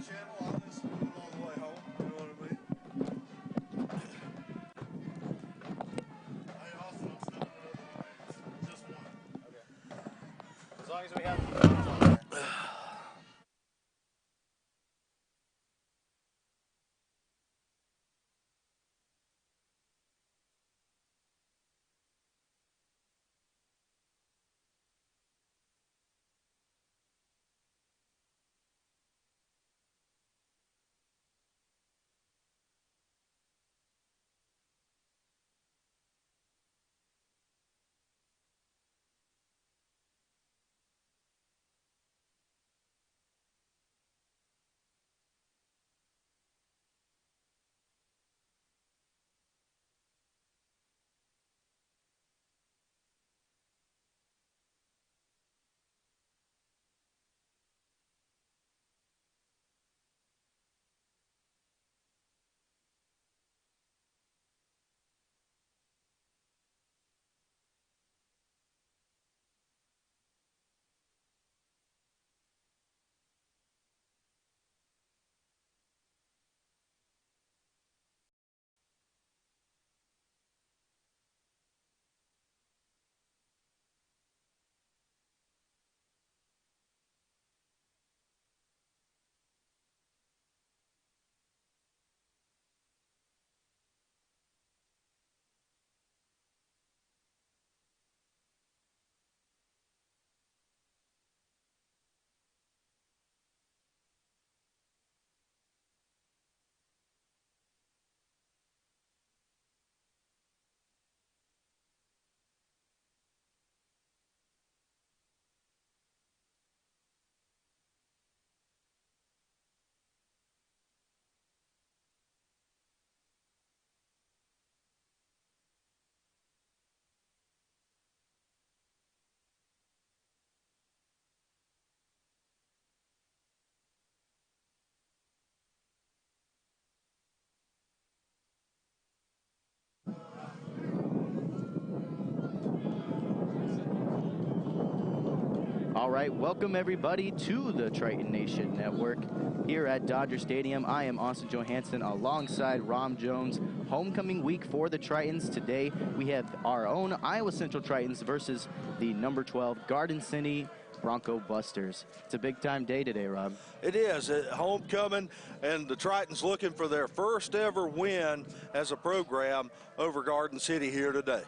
channel. I listen to it all the way home. You know what I mean? Hey, Austin, I'm still in another line. Just one. Okay. As long as we have the phones on there. All right, welcome everybody to the Triton Nation Network here at Dodger Stadium. I am Austin Johansson alongside Rom Jones. Homecoming week for the Tritons. Today we have our own Iowa Central Tritons versus the number 12 Garden City Bronco Busters. It's a big time day today, Rob. It is homecoming, and the Tritons looking for their first ever win as a program over Garden City here today.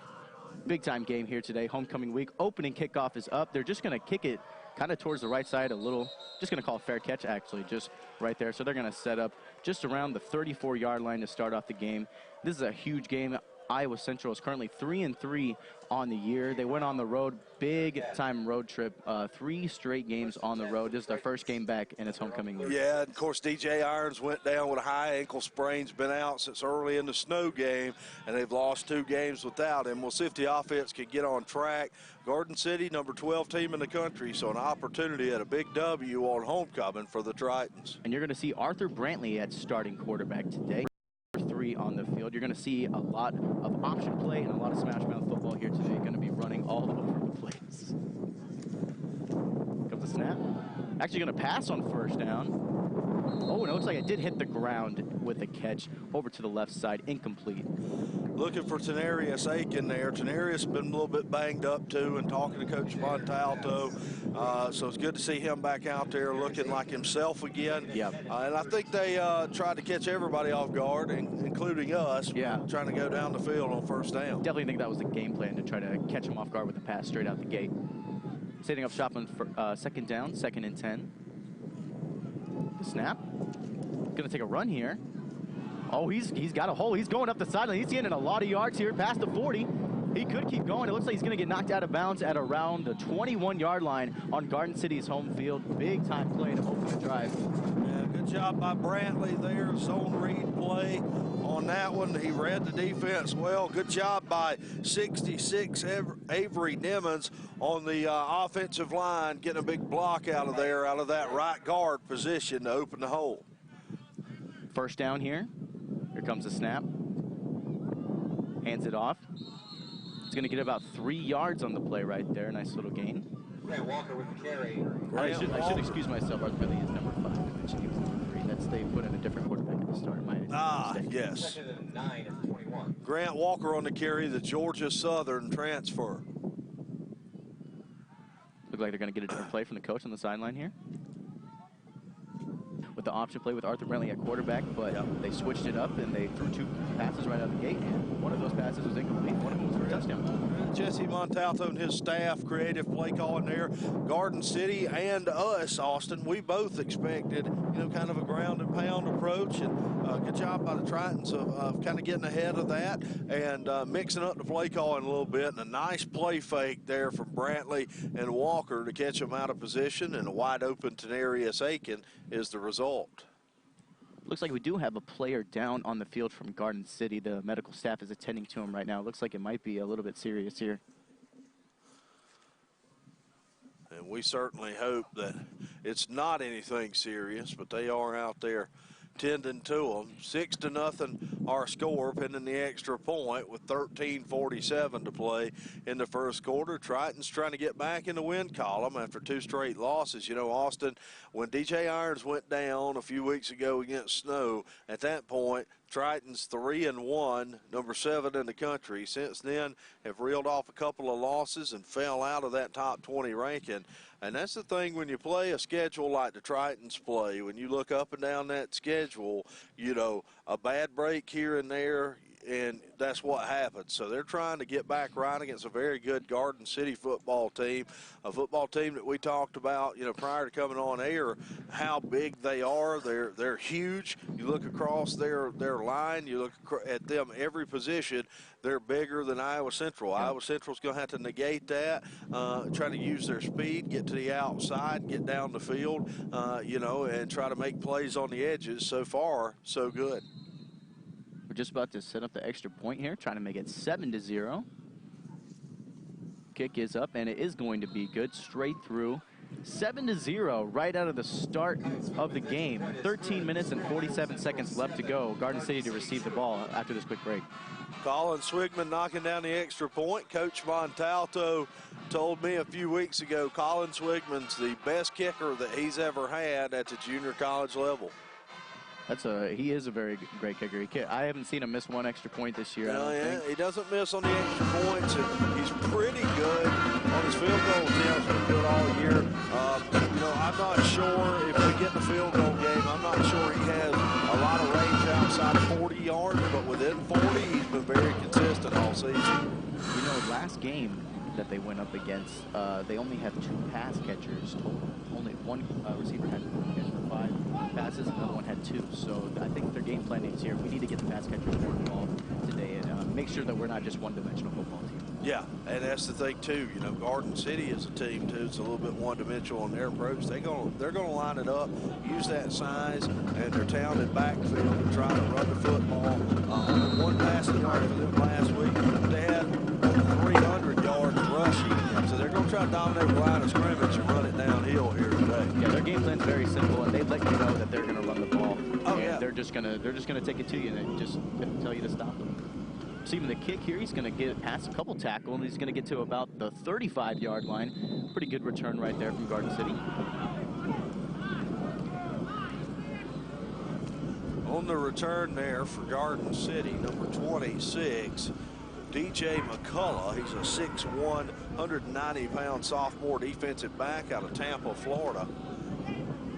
Big time game here today, homecoming week. Opening kickoff is up. They're just going to kick it kind of towards the right side a little. Just going to call it fair catch, actually, just right there. So they're going to set up just around the 34-yard line to start off the game. This is a huge game. Iowa Central is currently 3-3 on the year. They went on the road, big time road trip, 3 straight games on the road. This is their first game back in its homecoming week. Yeah, and of course DJ Irons went down with a high ankle sprain. He's been out since early in the snow game, and they've lost 2 games without him. We'll see if the offense can get on track. Garden City, number 12 team in the country, so an opportunity at a big W on homecoming for the Tritons. And you're going to see Arthur Brantley at starting quarterback today. 3 on the field. You're going to see a lot of option play and a lot of smash mouth football here today. Going to be running all over the place. Comes the snap. Actually going to pass on first down. Oh, and it looks like it did hit the ground with a catch over to the left side, incomplete. Looking for Tenarius Aiken there. Tenarius been a little bit banged up too, and talking to Coach Montalto. So it's good to see him back out there looking like himself again. Yep. And I think they tried to catch everybody off guard, including us, trying to go down the field on first down. Definitely think that was the game plan, to try to catch him off guard with a pass straight out the gate. Setting up shop on second down, 2nd and 10. The snap. Gonna take a run here. Oh, he's got a hole. He's going up the sideline. He's getting a lot of yards here past the 40. He could keep going. It looks like he's going to get knocked out of bounds at around the 21-yard line on Garden City's home field. Big time play to open the drive. Yeah, good job by Brantley there. Zone read play on that one. He read the defense well. Good job by 66 Avery Nimmons on the offensive line, getting a big block out of there, out of that right guard position to open the hole. First down here. Here comes the snap. Hands it off. He's going to get about 3 yards on the play right there. Nice little gain. Grant Walker with the carry. I should excuse myself. I was really his number 5. I mentioned he was number 3. That's they put in a different quarterback at the start. Mistake. Yes. Grant Walker on the carry, the Georgia Southern transfer. Look like they're going to get a different play from the coach on the sideline here. With the option play with Arthur Brantley at quarterback, but they switched it up and they threw 2 passes right out of the gate. And one of those passes was incomplete. One of them was for a touchdown. Jesse Montalto and his staff, creative play calling there. Garden City and us, Austin, we both expected, kind of a ground and pound approach, and good job by the Tritons of kind of getting ahead of that and mixing up the play calling a little bit, and a nice play fake there from Brantley and Walker to catch them out of position, and a wide open Tenarius Aiken is the result. Looks like we do have a player down on the field from Garden City. The medical staff is attending to him right now. It looks like it might be a little bit serious here. And we certainly hope that it's not anything serious, but they are out there tending to them. 6-0 our score, pending the extra point with 13:47 to play in the first quarter. Tritons trying to get back in the win column after 2 straight losses. Austin, when DJ Irons went down a few weeks ago against Snow, at that point, Tritons 3-1, number 7 in the country. Since then, have reeled off a couple of losses and fell out of that top 20 ranking. And that's the thing when you play a schedule like the Tritons play. When you look up and down that schedule, a bad break here and there, and that's what happens. So they're trying to get back right against a very good Garden City football team, a football team that we talked about, prior to coming on air, how big they are. They're huge. You look across their line, you look at them every position, they're bigger than Iowa Central. Yeah. Iowa Central's going to have to negate that, try to use their speed, get to the outside, get down the field, and try to make plays on the edges. So far, so good. We're just about to set up the extra point here, trying to make it 7-0. Kick is up, and it is going to be good, straight through. 7-0 right out of the start of the game. 13 minutes and 47 seconds left to go. Garden City to receive the ball after this quick break. Colin Swigman knocking down the extra point. Coach Montalto told me a few weeks ago Colin Swigman's the best kicker that he's ever had at the junior college level. He is a very great kicker. I haven't seen him miss one extra point this year. He doesn't miss on the extra points, and he's pretty good on his field goal attempts. Been good all year. I'm not sure if we get the field goal game. I'm not sure he has a lot of range outside of 40 yards, but within 40, he's been very consistent all season. Last game that they went up against, they only had 2 pass catchers total. Only one receiver had 5 passes, another one had 2. So I think their game plan is here. We need to get the pass catchers more involved today and make sure that we're not just one-dimensional football team. Yeah, and that's the thing too. Garden City is a team too. It's a little bit one-dimensional in their approach. They're going to line it up, use that size and their talented backfield and try to run the football. One passing yard for them last week. They had 300 yards rushing, so they're going to try to dominate the line of scrimmage and run it downhill here today. Yeah, their game plan's very simple, and they let you know that they're going to run the ball. Oh, yeah. They're just going to take it to you and just tell you to stop them. Receiving the kick here, he's going to get past a couple tackles, and he's going to get to about the 35-yard line. Pretty good return right there from Garden City. On the return there for Garden City, number 26, DJ McCullough. He's a 6'1", 190-pound sophomore defensive back out of Tampa, Florida.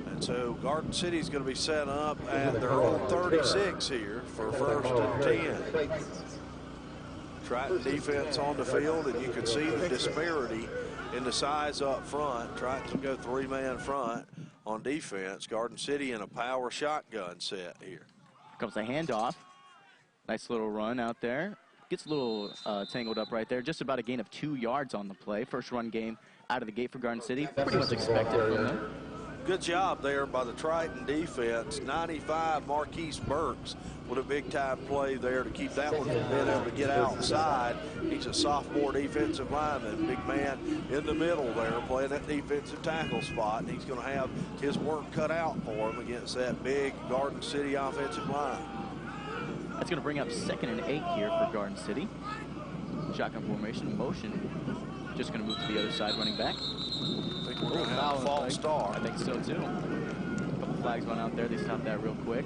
And so Garden City's going to be set up at their own 36 here for first and 10. Triton defense on the field, and you can see the disparity in the size up front. Triton's going to go 3-man front on defense. Garden City in a power shotgun set here. Comes the handoff. Nice little run out there. Gets a little tangled up right there. Just about a gain of 2 yards on the play. First run game out of the gate for Garden City. Pretty much expected from them. Good job there by the Triton defense. 95, Marquise Burks with a big-time play there to keep that one from being able to get outside. He's a sophomore defensive lineman, big man in the middle there playing that defensive tackle spot, and he's going to have his work cut out for him against that big Garden City offensive line. That's going to bring up 2nd and 8 here for Garden City. Shotgun formation, motion. Just going to move to the other side, running back. I think we're going to have a false start. I think so, too. A couple flags went out there. They stopped that real quick.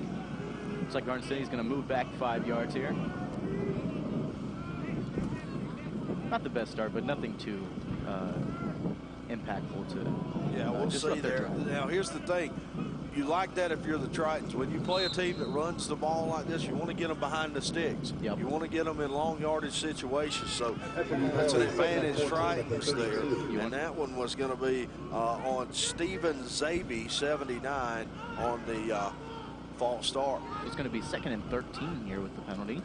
Looks like Garden City's going to move back 5 yards here. Not the best start, but nothing too impactful to yeah, we'll see there. Now, here's the thing. You like that if you're the Tritons. When you play a team that runs the ball like this, you want to get them behind the sticks. Yep. You want to get them in long yardage situations. So that's an advantage Tritons there. And that one was going to be on Steven Zaby, 79, on the false start. It's going to be 2nd and 13 here with the penalty.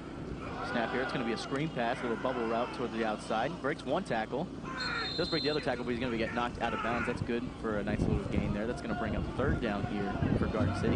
Snap here. It's going to be a screen pass, a little bubble route toward the outside. Breaks one tackle. Does break the other tackle, but he's going to get knocked out of bounds. That's good for a nice little gain there. That's going to bring up 3rd down here for Garden City.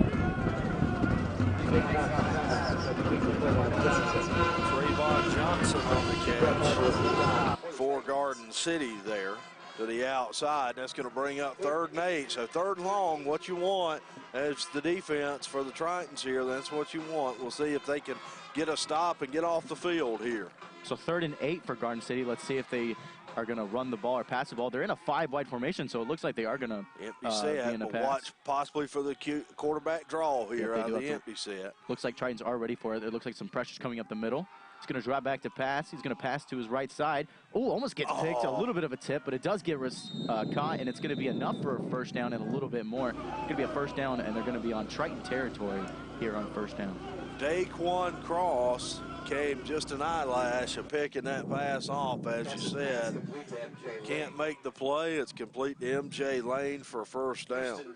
Trayvon Johnson on the catch for Garden City there to the outside. That's going to bring up 3rd and 8. So 3rd and long, what you want as the defense for the Tritons here. That's what you want. We'll see if they can get a stop and get off the field here. So 3rd and 8 for Garden City. Let's see if they are going to run the ball or pass the ball. They're in a 5-wide formation, so it looks like they are going to empty set, but watch possibly for the quarterback draw here out of the empty set. Looks like Tritons are ready for it. It looks like some pressure's coming up the middle. He's going to drop back to pass. He's going to pass to his right side. Oh, almost gets picked. A little bit of a tip, but it does get caught, and it's going to be enough for a 1st down and a little bit more. It's going to be a 1st down, and they're going to be on Triton territory here on 1st down. Daquan Cross came just an eyelash of picking that pass off, as you said. Can't make the play. It's complete to MJ Lane for a 1st down.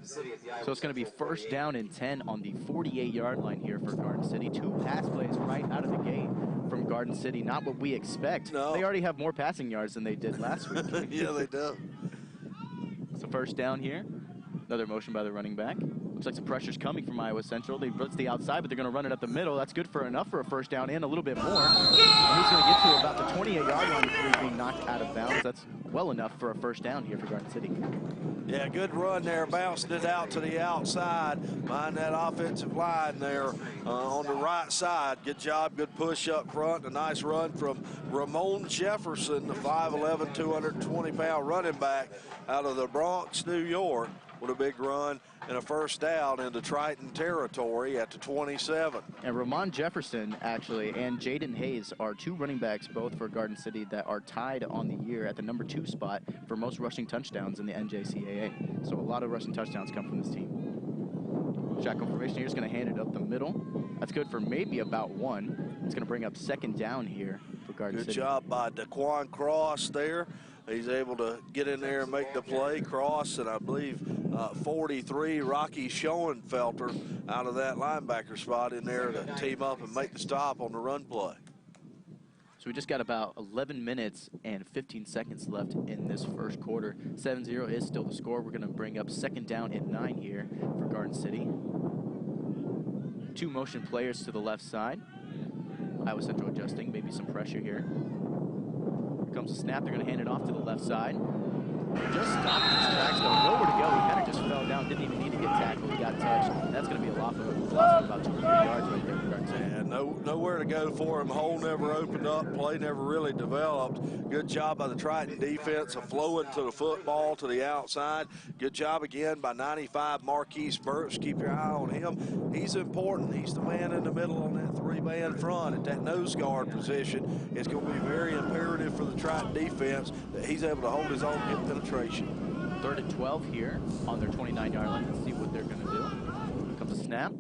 So it's going to be 1st down and 10 on the 48-yard line here for Garden City. 2 pass plays right out of the gate from Garden City. Not what we expect. No. They already have more passing yards than they did last week. Yeah, they do. It's a 1st down here. Another motion by the running back. Looks like some pressure's coming from Iowa Central. They blitz the outside, but they're going to run it up the middle. That's good for enough for a 1st down and a little bit more. And he's going to get to about the 28-yard line before he's being knocked out of bounds. That's well enough for a 1st down here for Garden City. Yeah, good run there, bouncing it out to the outside behind that offensive line there on the right side. Good job, good push up front. A nice run from Ramon Jefferson, the 5'11", 220-pound running back out of the Bronx, New York, with a big run and a 1st down into Triton territory at the 27. And Ramon Jefferson, actually, and Jaden Hayes are 2 running backs, both for Garden City, that are tied on the year at the number 2 spot for most rushing touchdowns in the NJCAA. So a lot of rushing touchdowns come from this team. Shotgun formation here is going to hand it up the middle. That's good for maybe about 1. It's going to bring up 2nd down here for Garden City. Good job by Daquan Cross there. He's able to get in there and make the play. Cross, and I believe 43, Rocky Schoenfelter out of that linebacker spot in there to team up and make the stop on the run play. So we just got about 11 minutes and 15 seconds left in this 1st quarter. 7-0 is still the score. We're going to bring up 2nd down and 9 here for Garden City. 2 motion players to the left side. Iowa Central adjusting, maybe some pressure here. Here comes a snap. They're going to hand it off to the left side. Just stopped his tracks, though. Nowhere to go. He kind of just fell down. Didn't even need to get tackled. He got touched. That's going to be a loss of about 2 or 3 yards right there for Garden City. And nowhere to go for him. Hole never opened up. Play never really developed. Good job by the Triton defense of flowing to the football to the outside. Good job again by 95 Marquise Burks. Keep your eye on him. He's important. He's the man in the middle on that 3-man front at that nose guard position. It's going to be very imperative for the Triton defense that he's able to hold his own hip penetration. 3rd and 12 here on their 29-yard line. Let's see what they're going to do. Here comes a snap.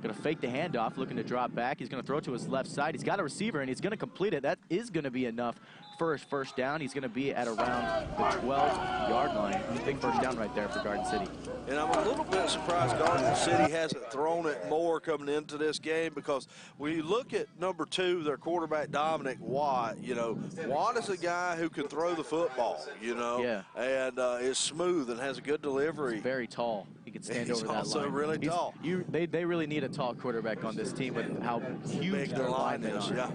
Going to fake the handoff, looking to drop back. He's going to throw to his left side. He's got a receiver, and he's going to complete it. That is going to be enough for his 1st down. He's going to be at around the 12-yard line. Big 1st down right there for Garden City. And I'm a little bit surprised Garden City hasn't thrown it more coming into this game, because when you look at number 2, their quarterback, Dominic Watt, you know, Watt is a guy who can throw the football, you know, and is smooth and has a good delivery. He's very tall. He can stand over that line. He's also really tall. They really need a tall quarterback on this team with how huge their line is. Yeah.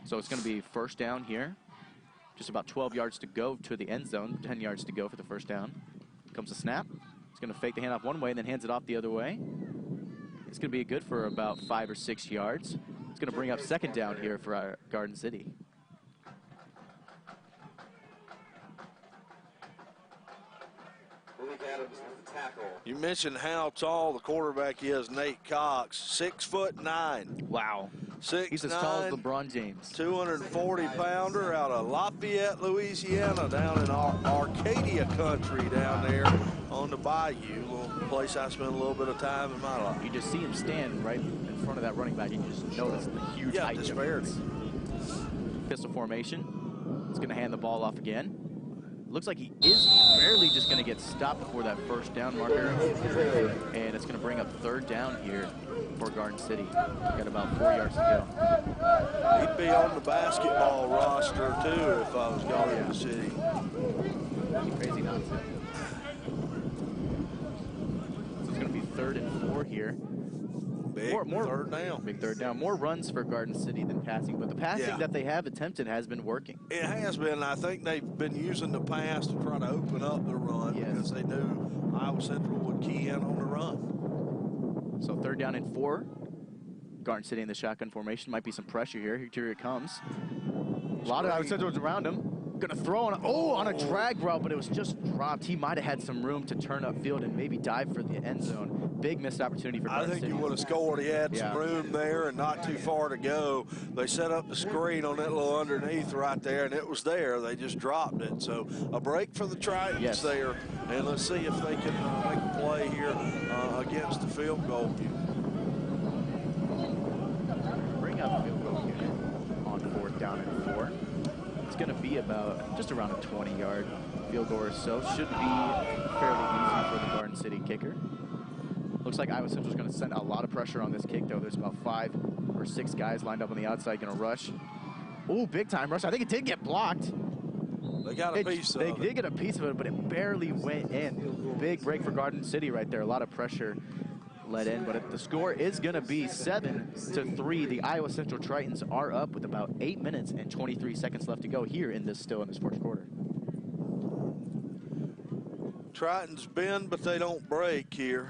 So it's going to be 1st down here. Just about 12 yards to go to the end zone. 10 yards to go for the 1st down. Comes a snap. He's going to fake the handoff one way and then hands it off the other way. It's going to be good for about 5 or 6 yards. It's going to bring up 2nd down here for our Garden City. You mentioned how tall the quarterback is, Nate Cox, 6'9". Wow. 6'9". He's as tall as LeBron James. 240-pounder out of Lafayette, Louisiana, down in Arcadia country down there on the bayou, a place I spent a little bit of time in my life. You just see him stand right in front of that running back, and you just notice the huge height difference. Pistol formation. He's going to hand the ball off again. Looks like he is barely just going to get stopped before that first down marker. And it's going to bring up third down here for Garden City. Got about 4 yards to go. He'd be on the basketball roster, too, if I was Garden City. It'd be crazy not to. So it's going to be 3rd and 4 here. Big third down. Big third down. More runs for Garden City than passing, but the passing that they have attempted has been working. It has been. I think they've been using the pass to try to open up the run because they knew Iowa Central would key in on the run. So 3rd down and 4. Garden City in the shotgun formation. Might be some pressure here. Here it comes. A lot of Iowa Central's around him. Gonna throw on a drag route, but it was just dropped. He might have had some room to turn upfield and maybe dive for the end zone. Big missed opportunity for Garden City. I think he would have scored. He had some room there and not too far to go. They set up the screen on that little underneath right there, and it was there. They just dropped it. So a break for the Tritons there, and let's see if they can make a play here against the field goal unit. Bring up the field goal unit on 4th down and 4. It's going to be about just around a 20-yard field goal or so. Should be fairly easy for the Garden City kicker. Looks like Iowa Central's going to send a lot of pressure on this kick, though. There's about 5 or 6 guys lined up on the outside going to rush. Ooh, big time rush. I think it did get blocked. They got a piece of it. They did get a piece of it, but it barely went in. Big break for Garden City right there. A lot of pressure let in, but the score is going to be 7-3. The Iowa Central Tritons are up with about 8 minutes and 23 seconds left to go here in this first quarter. Tritons bend, but they don't break here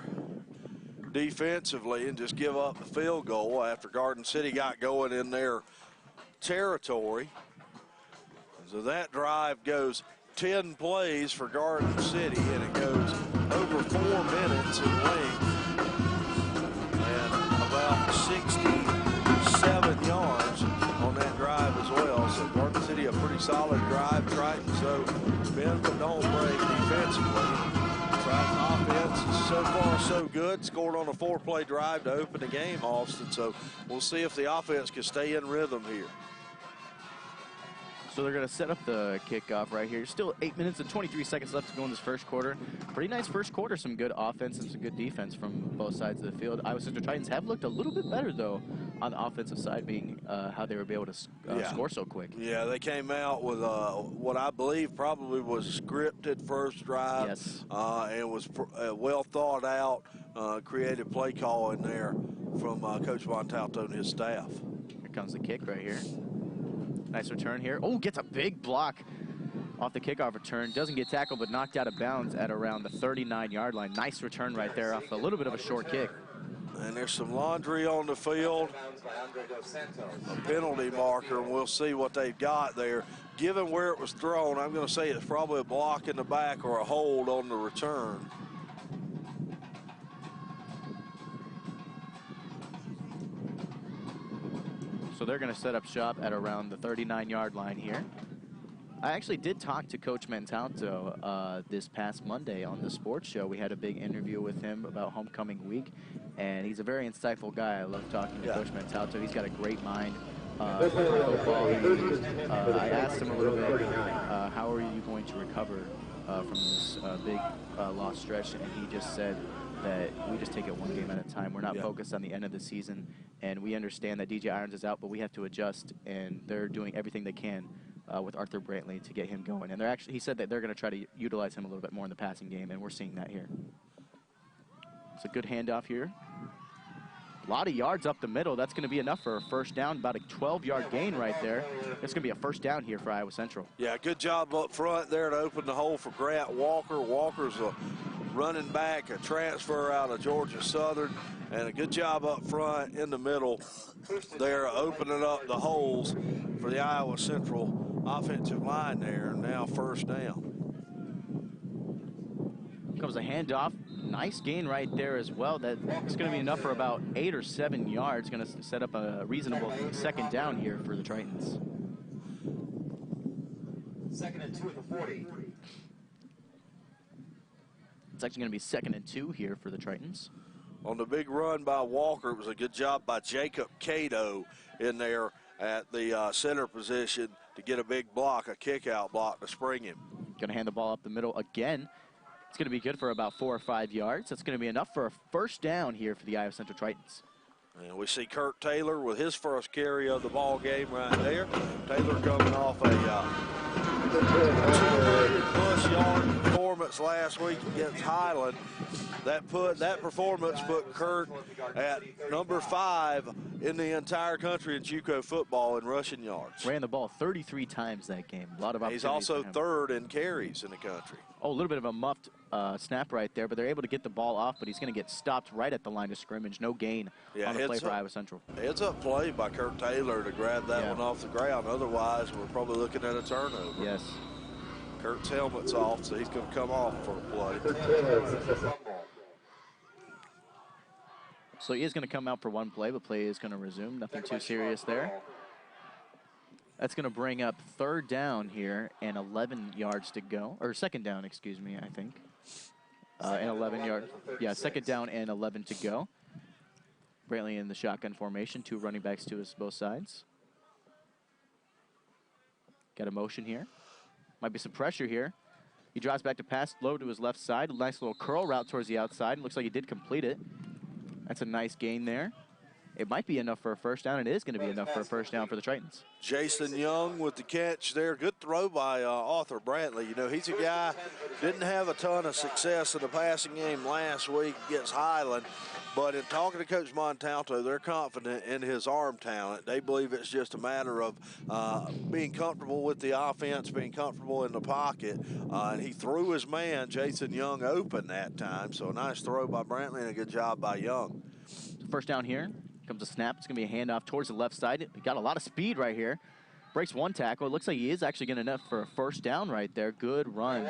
defensively and just give up the field goal after Garden City got going in their territory. So that drive goes 10 plays for Garden City, and it goes over 4 minutes in length and about 67 yards on that drive as well. So Garden City, a pretty solid drive. Tritons, so bend but don't break defensively. Triton offense is so far so good. Scored on a 4-play drive to open the game, Austin. So we'll see if the offense can stay in rhythm here. So they're going to set up the kickoff right here. Still 8 minutes and 23 seconds left to go in this first quarter. Pretty nice first quarter. Some good offense and some good defense from both sides of the field. Iowa Central Tritons have looked a little bit better, though, on the offensive side, being how they were able to score so quick. Yeah, they came out with what I believe probably was a scripted first drive. Yes. And was well thought out, creative play call in there from Coach Montalto and his staff. Here comes the kick right here. Nice return here. Oh, gets a big block off the kickoff return. Doesn't get tackled, but knocked out of bounds at around the 39-yard line. Nice return right there off a little bit of a short kick. And there's some laundry on the field. A penalty marker, and we'll see what they've got there. Given where it was thrown, I'm going to say it's probably a block in the back or a hold on the return. So they're going to set up shop at around the 39-yard line here. I actually did talk to Coach Montalto this past Monday on the sports show. We had a big interview with him about homecoming week, and he's a very insightful guy. I love talking to Coach Montalto. He's got a great mind for football. I asked him a little bit, how are you going to recover from this big loss stretch, and he just said that we just take it one game at a time. We're not focused on the end of the season, and we understand that DJ Irons is out, but we have to adjust, and they're doing everything they can with Arthur Brantley to get him going. And he said that they're going to try to utilize him a little bit more in the passing game, and we're seeing that here. It's a good handoff here. A lot of yards up the middle. That's going to be enough for a first down, about a 12-yard gain right there. It's going to be a first down here for Iowa Central. Yeah, good job up front there to open the hole for Grant Walker. Walker's a running back, a transfer out of Georgia Southern, and a good job up front in the middle there, opening up the holes for the Iowa Central offensive line there. Now first down. Comes a handoff. Nice gain right there as well. That's going to be enough for about 8 or 7 yards. Going to set up a reasonable second down here for the Tritons. 2nd and 2 at the 40. It's actually going to be 2nd and 2 here for the Tritons. On the big run by Walker, it was a good job by Jacob Cato in there at the center position to get a big block, a kick-out block to spring him. Going to hand the ball up the middle again. It's going to be good for about 4 or 5 yards. That's going to be enough for a first down here for the Iowa Central Tritons. And we see Kurt Taylor with his first carry of the ball game right there. Taylor coming off a 200-plus yard performance last week against Highland. That performance put Kurt at number 5 in the entire country in JUCO football in rushing yards. Ran the ball 33 times that game. A lot of opportunities. He's also 3rd in carries in the country. Oh, a little bit of a muffed snap right there, but they're able to get the ball off, but he's going to get stopped right at the line of scrimmage. No gain on the play for Iowa Central. Heads up play by Kurt Taylor to grab that one off the ground. Otherwise, we're probably looking at a turnover. Yes. Kurt's helmet's off, so he's going to come off for a play. So he is going to come out for one play, but play is going to resume. Nothing too serious there. That's going to bring up 3rd down here and 11 yards to go. Or 2nd down, excuse me, I think. And 11 yards. Yeah, 2nd down and 11 to go. Brantley in the shotgun formation. 2 running backs to his both sides. Got a motion here. Might be some pressure here. He drops back to pass, low to his left side. A nice little curl route towards the outside. Looks like he did complete it. That's a nice gain there. It might be enough for a first down. It is going to be enough for a first down for the Tritons. Jason Young with the catch there. Good throw by Arthur Brantley. You know, he's a guy, didn't have a ton of success in the passing game last week against Highland, but in talking to Coach Montalto, they're confident in his arm talent. They believe it's just a matter of being comfortable with the offense, being comfortable in the pocket, and he threw his man, Jason Young, open that time. So a nice throw by Brantley and a good job by Young. First down here. Comes a snap. It's going to be a handoff towards the left side. He got a lot of speed right here. Breaks one tackle. It looks like he is actually getting enough for a first down right there. Good run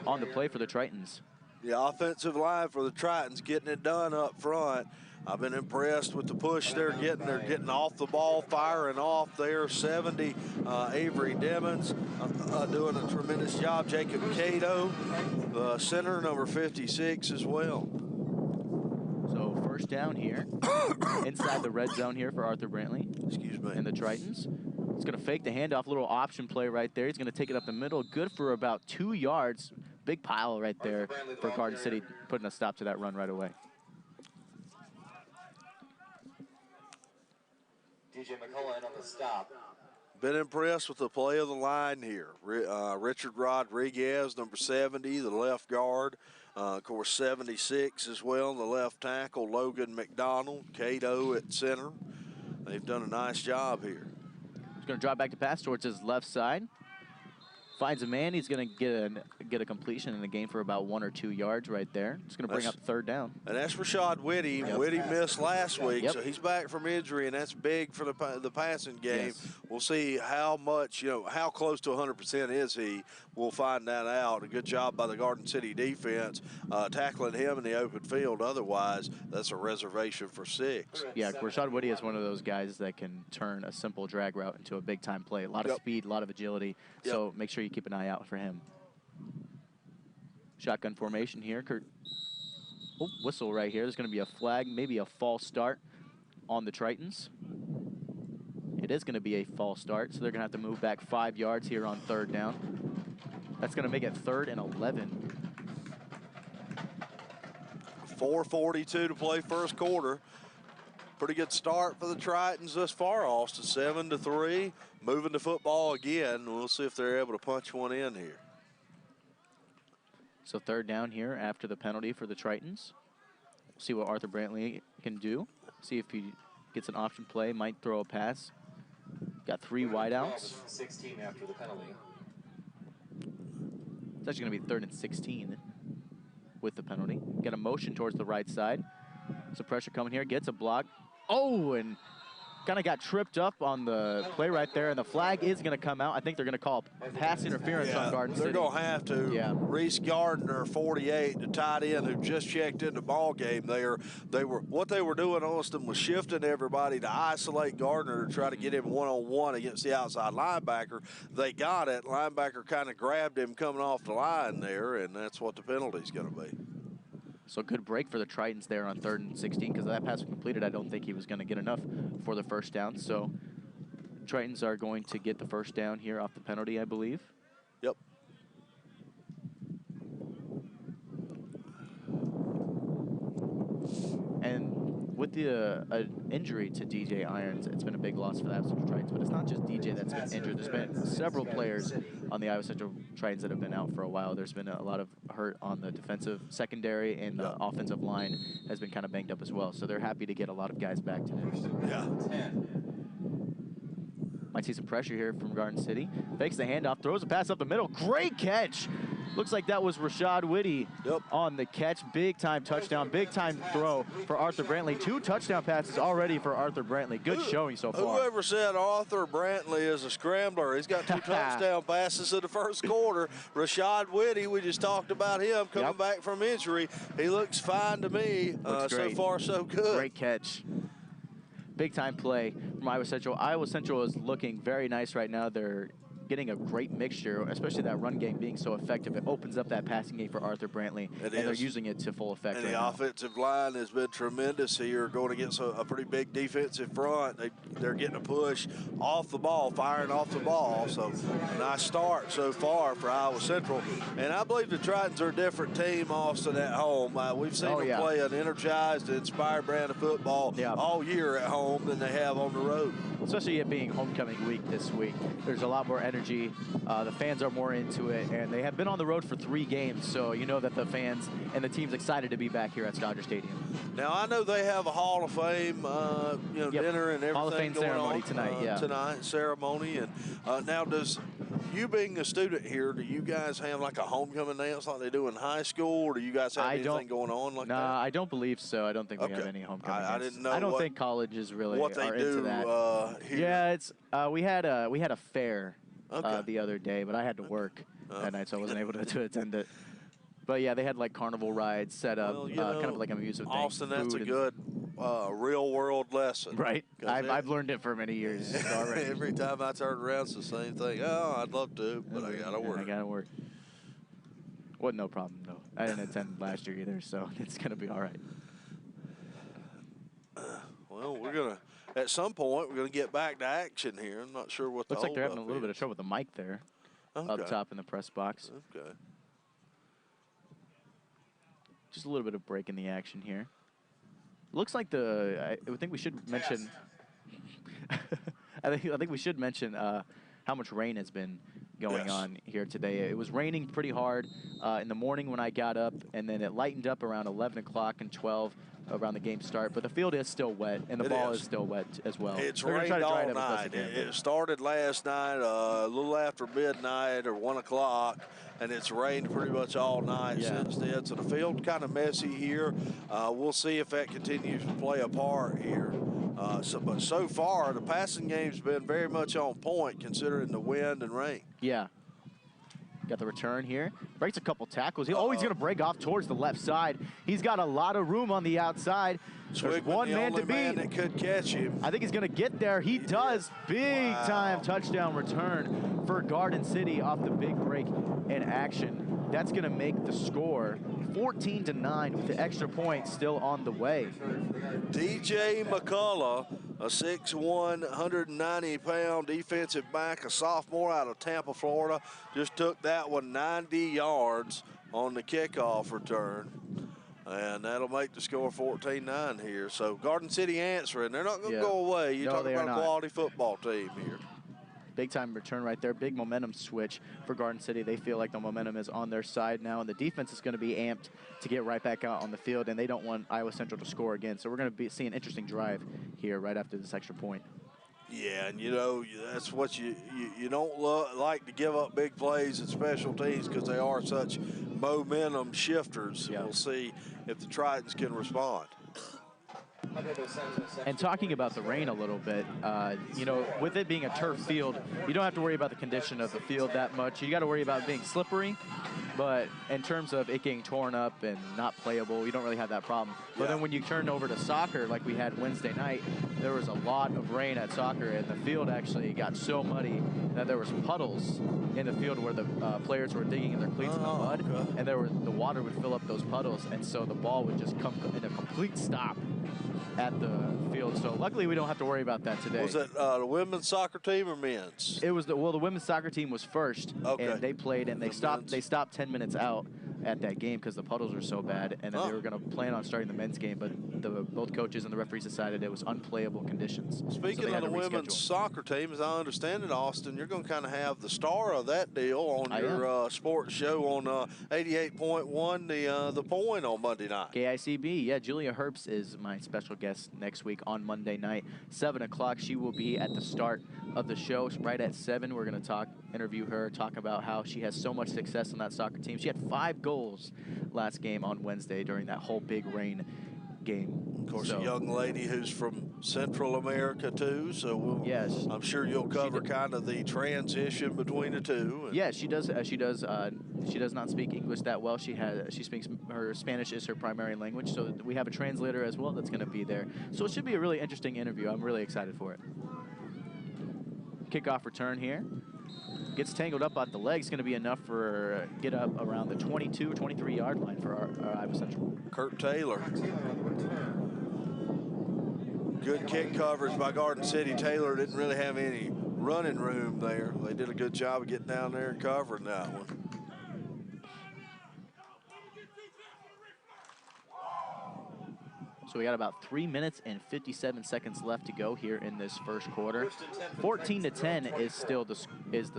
on the play for the Tritons. The offensive line for the Tritons getting it done up front. I've been impressed with the push they're getting. They're getting off the ball, firing off there. 70, Avery Demmons doing a tremendous job. Jacob Cato, the center, number 56 as well. So first down here, inside the red zone here for Arthur Brantley. Excuse me. And the Tritons. He's going to fake the handoff, little option play right there. He's going to take it up the middle, good for about 2 yards. Big pile right there for Garden City, putting a stop to that run right away. DJ McCullough on the stop. Been impressed with the play of the line here. Richard Rodriguez, number 70, the left guard. Of course, 76 as well, the left tackle. Logan McDonald, Cato at center. They've done a nice job here. He's going to drop back to pass towards his left side. Finds a man. He's going to get a completion in the game for about 1 or 2 yards right there. It's going to bring up third down. And that's Rashad Whitty. Yep. Whitty missed last week, so he's back from injury, and that's big for the passing game. Yes. We'll see how much, how close to 100% is he. We'll find that out. A good job by the Garden City defense tackling him in the open field. Otherwise, that's a reservation for 6. Yeah, Rashad Whitty is one of those guys that can turn a simple drag route into a big-time play. A lot of speed, a lot of agility, so make sure you keep an eye out for him. Shotgun formation here. Whistle right here. There's going to be a flag, maybe a false start on the Tritons. It is going to be a false start, so they're going to have to move back 5 yards here on third down. That's going to make it 3rd and 11. 4:42 to play first quarter. Pretty good start for the Tritons thus far, Austin. 7-3, moving the football again. We'll see if they're able to punch one in here. So third down here after the penalty for the Tritons. See what Arthur Brantley can do. See if he gets an option play, might throw a pass. Got 3 wideouts. 16 after the penalty. It's actually going to be 3rd and 16 with the penalty. Got a motion towards the right side. Some pressure coming here. Gets a block. Oh, and kind of got tripped up on the play right there, and the flag is going to come out. I think they're going to call pass interference on Garden City. They're going to have to. Yeah. Reese Gardner, 48, the tight end who just checked in the ball game there. What they were doing, Austin, was shifting everybody to isolate Gardner to try to get him one-on-one against the outside linebacker. They got it. Linebacker kind of grabbed him coming off the line there, and that's what the penalty's going to be. So good break for the Tritons there on 3rd and 16 because that pass was completed. I don't think he was going to get enough for the first down. So Tritons are going to get the first down here off the penalty, I believe. Yep. And with the injury to DJ Irons, it's been a big loss for the Iowa Central Tritons. But it's not just DJ that's been injured. There's been several players on the Iowa Central Tritons that have been out for a while. There's been a lot of hurt on the defensive secondary, and the offensive line has been kind of banged up as well. So they're happy to get a lot of guys back today. Yeah. Might see some pressure here from Garden City. Fakes the handoff, throws a pass up the middle. Great catch. Looks like that was Rashad Whitty on the catch. Big time touchdown, big time throw for Arthur Brantley. 2 touchdown passes already for Arthur Brantley. Good showing so far. Whoever said Arthur Brantley is a scrambler? He's got 2 touchdown passes in the first quarter. Rashad Whitty, we just talked about him coming back from injury. He looks fine to me. So far, so good. Great catch. Big time play from Iowa Central. Iowa Central is looking very nice right now. They're getting a great mixture, especially that run game being so effective. It opens up that passing game for Arthur Brantley, and they're using it to full effect. And the offensive line has been tremendous here, going against a pretty big defensive front. They're getting a push off the ball, firing off the ball. So a nice start so far for Iowa Central. And I believe the Tritons are a different team, Austin, at home. We've seen them play an energized, inspired brand of football all year at home than they have on the road. Especially it being homecoming week this week. There's a lot more energy. The fans are more into it, and they have been on the road for 3 games, so you know that the fans and the team's excited to be back here at Dodger Stadium. Now, I know they have a Hall of Fame, dinner and everything Hall of Fame going ceremony on tonight, ceremony. And now, does you being a student here, do you guys have like a homecoming dance like they do in high school, or do you guys have anything going on like that? No, I don't believe so. I don't think we have any homecoming I didn't know. I don't think colleges really what they are do into that. Here. Yeah, it's we had a fair the other day, but I had to work that night, so I wasn't able to attend it. But yeah, they had like carnival rides set up, kind of like an amusement thing. Austin, that's a good real world lesson. Right. I've learned it for many years already. Every time I turn around, it's the same thing. Oh, I'd love to, but I gotta work. I gotta work. Wasn't no problem though. I didn't attend last year either, so it's gonna be all right. Well, we're gonna at some point we're gonna get back to action here. I'm not sure what. Looks like they're having a little bit of trouble with the mic there, up top in the press box. Okay. Just a little bit of break in the action here. Looks like I think we should mention. I think we should mention how much rain has been going on here today. It was raining pretty hard in the morning when I got up, and then it lightened up around 11 o'clock and 12 around the game start. But the field is still wet, and the ball is still wet as well. It's rained all night. It started last night a little after midnight or 1 o'clock, and it's rained pretty much all night since then. So the field kind of messy here. We'll see if that continues to play a part here. But so far, the passing game's been very much on point considering the wind and rain. Yeah. Got the return here. Breaks a couple tackles. He's going to break off towards the left side. He's got a lot of room on the outside. There's one man to beat. That could catch him. I think he's going to get there. He does. Big time touchdown return for Garden City off the big break in action. That's going to make the score 14-9 with the extra point still on the way. DJ McCullough, a 6'1", 190-pound defensive back, a sophomore out of Tampa, Florida, just took that one 90 yards on the kickoff return. And that'll make the score 14-9 here. So Garden City answering. They're not going to go away. You're talking about a quality football team here. Big time return right there. Big momentum switch for Garden City. They feel like the momentum is on their side now, and the defense is going to be amped to get right back out on the field, and they don't want Iowa Central to score again. So we're going to see an interesting drive here right after this extra point. Yeah, and you know, that's what you don't like to give up big plays in special teams because they are such momentum shifters. We'll see if the Tritons can respond. And talking about the rain a little bit, you know, with it being a turf field, you don't have to worry about the condition of the field that much. You got to worry about it being slippery, but in terms of it getting torn up and not playable, you don't really have that problem. But then when you turn over to soccer, like we had Wednesday night, there was a lot of rain at soccer, and the field actually got so muddy that there was puddles in the field where the players were digging in their cleats in the mud, and the water would fill up those puddles, and so the ball would just come in a complete stop at the field. So luckily we don't have to worry about that today. Was it the women's soccer team or men's? It was the women's soccer team was first, and they played, and they stopped 10 minutes out at that game because the puddles were so bad, and then they were going to plan on starting the men's game, but both coaches and the referees decided it was unplayable conditions. Speaking of the women's soccer team, as I understand it, Austin, you're going to kind of have the star of that deal on your sports show on 88.1, the Point on Monday night. KICB, yeah, Julia Herbst is my special guest next week on Monday night, 7 o'clock. She will be at the start of the show. Right at 7, we're going to interview her, talk about how she has so much success on that soccer team. She had 5 goals last game on Wednesday during that whole big rain game. Of course, a young lady who's from Central America too, so I'm sure you'll cover kind of the transition between the two. Yeah, she does. She does not speak English that well. She speaks her Spanish is her primary language, so we have a translator as well that's going to be there. So it should be a really interesting interview. I'm really excited for it. Kickoff return here. Gets tangled up at the legs. Going to be enough for get up around the 22 or 23 yard line for our Iowa Central. Kurt Taylor. Good kick coverage by Garden City. Taylor didn't really have any running room there. They did a good job of getting down there and covering that one. So we got about 3 minutes and 57 seconds left to go here in this first quarter. 14-10 is still the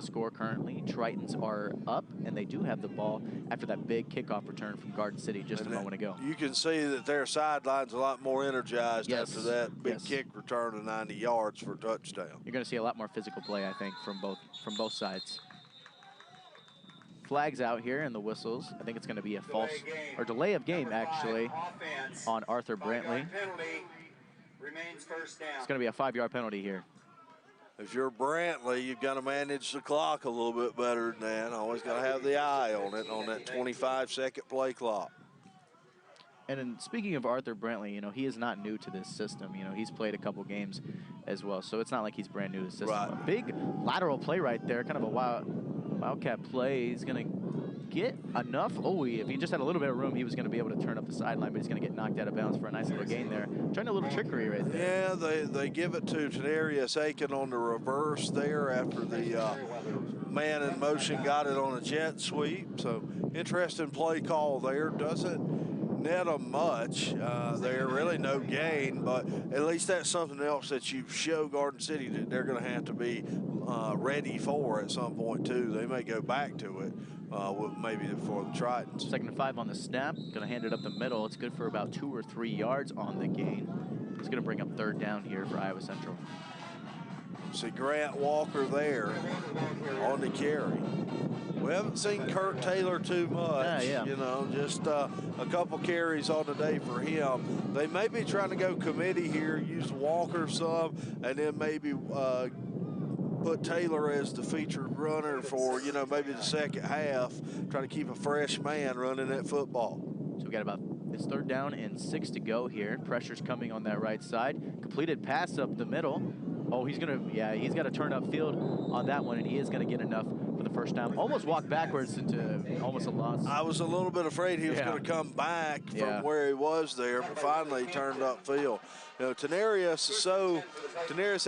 score currently. Tritons are up, and they do have the ball after that big kickoff return from Garden City just a moment ago. You can see that their sideline's a lot more energized after that big kick return of 90 yards for a touchdown. You're going to see a lot more physical play, I think, from both sides. Flags out here and the whistles. I think it's going to be a false or delay of game actually on Arthur Brantley. It's going to be a 5-yard penalty here. If you're Brantley, you've got to manage the clock a little bit better than that. Always got to have the eye on it, on that 25-second play clock. And then speaking of Arthur Brantley, you know, he is not new to this system. You know, he's played a couple games as well, so it's not like he's brand new to the system. A big lateral play right there, kind of a wildcat play. He's going to get enough. Oh, if he just had a little bit of room, he was going to be able to turn up the sideline, but he's going to get knocked out of bounds for a nice little gain there. Trying a little trickery right there. Yeah, they give it to Tenarius Aiken on the reverse there after the man in motion got it on a jet sweep. So interesting play call there. Doesn't net them much there, really no gain, but at least that's something else that you show Garden City that they're going to have to be ready for at some point too. They may go back to it maybe for the Tritons. 2nd and 5 on the snap. Going to hand it up the middle. It's good for about 2 or 3 yards on the gain. It's going to bring up 3rd down here for Iowa Central. See Grant Walker there on the carry. We haven't seen Kurt Taylor too much, you know, just a couple carries on the day for him. They may be trying to go committee here, use Walker some, and then maybe put Taylor as the featured runner for, you know, maybe the second half, try to keep a fresh man running that football. So we got about, it's 3rd down and 6 to go here. Pressure's coming on that right side. Completed pass up the middle. Oh, he's going to, he's got to turn upfield on that one, and he is going to get enough for the first down. Almost walked backwards into almost a loss. I was a little bit afraid he was going to come back from where he was there, but finally he turned upfield. You know, Tenarius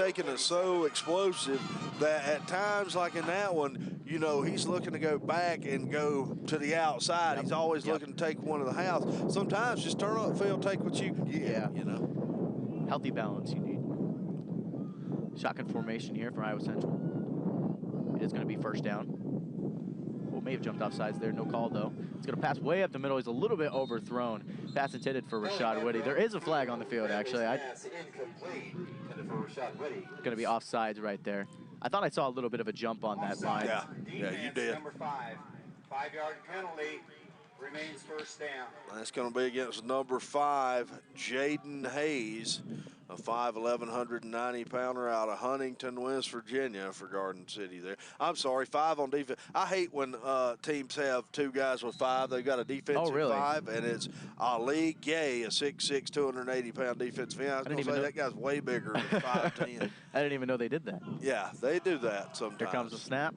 Aiken is so explosive that at times like in that one, you know, he's looking to go back and go to the outside. He's always looking to take one of the house. Sometimes just turn upfield, take what you can get, you know. Healthy balance you need. Shotgun formation here for Iowa Central. It is going to be 1st down. Well, may have jumped off sides there. No call, though. It's going to pass way up the middle. He's a little bit overthrown. Pass intended for Rashad Whitty. There is a flag on the field, actually. Going to be offsides right there. I thought I saw a little bit of a jump on that line. Yeah, you did. Number 5, 5-yard penalty. Remains first down. That's going to be against number 5, Jaden Hayes, a 5'11", 190-pounder out of Huntington, West Virginia for Garden City there. I'm sorry, 5 on defense. I hate when teams have 2 guys with 5. They've got a defensive really? 5, and it's Ali Gay, a 6'6", 280-pound defensive end. I was going to say that guy's way bigger than 5'10". I didn't even know they did that. Yeah, they do that sometimes. Here comes the snap.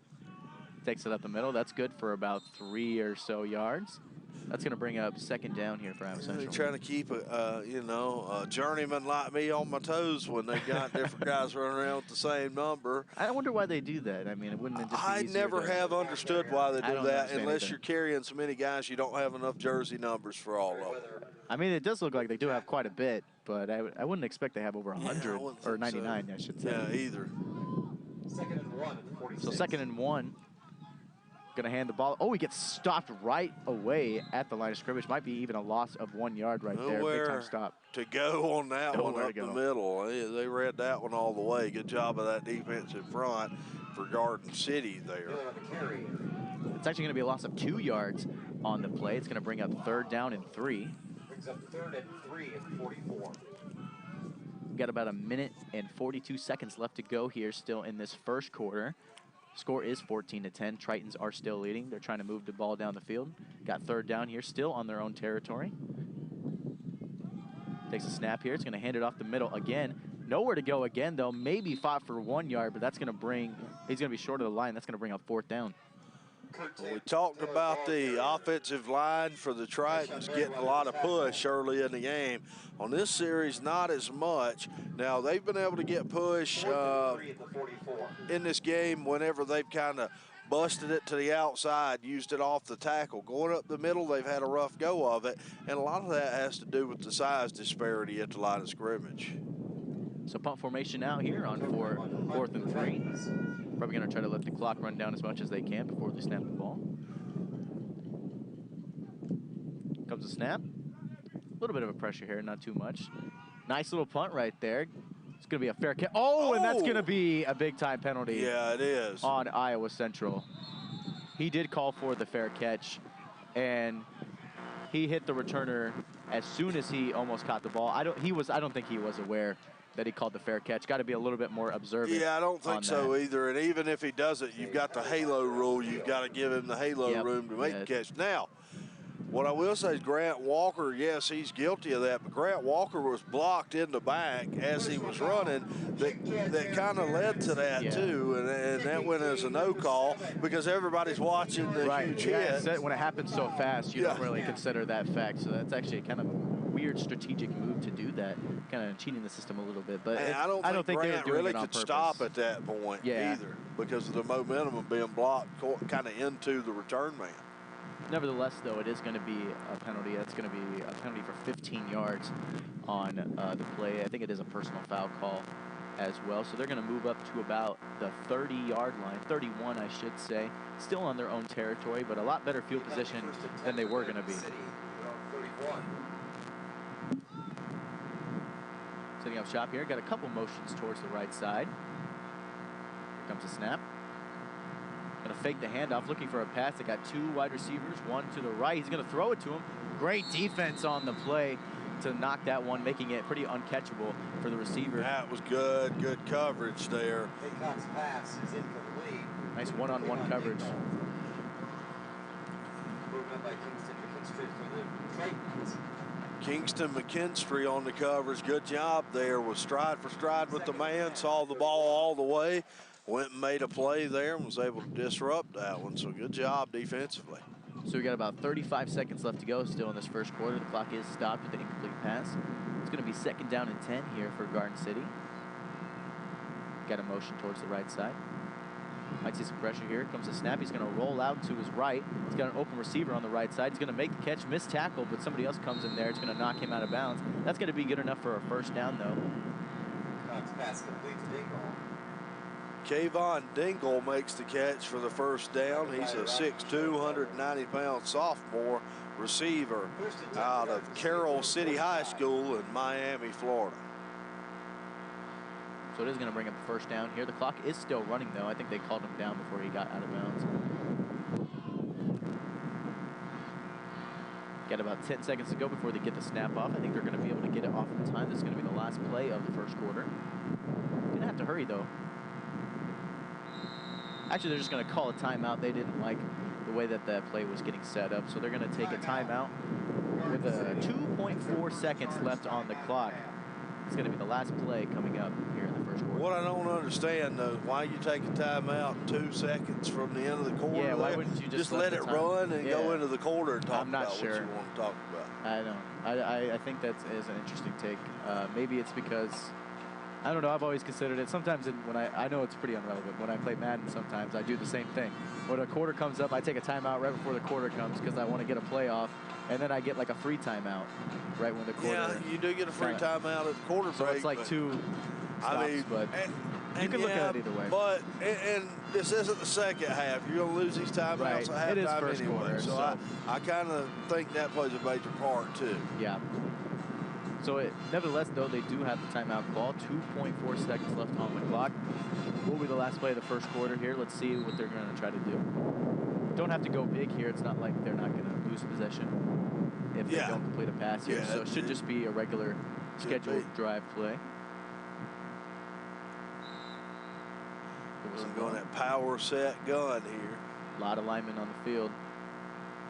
Takes it up the middle. That's good for about 3 or so yards. That's going to bring up second down here for Iowa Central. They're trying to keep a journeyman like me on my toes when they got different guys running around with the same number. I wonder why they do that. I mean, it wouldn't it just be I easier never have understood why they do that unless either. you're carrying so many guys you don't have enough jersey numbers for all of them. I mean, it does look like they do have quite a bit, but I wouldn't expect they have over 100 or 99, so. I should say. Yeah, either. Second and 1 at the 46. So second and 1. Going to hand the ball. Oh, he gets stopped right away at the line of scrimmage. Might be even a loss of 1 yard right there. Big time stop. To go on that one up the middle. They read that one all the way. Good job of that defensive front for Garden City there. It's actually going to be a loss of 2 yards on the play. It's going to bring up third down and 3. Brings up third and 3 at 44. We've got about 1 minute and 42 seconds left to go here still in this first quarter. Score is 14-10. Tritons are still leading. They're trying to move the ball down the field. Got third down here, still on their own territory. Takes a snap here. It's going to hand it off the middle again. Nowhere to go again, though. Maybe fought for 1 yard, but that's going to bring, he's going to be short of the line. That's going to bring up fourth down. We talked about the offensive line for the Tritons getting a lot of push early in the game. On this series, not as much. Now, they've been able to get push in this game whenever they've kind of busted it to the outside, used it off the tackle. Going up the middle, they've had a rough go of it, and a lot of that has to do with the size disparity at the line of scrimmage. So punt formation out here on fourth and 3. Probably going to try to let the clock run down as much as they can before they snap the ball. Comes the snap. A little bit of a pressure here, not too much. Nice little punt right there. It's going to be a fair catch. Oh, and that's going to be a big-time penalty. Yeah, it is. On Iowa Central. He did call for the fair catch, and he hit the returner as soon as he almost caught the ball. I don't think he was aware that he called the fair catch. Got to be a little bit more observant. Yeah, I don't think so either. And even if he does it, you've got the halo rule. You've got to give him the halo room to make the catch. Now, what I will say is Grant Walker, yes, he's guilty of that, but Grant Walker was blocked in the back as he was running. That kind of led to that, too, and that went as a no call because everybody's watching the huge hit. When it happens so fast, you don't really consider that fact. So that's actually kind of a weird strategic move to do that, kind of cheating the system a little bit. But I don't think Grant really could stop at that point either because of the momentum of being blocked kind of into the return man. Nevertheless, though, it is going to be a penalty. That's going to be a penalty for 15 yards on the play. I think it is a personal foul call as well. So they're going to move up to about the 30-yard line, 31, I should say. Still on their own territory, but a lot better field position than they were going to be. Setting up shop here. Got a couple motions towards the right side. Here comes the snap. Going to fake the handoff, looking for a pass. They got 2 wide receivers, one to the right. He's going to throw it to him. Great defense on the play to knock that one, making it pretty uncatchable for the receiver. That was good coverage there. Hickok's pass is incomplete. Nice one-on-one coverage. Movement by Kingston McKinstry for the Titans. Kingston McKinstry on the coverage. Good job there with stride for stride with the man. Saw the ball all the way. Went and made a play there and was able to disrupt that one. So good job defensively. So we got about 35 seconds left to go still in this first quarter. The clock is stopped with the incomplete pass. It's going to be second down and 10 here for Garden City. Got a motion towards the right side. Might see some pressure here. Comes the snap. He's going to roll out to his right. He's got an open receiver on the right side. He's going to make the catch, miss tackle, but somebody else comes in there. It's going to knock him out of bounds. That's going to be good enough for a first down, though. Hickok's pass complete to Dingle. Kayvon Dingle makes the catch for the first down. He's a 6'2", 190-pound sophomore receiver out of Carroll City High School in Miami, Florida. So it is going to bring up the first down here. The clock is still running, though. I think they called him down before he got out of bounds. Got about 10 seconds to go before they get the snap off. I think they're going to be able to get it off in time. This is going to be the last play of the first quarter. Going to have to hurry, though. Actually, they're just going to call a timeout. They didn't like the way that that play was getting set up, so they're going to take a timeout with 2.4 seconds left on the clock. It's going to be the last play coming up here in the first quarter. What I don't understand, though, why you take a timeout 2 seconds from the end of the quarter? Yeah, why wouldn't you just let it run and go into the quarter and talk about sure. what you want to talk about? I don't. I think that is an interesting take. Maybe it's because, I don't know, I've always considered it. Sometimes when I know it's pretty irrelevant. When I play Madden, sometimes I do the same thing. When a quarter comes up, I take a timeout right before the quarter comes because I want to get a play off, and then I get like a free timeout right when the quarter. Yeah, you do get a free timeout at the quarter break. So it's like two stops, but you can look at it either way. But and this isn't the second half. You're going to lose these timeouts at halftime it is first anyway. quarter, so I kind of think that plays a major part too. Yeah. So nevertheless, though, they do have the timeout call. 2.4 seconds left on the clock. Will be the last play of the first quarter here. Let's see what they're going to try to do. Don't have to go big here. It's not like they're not going to lose possession if they don't complete a pass here. So it should just be a regular scheduled drive play. I'm going that power set gun here. A lot of linemen on the field.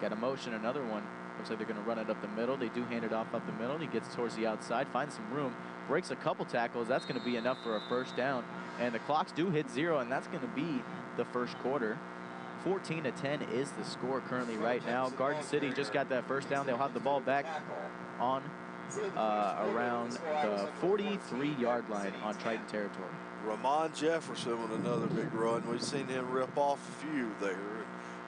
Got a motion, another one. Looks like they're going to run it up the middle. They do hand it off up the middle. He gets towards the outside, finds some room, breaks a couple tackles. That's going to be enough for a first down. And the clocks do hit 0, and that's going to be the first quarter. 14-10 is the score currently right now. Garden City just got that first down. They'll have the ball back on around the 43-yard line on Triton territory. Ramon Jefferson with another big run. We've seen him rip off a few there.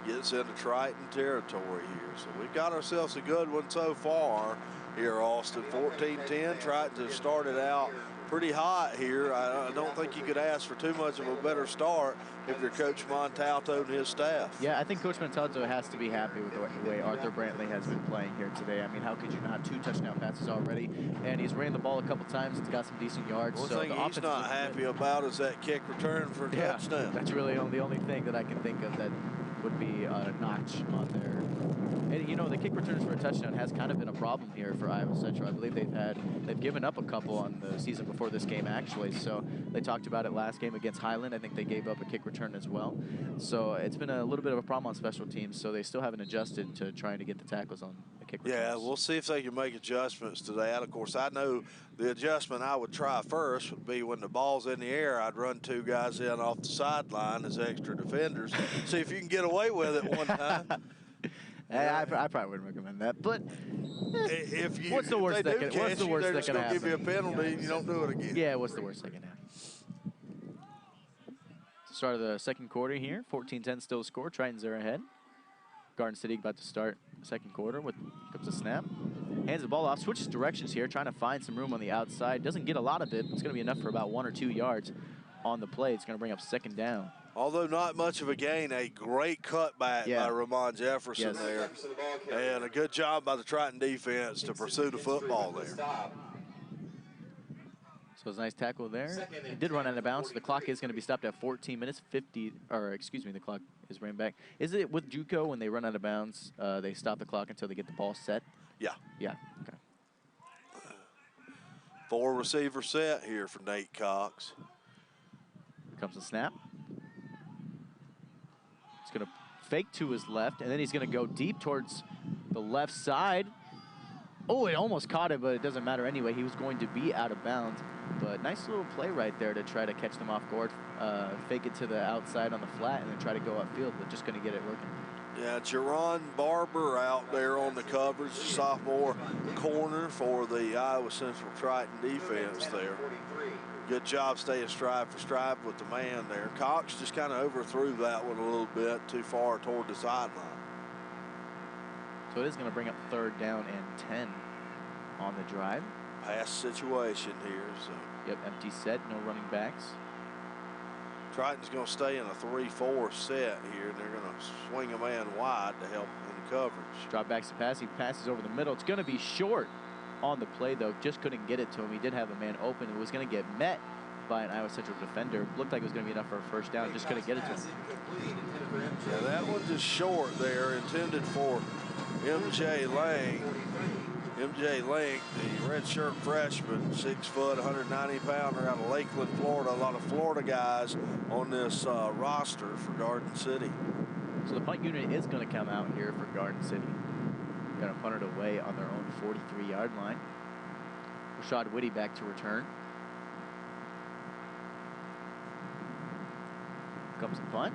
Gets into Triton territory here. So we've got ourselves a good one so far here, Austin. 14-10. Triton has started out pretty hot here. I don't think you could ask for too much of a better start if you're Coach Montalto and his staff. Yeah, I think Coach Montalto has to be happy with the way Arthur Brantley has been playing here today. I mean, how could you not? 2 touchdown passes already, and he's ran the ball a couple times. It's got some decent yards. One so thing he's not happy about is that kick return for a touchdown. That's really the only thing that I can think of that would be a notch on there. And you know, the kick returns for a touchdown has kind of been a problem here for Iowa Central. I believe they've given up a couple on the season before this game actually. So they talked about it last game against Highland. I think they gave up a kick return as well. So it's been a little bit of a problem on special teams. So they still haven't adjusted to trying to get the tackles on the kick returns. Yeah, we'll see if they can make adjustments to that. Of course, I know the adjustment I would try first would be when the ball's in the air, I'd run 2 guys in off the sideline as extra defenders. See if you can get away with it one time. I probably wouldn't recommend that, but if you, what's the worst that can happen? What's the worst that can happen? Give you a penalty and you don't do it again. Yeah, what's the worst that can happen? Start of the second quarter here. 14-10 still the score. Tritons are ahead. Garden City about to start the second quarter. Comes a snap. Hands the ball off. Switches directions here, trying to find some room on the outside. Doesn't get a lot of it. It's going to be enough for about 1 or 2 yards on the play. It's going to bring up second down. Although not much of a gain, a great cutback by Ramon Jefferson there. And a good job by the Triton defense to pursue the football there. So it's a nice tackle there. It did run out of bounds. So the clock is going to be stopped at 14 minutes 50, or excuse me, the clock is ran back. Is it with JUCO when they run out of bounds, they stop the clock until they get the ball set? Yeah. Yeah, okay. 4 receiver set here for Nate Cox. Here comes the snap. He's going to fake to his left, and then he's going to go deep towards the left side. Oh, it almost caught it, but it doesn't matter anyway. He was going to be out of bounds. But nice little play right there to try to catch them off guard. Fake it to the outside on the flat, and then try to go upfield, but just going to get it working. Yeah, Jerron Barber out there on the coverage, sophomore corner for the Iowa Central Triton defense there. Good job staying stride for stride with the man there. Cox just kind of overthrew that one a little bit too far toward the sideline. So it is going to bring up 3rd down and 10 on the drive. Pass situation here. So. Yep, empty set, no running backs. Triton's going to stay in a 3-4 set here, and they're going to swing a man wide to help in the coverage. Drop backs to pass. He passes over the middle. It's going to be short on the play, though. Just couldn't get it to him. He did have a man open. It was going to get met by an Iowa Central defender. Looked like it was going to be enough for a first down. Just couldn't get it to him. Yeah, that one just short there, intended for MJ Lang. MJ Lang, the redshirt freshman, 6 foot, 190-pounder out of Lakeland, Florida. A lot of Florida guys on this roster for Garden City. So the punt unit is going to come out here for Garden City. Going to punt it away on their own 43-yard line. Rashad Whitty back to return. Comes the punt.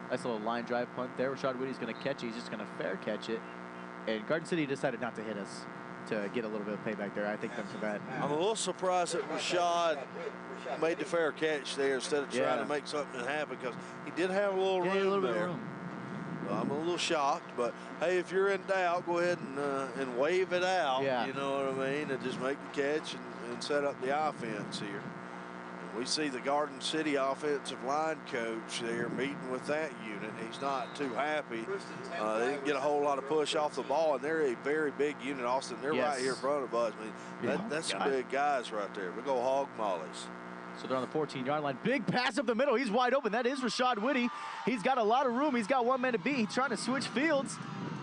Nice little line drive punt there. Rashad Whitty's going to catch it. He's just going to fair catch it. And Garden City decided not to hit us to get a little bit of payback there. I think them for that. I'm a little surprised that Rashad made the fair catch there instead of trying to make something happen, because he did have a little room there. I'm a little shocked, but hey, if you're in doubt, go ahead and wave it out. Yeah. You know what I mean? And just make the catch and set up the offense here. And we see the Garden City offensive line coach there meeting with that unit. He's not too happy. They didn't get a whole lot of push off the ball, and they're a very big unit, Austin. They're right here in front of us. I mean, that's some big guys right there. Big old hog mollies. So they're on the 14-yard line. Big pass up the middle. He's wide open. That is Rashad Whitty. He's got a lot of room. He's got one man to beat. He's trying to switch fields.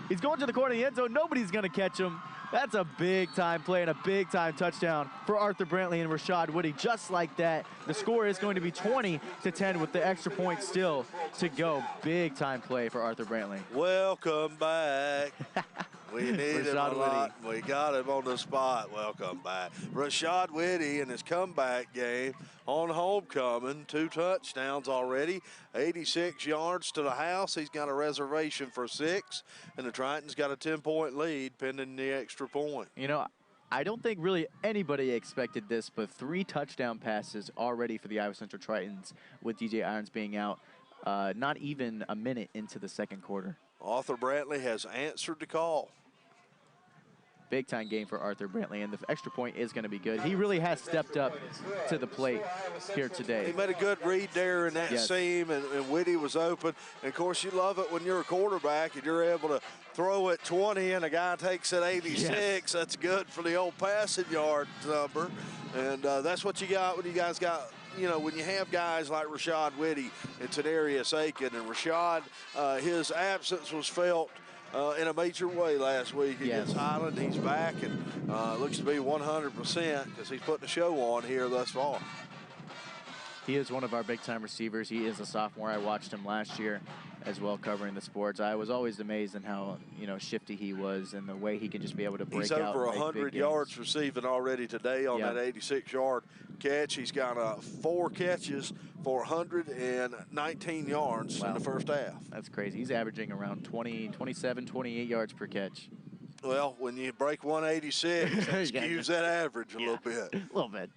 He's going to the corner of the end zone. Nobody's going to catch him. That's a big-time play and a big-time touchdown for Arthur Brantley and Rashad Whitty. Just like that, the score is going to be 20-10 with the extra point still to go. Big-time play for Arthur Brantley. Welcome back. We need him a lot. We got him on the spot. Welcome back. Rashad Whitty in his comeback game on homecoming. 2 touchdowns already. 86 yards to the house. He's got a reservation for 6. And the Tritons got a 10-point lead pending the extra point. You know, I don't think really anybody expected this, but 3 touchdown passes already for the Iowa Central Tritons with DJ Irons being out. Not even a minute into the second quarter. Arthur Brantley has answered the call. Big-time game for Arthur Brantley, and the extra point is going to be good. He really has stepped up to the plate here today. He made a good read there in that seam, and Whitty was open. And, of course, you love it when you're a quarterback and you're able to throw it 20 and a guy takes it 86. Yes. That's good for the old passing yard number. And that's what you got when you guys got, you know, when you have guys like Rashad Whitty and Tanarius Aiken. And Rashad, his absence was felt in a major way last week against Highland. He's back and looks to be 100% because he's putting a show on here thus far. He is one of our big-time receivers. He is a sophomore. I watched him last year as well covering the sports. I was always amazed in how, you know, shifty he was and the way he can just be able to break out. He's over 100 yards receiving already today on that 86-yard catch. He's got 4 catches for 119 yards in the first half. That's crazy. He's averaging around 27, 28 yards per catch. Well, when you break 186, that skews that average a little bit. A little bit.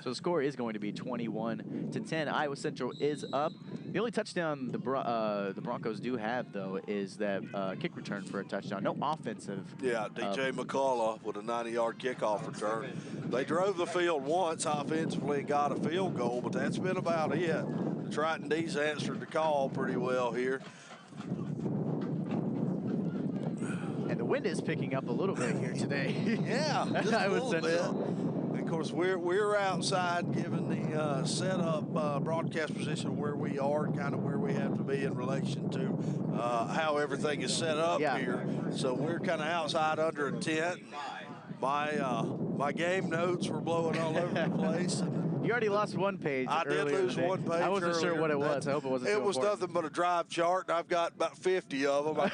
So the score is going to be 21-10. Iowa Central is up. The only touchdown the Broncos do have, though, is that kick return for a touchdown. No offensive. Yeah, DJ McCullough with a 90-yard kickoff return. They drove the field once offensively and got a field goal, but that's been about it. The Triton D's answered the call pretty well here. And the wind is picking up a little bit here today. Yeah, just a little bit. Of course, we're outside giving the setup broadcast position where we are, kind of where we have to be in relation to how everything is set up here. So we're kind of outside under a tent. My game notes were blowing all over the place. You already lost one page. I did lose one page. I wasn't sure what it was. I hope it wasn't. It was nothing but a drive chart, and I've got about 50 of them. I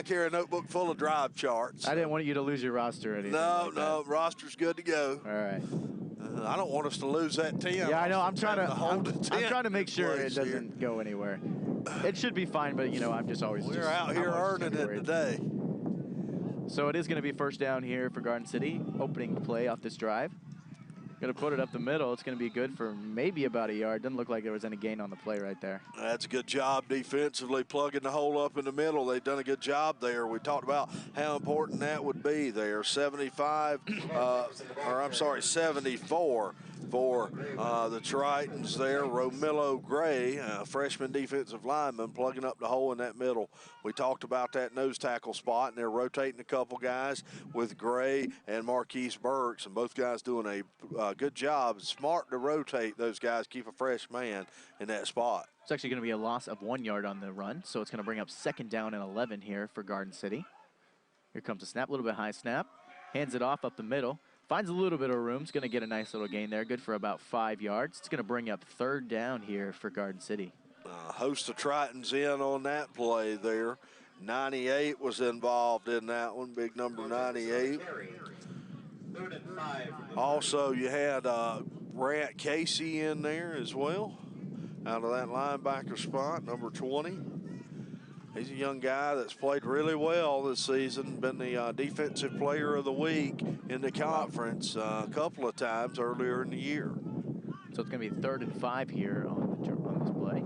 carry a notebook full of drive charts. I didn't want you to lose your roster or anything. No, roster's good to go. All right. I don't want us to lose that 10. Yeah, I know. I'm trying to make sure it doesn't go anywhere. It should be fine, but you know, I'm just always. We're out here earning it today. So it is going to be first down here for Garden City. Opening play off this drive. Going to put it up the middle. It's going to be good for maybe about a yard. Doesn't look like there was any gain on the play right there. That's a good job defensively, plugging the hole up in the middle. They've done a good job there. We talked about how important that would be there. 74 for the Tritons there. Romillo Gray, freshman defensive lineman, plugging up the hole in that middle. We talked about that nose tackle spot, and they're rotating a couple guys with Gray and Marquise Burks, and both guys doing a good job. Smart to rotate those guys, keep a fresh man in that spot. It's actually going to be a loss of 1 yard on the run, so it's going to bring up 2nd down and 11 here for Garden City. Here comes a snap, a little bit high snap. Hands it off up the middle. Finds a little bit of room. It's going to get a nice little gain there. Good for about 5 yards. It's going to bring up 3rd down here for Garden City. Host of Tritons in on that play there. 98 was involved in that one, big number 98. Also, you had Brant Casey in there as well, out of that linebacker spot, number 20. He's a young guy that's played really well this season, been the Defensive Player of the Week in the conference a couple of times earlier in the year. So it's going to be 3rd and 5 here on this play.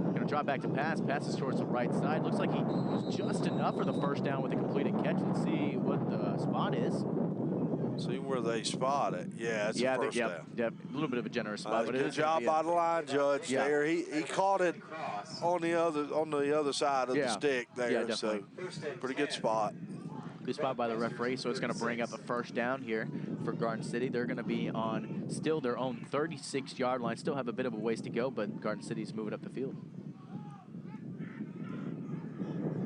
Going to drop back to pass. Passes towards the right side. Looks like he was just enough for the 1st down with a completed catch. Let's see what the spot is. See where they spot it. Yeah, it's a first down. Yeah, a little bit of a generous spot. But good job by the line judge there. He caught it on the other side of the stick there. Yeah, so pretty good spot. Good spot by the referee. So it's going to bring up a 1st down here for Garden City. They're going to be on still their own 36-yard line. Still have a bit of a ways to go, but Garden City's moving up the field.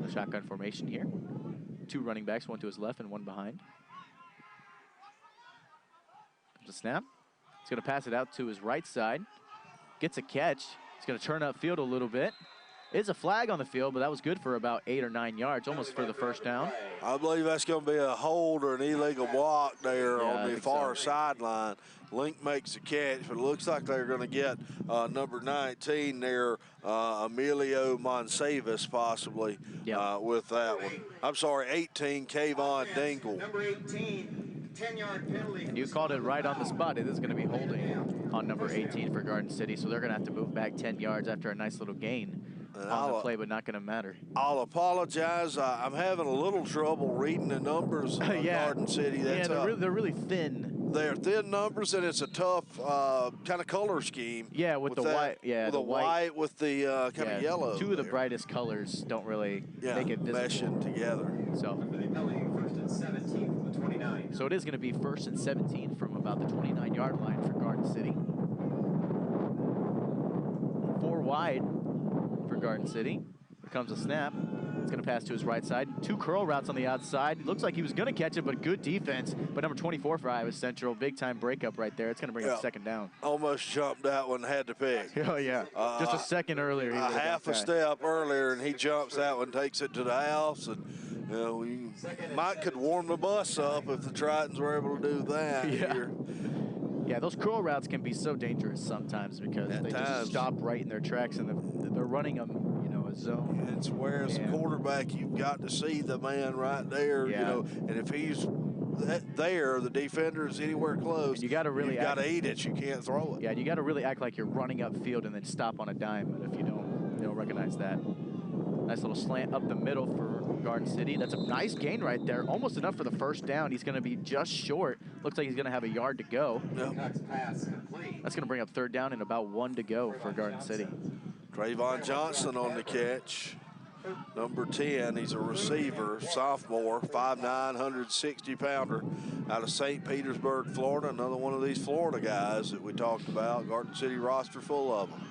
A shotgun formation here. 2 running backs, 1 to his left and 1 behind. The snap. He's going to pass it out to his right side. Gets a catch. He's going to turn upfield a little bit. Is a flag on the field, but that was good for about 8 or 9 yards, almost for the 1st down. I believe that's going to be a hold or an illegal block there on the far sideline. Link makes a catch, but it looks like they're going to get number 19 there, Emilio Monsalvis, possibly, with that one. I'm sorry, 18, Kayvon Dingle. Number 18. 10-yard penalty. And you called it right on the spot. It is going to be holding on number 18 for Garden City, so they're going to have to move back 10 yards after a nice little gain on the play, but not going to matter. I'll apologize. I'm having a little trouble reading the numbers of Garden City. That's, they're really thin. They're thin numbers, and it's a tough kind of color scheme. Yeah, with the white. Yeah, with the white with the kind of yellow. 2 of the brightest colors don't really make it visible. Meshing together. So. 1st and 17 from the 29. So it is going to be 1st and 17 from about the 29-yard line for Garden City. 4 wide for Garden City. Here comes a snap. It's going to pass to his right side. 2 curl routes on the outside. Looks like he was going to catch it, but good defense. But number 24 for Iowa Central, big-time breakup right there. It's going to bring up 2nd down. Almost jumped that one, had to pick. Oh, yeah. Just a second earlier. A half a step earlier, and he jumps that one, takes it to the house. And, you know, Mike could warm the bus up if the Tritons were able to do that here. Yeah, those curl routes can be so dangerous sometimes because they just stop right in their tracks, and they're running them, you know, a zone. It's where as a quarterback you've got to see the man right there, you know, and if he's there, the defender is anywhere close. And you got to really got to eat it. You can't throw it. Yeah, you got to really act like you're running upfield and then stop on a dime. But if you don't recognize that. Nice little slant up the middle for Garden City. That's a nice gain right there. Almost enough for the 1st down. He's going to be just short. Looks like he's going to have a yard to go. That's going to bring up 3rd down and about 1 to go for Garden City. Trayvon Johnson on the catch. Number 10, he's a receiver, sophomore, 5'9", 160-pounder out of St. Petersburg, Florida. Another one of these Florida guys that we talked about. Garden City roster full of them.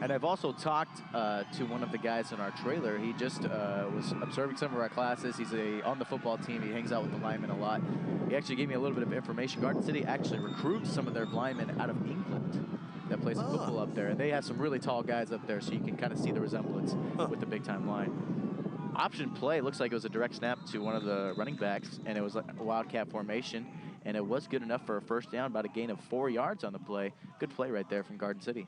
And I've also talked to one of the guys in our trailer. He just was observing some of our classes. He's on the football team. He hangs out with the linemen a lot. He actually gave me a little bit of information. Garden City actually recruits some of their linemen out of England that plays football up there. And they have some really tall guys up there, so you can kind of see the resemblance with the big-time line. Option play looks like it was a direct snap to one of the running backs, and it was a wildcat formation. And it was good enough for a 1st down, about a gain of 4 yards on the play. Good play right there from Garden City.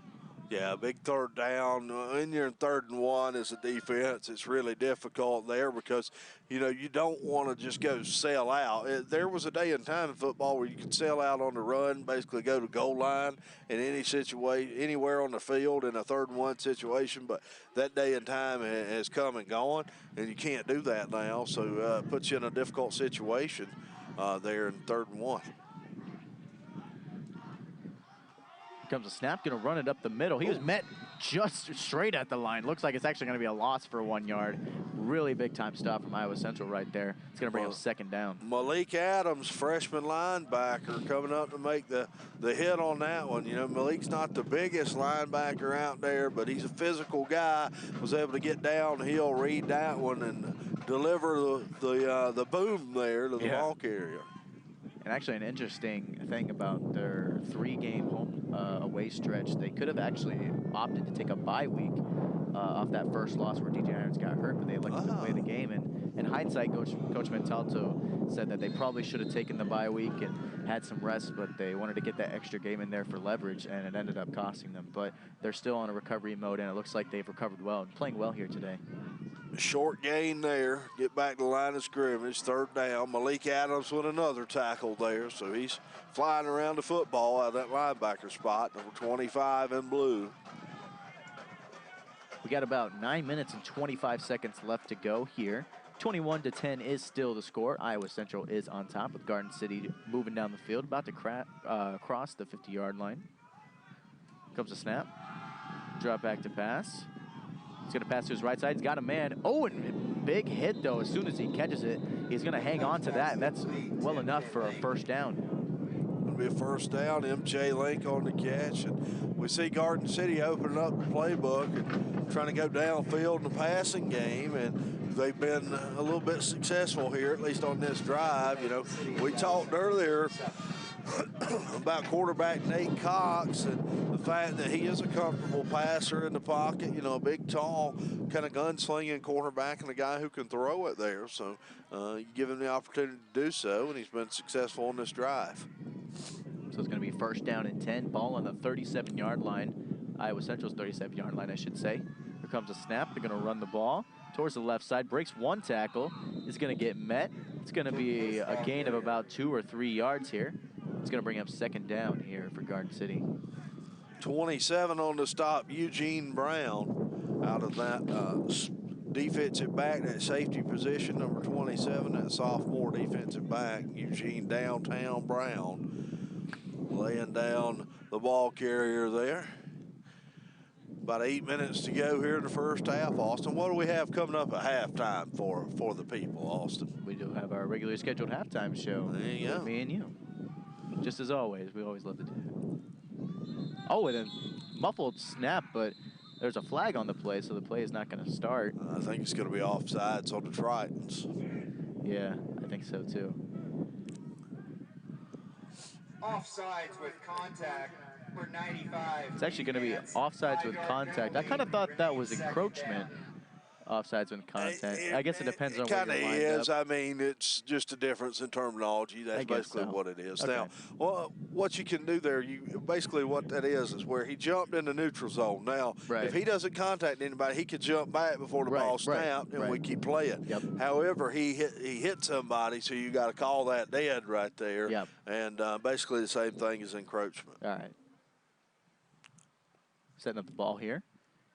Yeah, big 3rd down. When you're in 3rd and 1 as a defense, it's really difficult there because, you know, you don't want to just go sell out. There was a day and time in football where you could sell out on the run, basically go to goal line in any situation, anywhere on the field in a 3rd and 1 situation, but that day and time has come and gone, and you can't do that now, so it puts you in a difficult situation there in 3rd and 1. Comes a snap, gonna run it up the middle. He was met just straight at the line. Looks like it's actually gonna be a loss for 1 yard. Really big time stop from Iowa Central right there. It's gonna bring up second down. Malik Adams, freshman linebacker, coming up to make the hit on that one. You know, Malik's not the biggest linebacker out there, but he's a physical guy. Was able to get downhill, read that one, and deliver the boom there to the ball carrier. And actually an interesting thing about their 3-game home away stretch, they could have actually opted to take a bye week off that first loss where DJ Irons got hurt, but they elected to play the game. And in hindsight, Coach Mentalto said that they probably should have taken the bye week and had some rest, but they wanted to get that extra game in there for leverage, and it ended up costing them. But they're still on a recovery mode, and it looks like they've recovered well and playing well here today. Short gain there. Get back to the line of scrimmage. 3rd down. Malik Adams with another tackle there. So he's flying around the football out of that linebacker spot. Number 25 in blue. We got about 9 minutes and 25 seconds left to go here. 21-10 is still the score. Iowa Central is on top with Garden City moving down the field, about to cross the 50-yard line. Comes a snap. Drop back to pass. He's going to pass to his right side. He's got a man. Oh, and big hit, though. As soon as he catches it, he's going to hang on to that, and that's well enough for a first down. Going to be a first down. MJ Link on the catch. And we see Garden City opening up the playbook and trying to go downfield in the passing game. And they've been a little bit successful here, at least on this drive. You know, we talked earlier about quarterback Nate Cox and the fact that he is a comfortable passer in the pocket, you know, a big, tall, kind of gunslinging quarterback and a guy who can throw it there. So you give him the opportunity to do so, and he's been successful on this drive. So it's going to be first down and 10, ball on the 37-yard line, Iowa Central's 37-yard line, I should say. Here comes a snap. They're going to run the ball towards the left side, breaks one tackle, is going to get met. It's going to be a gain of about 2 or 3 yards here. It's going to bring up second down here for Garden City. 27 on the stop, Eugene Brown out of that defensive back, that safety position, number 27, that sophomore defensive back, Eugene Downtown Brown, laying down the ball carrier there. About 8 minutes to go here in the first half, Austin. What do we have coming up at halftime for the people, Austin? We do have our regularly scheduled halftime show. There you go. Me and you. Just as always, we always love to do that. Oh, and a muffled snap, but there's a flag on the play, so the play is not going to start. I think it's going to be offsides on the Tritons. Yeah, I think so too. Offsides with contact for 95. It's actually going to be offsides with contact. I kind of thought that was encroachment. Offsides with contact. I guess it depends on where you're lined up. It kind of is. I mean, it's just a difference in terminology. That's basically what it is. Okay. Now, well, what you can do there, basically what that is where he jumped in the neutral zone. Now, if he doesn't contact anybody, he could jump back before the ball snapped, and we keep playing. Yep. However, he hit somebody, so you got to call that dead right there. Yep. And basically the same thing as encroachment. All right. Setting up the ball here.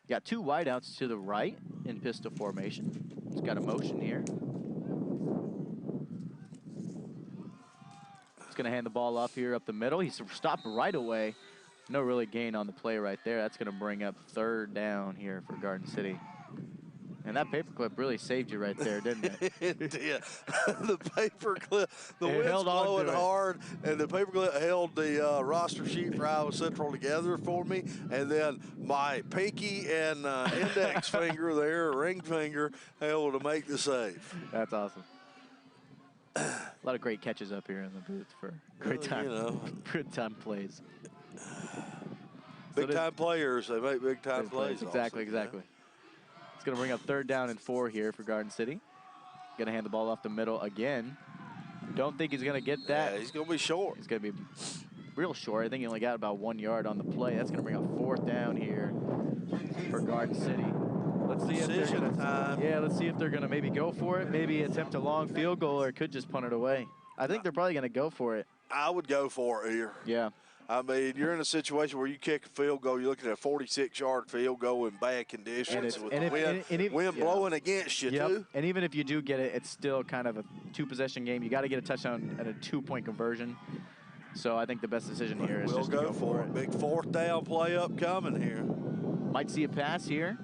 Got 2 wideouts to the right in pistol formation. He's got a motion here. He's going to hand the ball off here up the middle. He's stopped right away. No really gain on the play right there. That's going to bring up third down here for Garden City. And that paperclip really saved you right there, didn't it? It did. The paperclip, the wind's blowing hard, and the paperclip held the roster sheet for Iowa Central together for me. And then my pinky and index finger there, ring finger, able to make the save. That's awesome. A lot of great catches up here in the booth for great time, good time plays. Big time players, they make big time plays. Exactly. It's going to bring up third down and 4 here for Garden City. Going to hand the ball off the middle again. Don't think he's going to get that. Yeah, he's going to be short. He's going to be real short. I think he only got about 1 yard on the play. That's going to bring up fourth down here for Garden City. Let's see if they're going to let's see if they're going to maybe go for it, maybe attempt a long field goal, or could just punt it away. I think they're probably going to go for it. I would go for it here. Yeah. I mean, you're in a situation where you kick a field goal, you're looking at a 46-yard field goal in bad conditions with the wind blowing against you, too. And even if you do get it, it's still kind of a 2-possession game. You got to get a touchdown and a 2-point conversion. So I think the best decision here is We'll just to go for it. Big fourth down play upcoming here. Might see a pass here.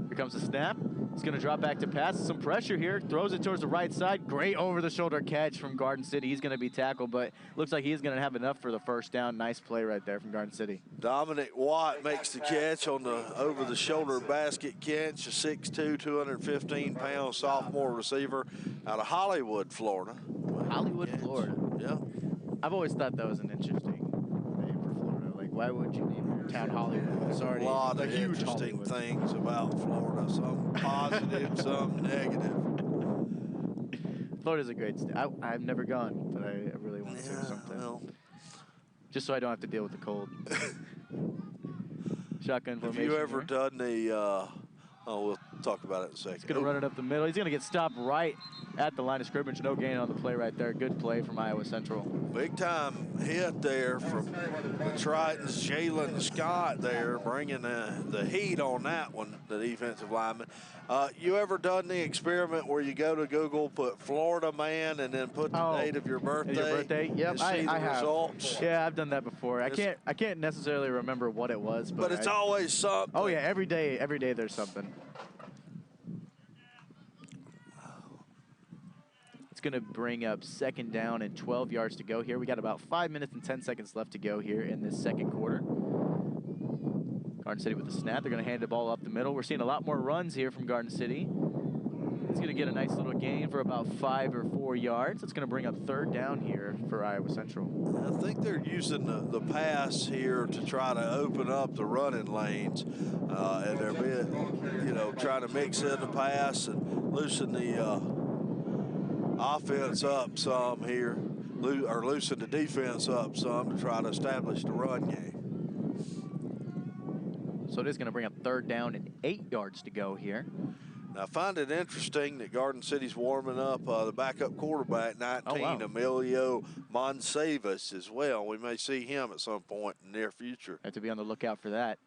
Here comes the snap. He's going to drop back to pass. Some pressure here. Throws it towards the right side. Great over-the-shoulder catch from Garden City. He's going to be tackled, but looks like he's going to have enough for the first down. Nice play right there from Garden City. Dominic Watt makes the catch on the over-the-shoulder basket catch. A 6'2", 215-pound sophomore receiver out of Hollywood, Florida. Hollywood, Florida. Yeah. I've always thought that was an interesting name for Florida. Like, why would you name your town Hollywood? It's already a lot a of huge interesting Hollywood. things about Florida. Some positive, some negative. Florida's a great state. I've never gone, but I really want to or something. Well, just so I don't have to deal with the cold. Shotgun have formation. you ever here. done the, we'll talk about it in a second. He's going to run it up the middle. He's going to get stopped right at the line of scrimmage. No gain on the play right there. Good play from Iowa Central. Big time hit there from the Tritons. Jalen Scott there bringing the heat on that one, the defensive lineman. You ever done the experiment where you go to Google, put Florida man, and then put the date of your birthday? Your birthday? Yep, and see the I have. results? Yeah, I've done that before. I can't necessarily remember what it was, But it's always something. Oh yeah, every day there's something. It's going to bring up second down and 12 yards to go here. We got about 5 minutes and 10 seconds left to go here in this second quarter. Garden City with the snap. They're going to hand the ball up the middle. We're seeing a lot more runs here from Garden City. It's going to get a nice little gain for about 5 or 4 yards. It's going to bring up third down here for Iowa Central. I think they're using the pass here to try to open up the running lanes. And they're trying to mix in the pass and loosen the offense up some here, or loosen the defense up some to try to establish the run game. So it is going to bring up third down and 8 yards to go here. Now, I find it interesting that Garden City's warming up the backup quarterback, 19, Emilio Monsavas as well. We may see him at some point in the near future. Have to be on the lookout for that.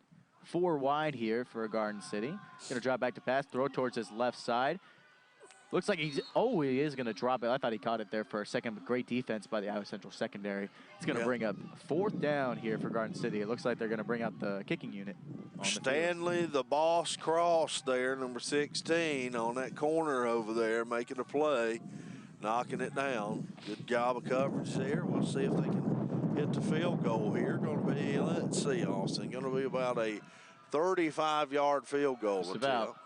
4 wide here for Garden City. Going to drop back to pass, throw towards his left side. Looks like he is going to drop it. I thought he caught it there for a second, but great defense by the Iowa Central secondary. It's going to bring up fourth down here for Garden City. It looks like they're going to bring out the kicking unit. Stanley, the boss Cross there, number 16, on that corner over there, making a play, knocking it down. Good job of coverage there. We'll see if they can hit the field goal here. Going to be, let's see, Austin, going to be about a 35-yard field goal. Just about.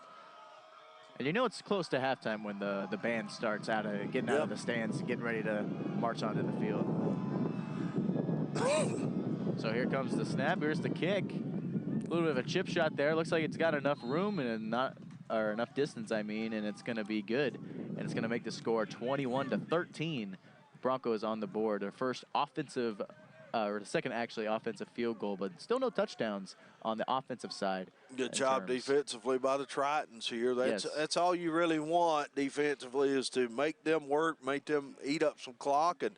And you know it's close to halftime when the band starts getting out of the stands and getting ready to march onto the field. So here comes the snap. Here's the kick. A little bit of a chip shot there. Looks like it's got enough room and enough distance, and it's going to be good. And it's going to make the score 21-13. Broncos on the board. Their first offensive, or the second actually offensive field goal, but still no touchdowns on the offensive side. Good job defensively by the Tritons here. That's all you really want defensively, is to make them work, make them eat up some clock, and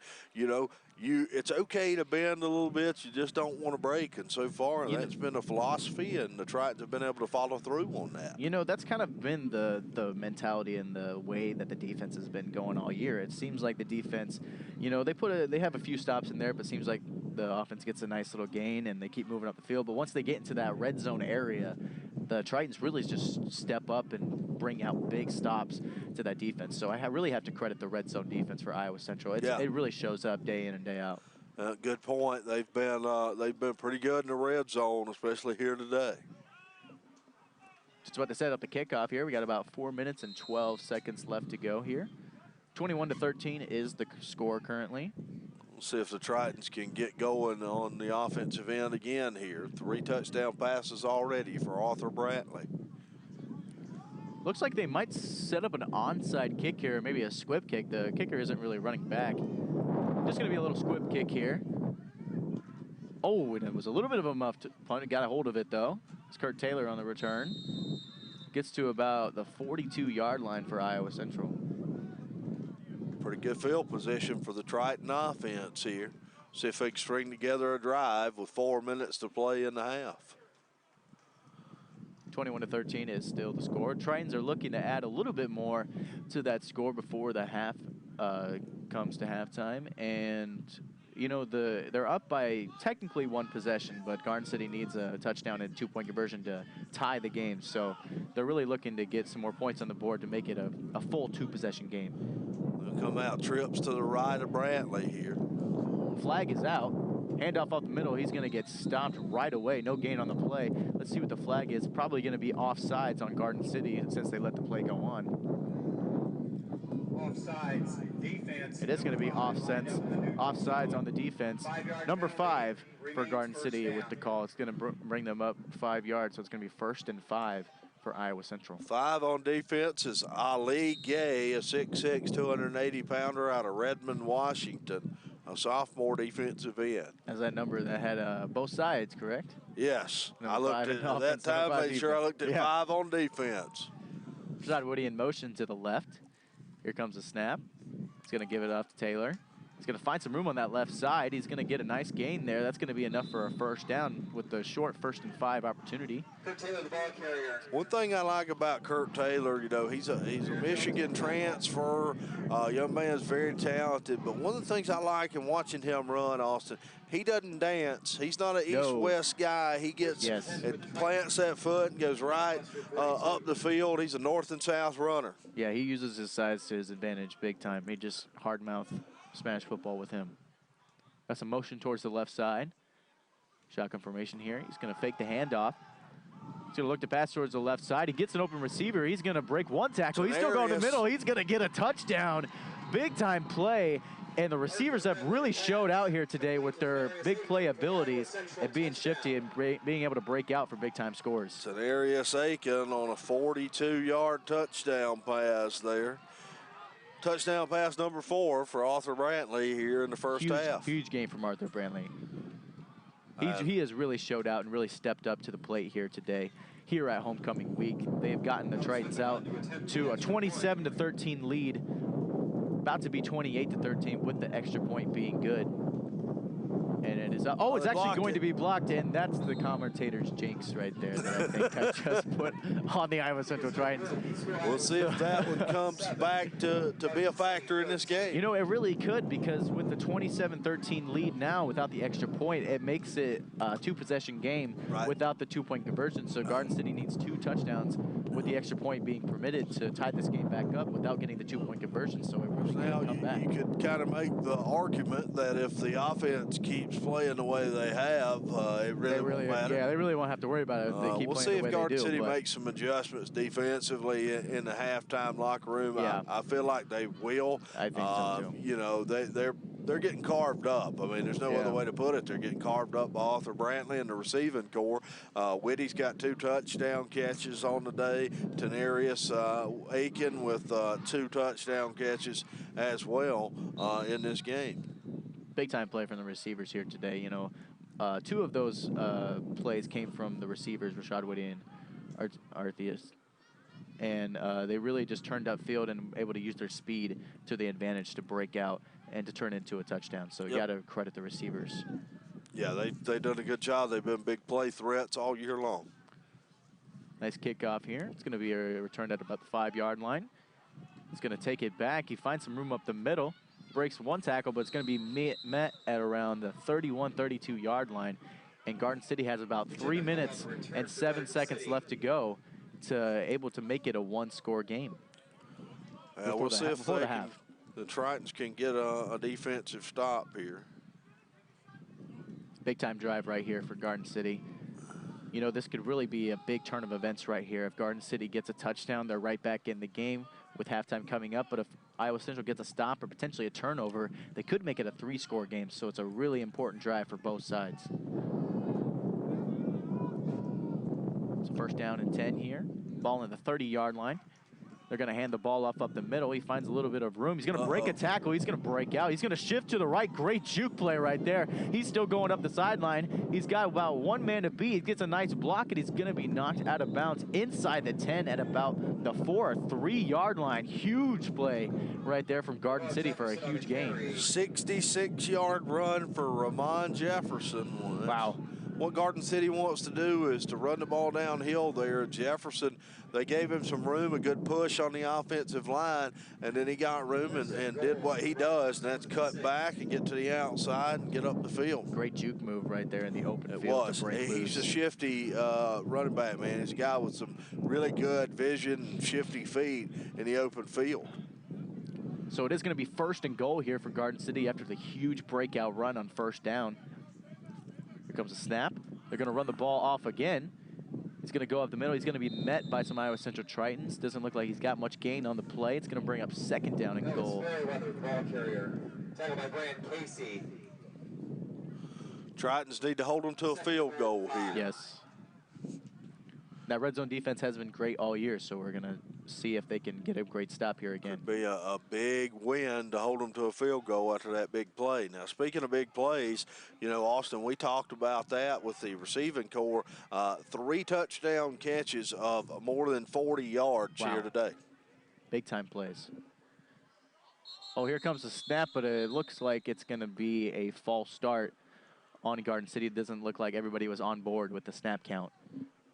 it's okay to bend a little bit. You just don't want to break. And so far, that's been a philosophy, and the Tritons have been able to follow through on that. That's kind of been the mentality and the way that the defense has been going all year. It seems like the defense, they have a few stops in there, but it seems like the offense gets a nice little gain and they keep moving up the field. But once they get into that red zone area, the Tritons really just step up and bring out big stops to that defense. So I really have to credit the red zone defense for Iowa Central. It really shows up day in and day out. Good point. They've been pretty good in the red zone, especially here today. Just about to set up the kickoff here. We got about 4 minutes and 12 seconds left to go here. 21-13 is the score currently. We'll see if the Tritons can get going on the offensive end again here. 3 touchdown passes already for Arthur Brantley. Looks like they might set up an onside kick here, or maybe a squib kick. The kicker isn't really running back. Just going to be a little squib kick here. Oh, and it was a little bit of a muffed punt. Got a hold of it, though. It's Kurt Taylor on the return. Gets to about the 42-yard line for Iowa Central. Pretty good field position for the Triton offense here. See if they can string together a drive with 4 minutes to play in the half. 21-13 is still the score. Tritons are looking to add a little bit more to that score before the half comes to halftime, and you know, they're up by technically 1 possession, but Garden City needs a touchdown and 2-point conversion to tie the game. So they're really looking to get some more points on the board to make it a full 2-possession game. They'll come out trips to the right of Brantley here. Flag is out. Handoff up the middle. He's going to get stopped right away. No gain on the play. Let's see what the flag is. Probably going to be offsides on Garden City since they let the play go on. Offsides, defense. It is going to be offsides on the defense. Number 5 for Garden City with the call. It's going to bring them up 5 yards, so it's going to be 1st and 5 for Iowa Central. 5 on defense is Ali Gay, a 6'6", 280-pounder out of Redmond, Washington, a sophomore defensive end. As that number that had both sides, correct? Yes. Number I looked at five that time, offense, made sure I looked at yeah. 5 on defense. Rashad Woody in motion to the left. Here comes the snap. He's going to give it off to Taylor. He's going to find some room on that left side. He's going to get a nice gain there. That's going to be enough for a 1st down with the short 1st and 5 opportunity. Kurt Taylor, the ball carrier. One thing I like about Kurt Taylor, you know, he's a Michigan transfer. Young man's very talented. But one of the things I like in watching him run, Austin, he doesn't dance. He's not an east-west guy. He gets it plants that foot and goes right up the field. He's a north and south runner. Yeah, he uses his size to his advantage big time. He just hard mouth smash football with him. Got some motion towards the left side. Shotgun formation here. He's going to fake the handoff. He's going to look to pass towards the left side. He gets an open receiver. He's going to break 1 tackle. He's still going to the middle. He's going to get a touchdown. Big time play. And the receivers have really showed out here today with their big play abilities and being shifty and being able to break out for big time scores. Cenarius Aiken on a 42-yard touchdown pass there. Touchdown pass number 4 for Arthur Brantley here in the first half. Huge game from Arthur Brantley. He has really showed out and really stepped up to the plate here today. Here at homecoming week, they have gotten the Tritons out to a 27-13 lead, about to be 28-13 with the extra point being good. And it is, it's actually going to be blocked, and that's the commentator's jinx right there that I think I just put on the Iowa Central Tritons. We'll see if that one comes back to be a factor in this game. You know, it really could, because with the 27-13 lead now without the extra point, it makes it a 2-possession game without the 2-point conversion. So Garden City needs 2 touchdowns with the extra point being permitted to tie this game back up without getting the 2-point conversion. So it really could come back. You could kind of make the argument that if the offense keeps playing the way they have, it really won't matter. Yeah, they really won't have to worry about it if they keep we'll playing see the if way Garden they do. City makes some adjustments defensively in the halftime locker room. Yeah. I feel like they will. I think so too. You know, they're getting carved up. I mean, there's no other way to put it. They're getting carved up by Arthur Brantley and the receiving core. Whitty's got 2 touchdown catches on the day. Tenarius Aiken with 2 touchdown catches as well in this game. Big time play from the receivers here today. You know, 2 of those plays came from the receivers, Rashad Woody and Arthius. And they really just turned upfield and able to use their speed to the advantage to break out and to turn into a touchdown. So you got to credit the receivers. Yeah, they've done a good job. They've been big play threats all year long. Nice kickoff here. It's going to be returned at about the 5-yard line. He's going to take it back. He finds some room up the middle. Breaks 1 tackle, but it's going to be met at around the 31, 32-yard line. And Garden City has about 3 minutes and 7 seconds left to go to able to make it a 1-score game. We'll see if the Tritons can get a defensive stop here. Big time drive right here for Garden City. You know, this could really be a big turn of events right here. If Garden City gets a touchdown, they're right back in the game with halftime coming up. But if Iowa Central gets a stop or potentially a turnover, they could make it a 3-score game. So it's a really important drive for both sides. So 1st down and 10 here. Ball in the 30-yard line. They're going to hand the ball off up the middle. He finds a little bit of room. He's going to break a tackle. He's going to break out. He's going to shift to the right. Great juke play right there. He's still going up the sideline. He's got about 1 man to beat. He gets a nice block, and he's going to be knocked out of bounds inside the 10 at about the 4 or 3-yard line. Huge play right there from Garden City for a huge gain. 66-yard run for Ramon Jefferson. Wow. what Garden City wants to do is to run the ball downhill there. Jefferson, they gave him some room, a good push on the offensive line, and then he got room and did what he does, and that's cut back and get to the outside and get up the field. Great juke move right there in the open It field was. to break He's loose. a shifty running back, man. He's a guy with some really good vision and shifty feet in the open field. So it is going to be 1st and goal here for Garden City after the huge breakout run on 1st down. Here comes a snap. They're going to run the ball off again. He's going to go up the middle. He's going to be met by some Iowa Central Tritons. Doesn't look like he's got much gain on the play. It's going to bring up 2nd down and goal. Ball carrier. Tackled by Brand Casey. Tritons need to hold them to a field goal here. Yes. That red zone defense has been great all year, so we're going to see if they can get a great stop here again. Could be a big win to hold them to a field goal after that big play. Now, speaking of big plays, you know, Austin, we talked about that with the receiving core. 3 touchdown catches of more than 40 yards here today. Big-time plays. Oh, here comes the snap, but it looks like it's going to be a false start on Garden City. It doesn't look like everybody was on board with the snap count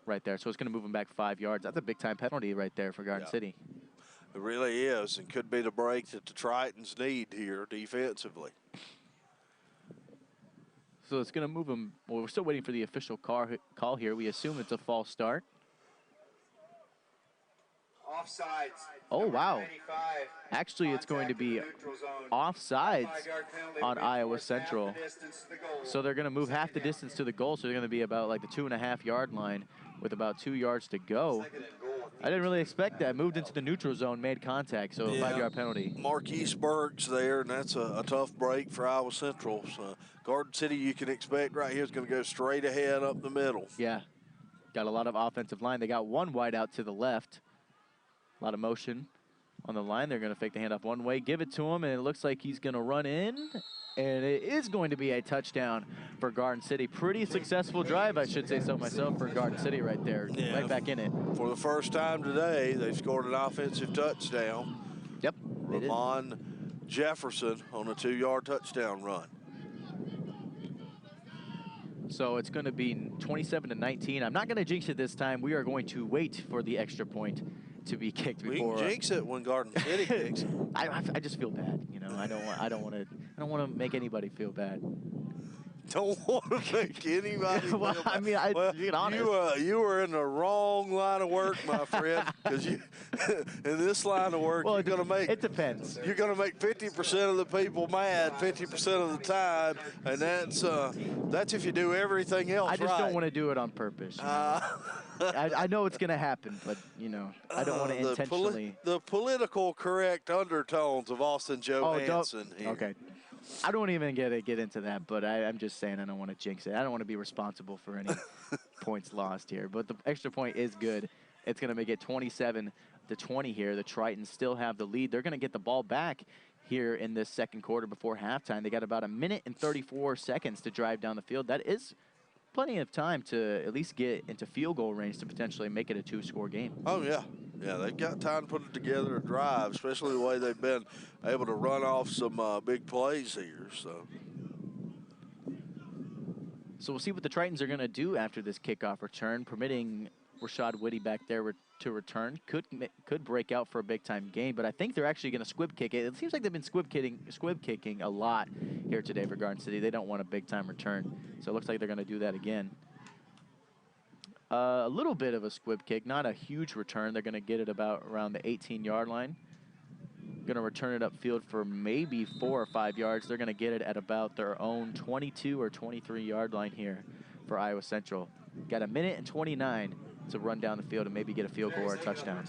right there. So it's going to move him back 5 yards. That's a big-time penalty right there for Garden City. It really is, and could be the break that the Tritons need here defensively. So it's going to move him. Well, we're still waiting for the official call here. We assume it's a false start. Offsides. Oh, wow. 95. Actually, it's going to be offsides on Iowa Central. So they're going to move half the distance to the goal. So they're going to be about like the 2.5 yard line with about 2 yards to go. I didn't really expect that. Moved into the neutral zone, made contact, so a 5 yard penalty. Marquise Burks there, and that's a tough break for Iowa Central. So Garden City, you can expect right here is going to go straight ahead up the middle. Yeah, got a lot of offensive line. They got one wide out to the left. A lot of motion on the line. They're going to fake the handoff one way, give it to him, and it looks like he's going to run in. And it is going to be a touchdown for Garden City. Pretty successful drive, I should say so myself, for Garden City right there. Yeah. Right back in it. For the first time today, they scored an offensive touchdown. Yep. Ramon Jefferson on a 2 yard touchdown run. So it's going to be 27-19. I'm not going to jinx it this time. We are going to wait for the extra point to be kicked before. We can jinx it when Garden City kicks it. I just feel bad, you know. I don't want to make anybody feel bad. Don't want to make anybody feel bad. I mean, to be honest. You were in the wrong line of work, my friend, because you in this line of work, you're going to make. It depends. You're going to make 50% of the people mad 50% of the time, and that's if you do everything else right. I just don't want to do it on purpose. You know? I know it's going to happen, but, you know, I don't want to intentionally. The political correct undertones of Austin Johansson here. Okay. I don't even get into that, but I'm just saying I don't want to jinx it. I don't want to be responsible for any points lost here. But the extra point is good. It's going to make it 27-20 here. The Tritons still have the lead. They're going to get the ball back here in this second quarter before halftime. They got about 1 minute and 34 seconds to drive down the field. That is plenty of time to at least get into field goal range to potentially make it a 2-score game. Oh, yeah. Yeah, they've got time to put it together, a drive, especially the way they've been able to run off some big plays here. So we'll see what the Tritons are going to do after this kickoff return, permitting Rashad Whitty back there to return. Could break out for a big-time game, but I think they're actually going to squib kick it. It seems like they've been squib kicking a lot here today for Garden City. They don't want a big-time return, so it looks like they're going to do that again. A little bit of a squib kick, not a huge return. They're going to get it about around the 18-yard line. Going to return it upfield for maybe 4 or 5 yards. They're going to get it at about their own 22 or 23-yard line here for Iowa Central. Got 1 minute and 29 to run down the field and maybe get a field goal or a touchdown.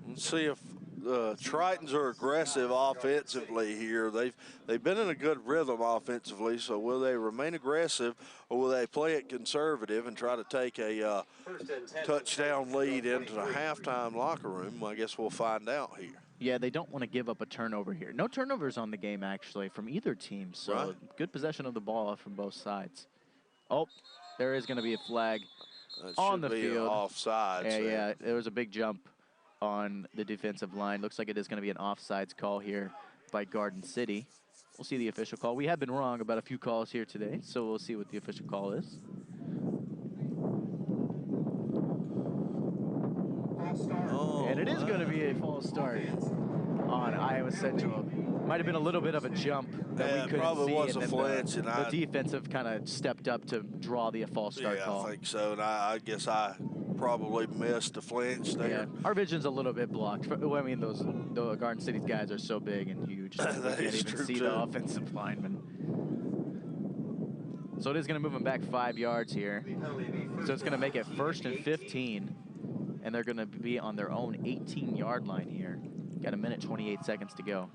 Let's see if the Tritons are aggressive offensively here. They've been in a good rhythm offensively, so will they remain aggressive or will they play it conservative and try to take a touchdown lead into the halftime locker room? I guess we'll find out here. Yeah, they don't want to give up a turnover here. No turnovers on the game, actually, from either team, so right. Good possession of the ball from both sides. Oh, there is going to be a flag on the field. Offside. Yeah, there was a big jump on the defensive line. Looks like it is going to be an offsides call here by Garden City. We'll see the official call. We have been wrong about a few calls here today, so we'll see what the official call is. And it is going to be a false start on Iowa Central. Might have been a little bit of a jump that we couldn't probably see. Was and a flinch, and the defensive kind of stepped up to draw the false start call. I think so, and I guess I probably missed the flinch there. Yeah, our vision's a little bit blocked. I mean, the Garden City's guys are so big and huge that we can't even see the offensive linemen. So it is going to move them back 5 yards here. So it's going to make it 1st and 15. And they're going to be on their own 18-yard line here. Got 1 minute 28 seconds to go.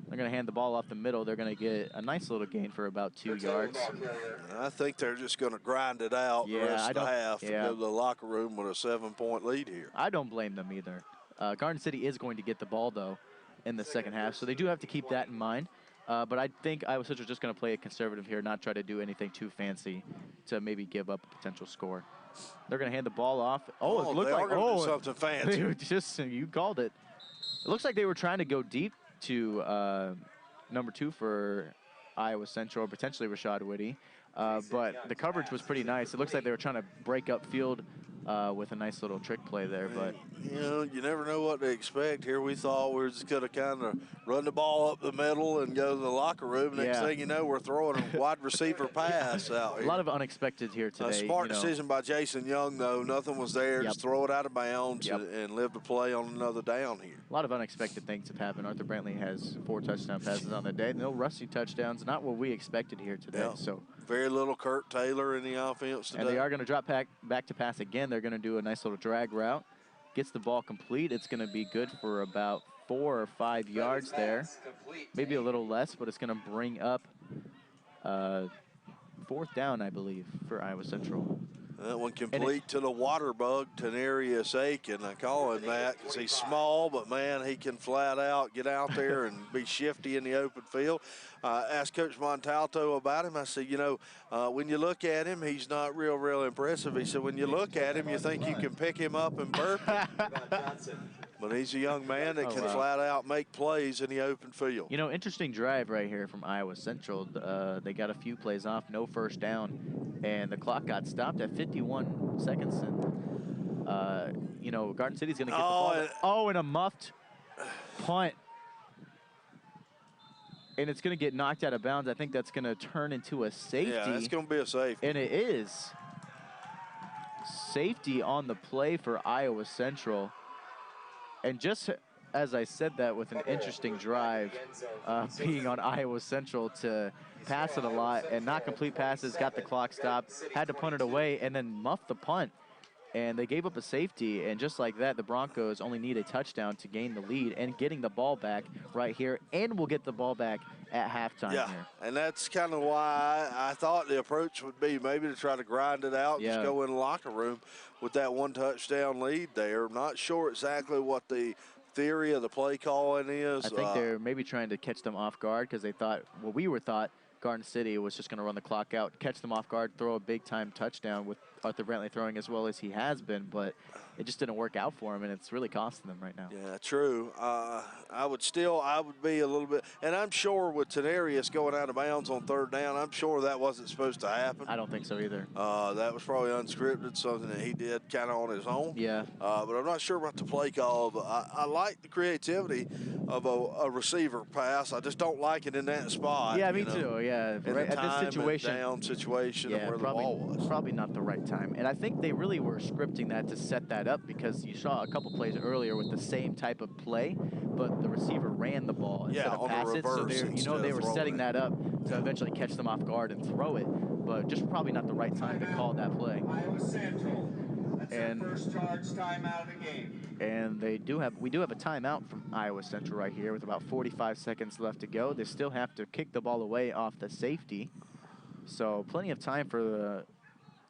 They're going to hand the ball off the middle. They're going to get a nice little gain for about 2 yards. I think they're just going to grind it out the rest of the half and go to the locker room with a 7-point lead here. I don't blame them either. Garden City is going to get the ball, though, in the second half, so they do have to keep that in mind. But I think Iowa Central is just going to play it conservative here, not try to do anything too fancy to maybe give up a potential score. They're going to hand the ball off. Oh, it looked like do something fancy. You called it. It looks like they were trying to go deep to number 2 for Iowa Central, or potentially Rashad Whitty. But the coverage was pretty nice. It looks like they were trying to break up field with a nice little trick play there. But you know, you never know what to expect here. We thought we were just going to kind of run the ball up the middle and go to the locker room. Next thing you know, we're throwing a wide receiver pass out here. A lot of unexpected here today. A smart decision by Jason Young, though. Nothing was there. Just throw it out of bounds and live to play on another down here. A lot of unexpected things have happened. Arthur Brantley has 4 touchdown passes on the day. No rusty touchdowns. Not what we expected here today. So very little Kurt Taylor in the offense today. And they are going to drop back to pass again. They're going to do a nice little drag route. Gets the ball complete. It's going to be good for about 4 or 5 yards there. Maybe a little less, but it's going to bring up 4th down, I believe, for Iowa Central. That one complete to the water bug, Tenarius Aiken. I call him that because he's small, but, man, he can flat out get out there and be shifty in the open field. Asked Coach Montalto about him. I said, you know, when you look at him, he's not real impressive. He said, when you look at him, you think you can pick him up and burp him. But he's a young man that can flat out make plays in the open field. You know, interesting drive right here from Iowa Central. They got a few plays off, no first down, and the clock got stopped at 51 seconds. And, you know, Garden City's going to get the ball. And a muffed punt. And it's going to get knocked out of bounds. I think that's going to turn into a safety. Yeah, that's going to be a safety. And it is. Safety on the play for Iowa Central. And just as I said that, with an interesting drive being on Iowa Central to pass it a lot and not complete passes, got the clock stopped, had to punt it away, and then muffed the punt. And they gave up a safety, and just like that, the Broncos only need a touchdown to gain the lead and getting the ball back right here, and we'll get the ball back at halftime here. And that's kind of why I thought the approach would be maybe to try to grind it out and just go in the locker room with that 1 touchdown lead there. I'm not sure exactly what the theory of the play calling is. I think they're maybe trying to catch them off guard because they thought, well, we thought Garden City was just going to run the clock out, catch them off guard, throw a big-time touchdown with Arthur Brantley throwing as well as he has been, but it just didn't work out for him, and it's really costing them right now. Yeah, true. I would be a little bit, and I'm sure with Tenarius going out of bounds on 3rd down, I'm sure that wasn't supposed to happen. I don't think so either. That was probably unscripted, something that he did kind of on his own. Yeah. But I'm not sure about the play call. But I like the creativity of a receiver pass. I just don't like it in that spot. Yeah, me too. Yeah, right at this situation, down situation, where the ball was. Probably not the right time. And I think they really were scripting that to set that up because you saw a couple plays earlier with the same type of play, but the receiver ran the ball instead of pass it. So they were setting that up to eventually catch them off guard and throw it, but just probably not the right time to call that play. Iowa Central. That's their first charge timeout of the game. And we do have a timeout from Iowa Central right here with about 45 seconds left to go. They still have to kick the ball away off the safety. So plenty of time for the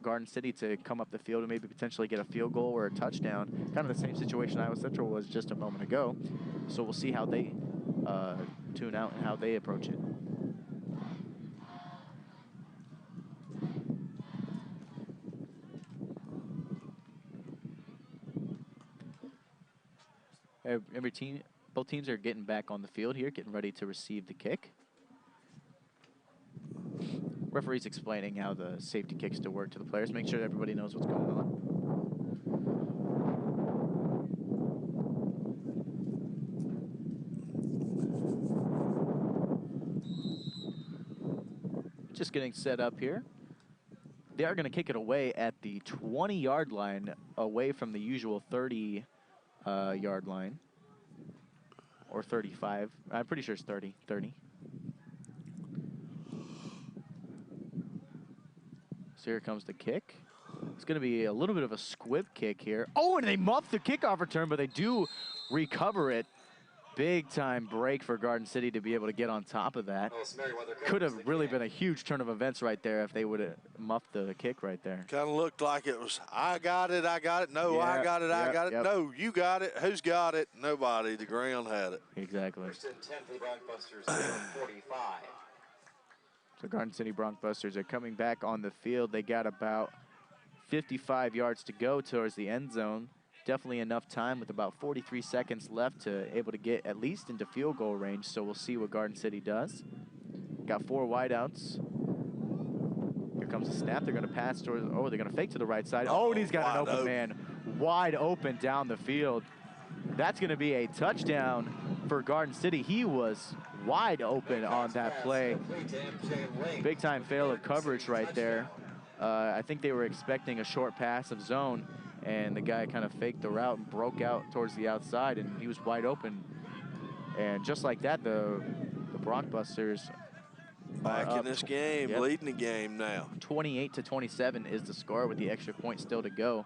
Garden City to come up the field and maybe potentially get a field goal or a touchdown. Kind of the same situation Iowa Central was just a moment ago. So we'll see how they tune out and how they approach it. Both teams are getting back on the field here, getting ready to receive the kick. Referee's explaining how the safety kicks to work to the players, make sure everybody knows what's going on. Just getting set up here. They are going to kick it away at the 20-yard line, away from the usual 30-yard line. Or 35. I'm pretty sure it's 30. 30. So here comes the kick. It's going to be a little bit of a squib kick here. Oh, and they muff the kickoff return, but they do recover it. Big time break for Garden City to be able to get on top of that. Could have really been a huge turn of events right there if they would have muffed the kick right there. Kind of looked like it was, I got it, no, yeah, I got it, I got it, yep. no, you got it, who's got it? Nobody, the ground had it. Exactly. First and 10 for the Broncbusters, 45. So Garden City Broncbusters are coming back on the field. They got about 55 yards to go towards the end zone. Definitely enough time with about 43 seconds left to able to get at least into field goal range. So we'll see what Garden City does. Got 4 wideouts. Here comes the snap. They're going to pass towards, oh, they're going to fake to the right side. Oh, and he's got an open man wide open down the field. That's going to be a touchdown for Garden City. He was wide open on that play. Big time fail of coverage right there. I think they were expecting a short pass of zone, and the guy kind of faked the route and broke out towards the outside, and he was wide open. And just like that, the Broncbusters back in this game, yep, leading the game now. 28-27 is the score with the extra point still to go.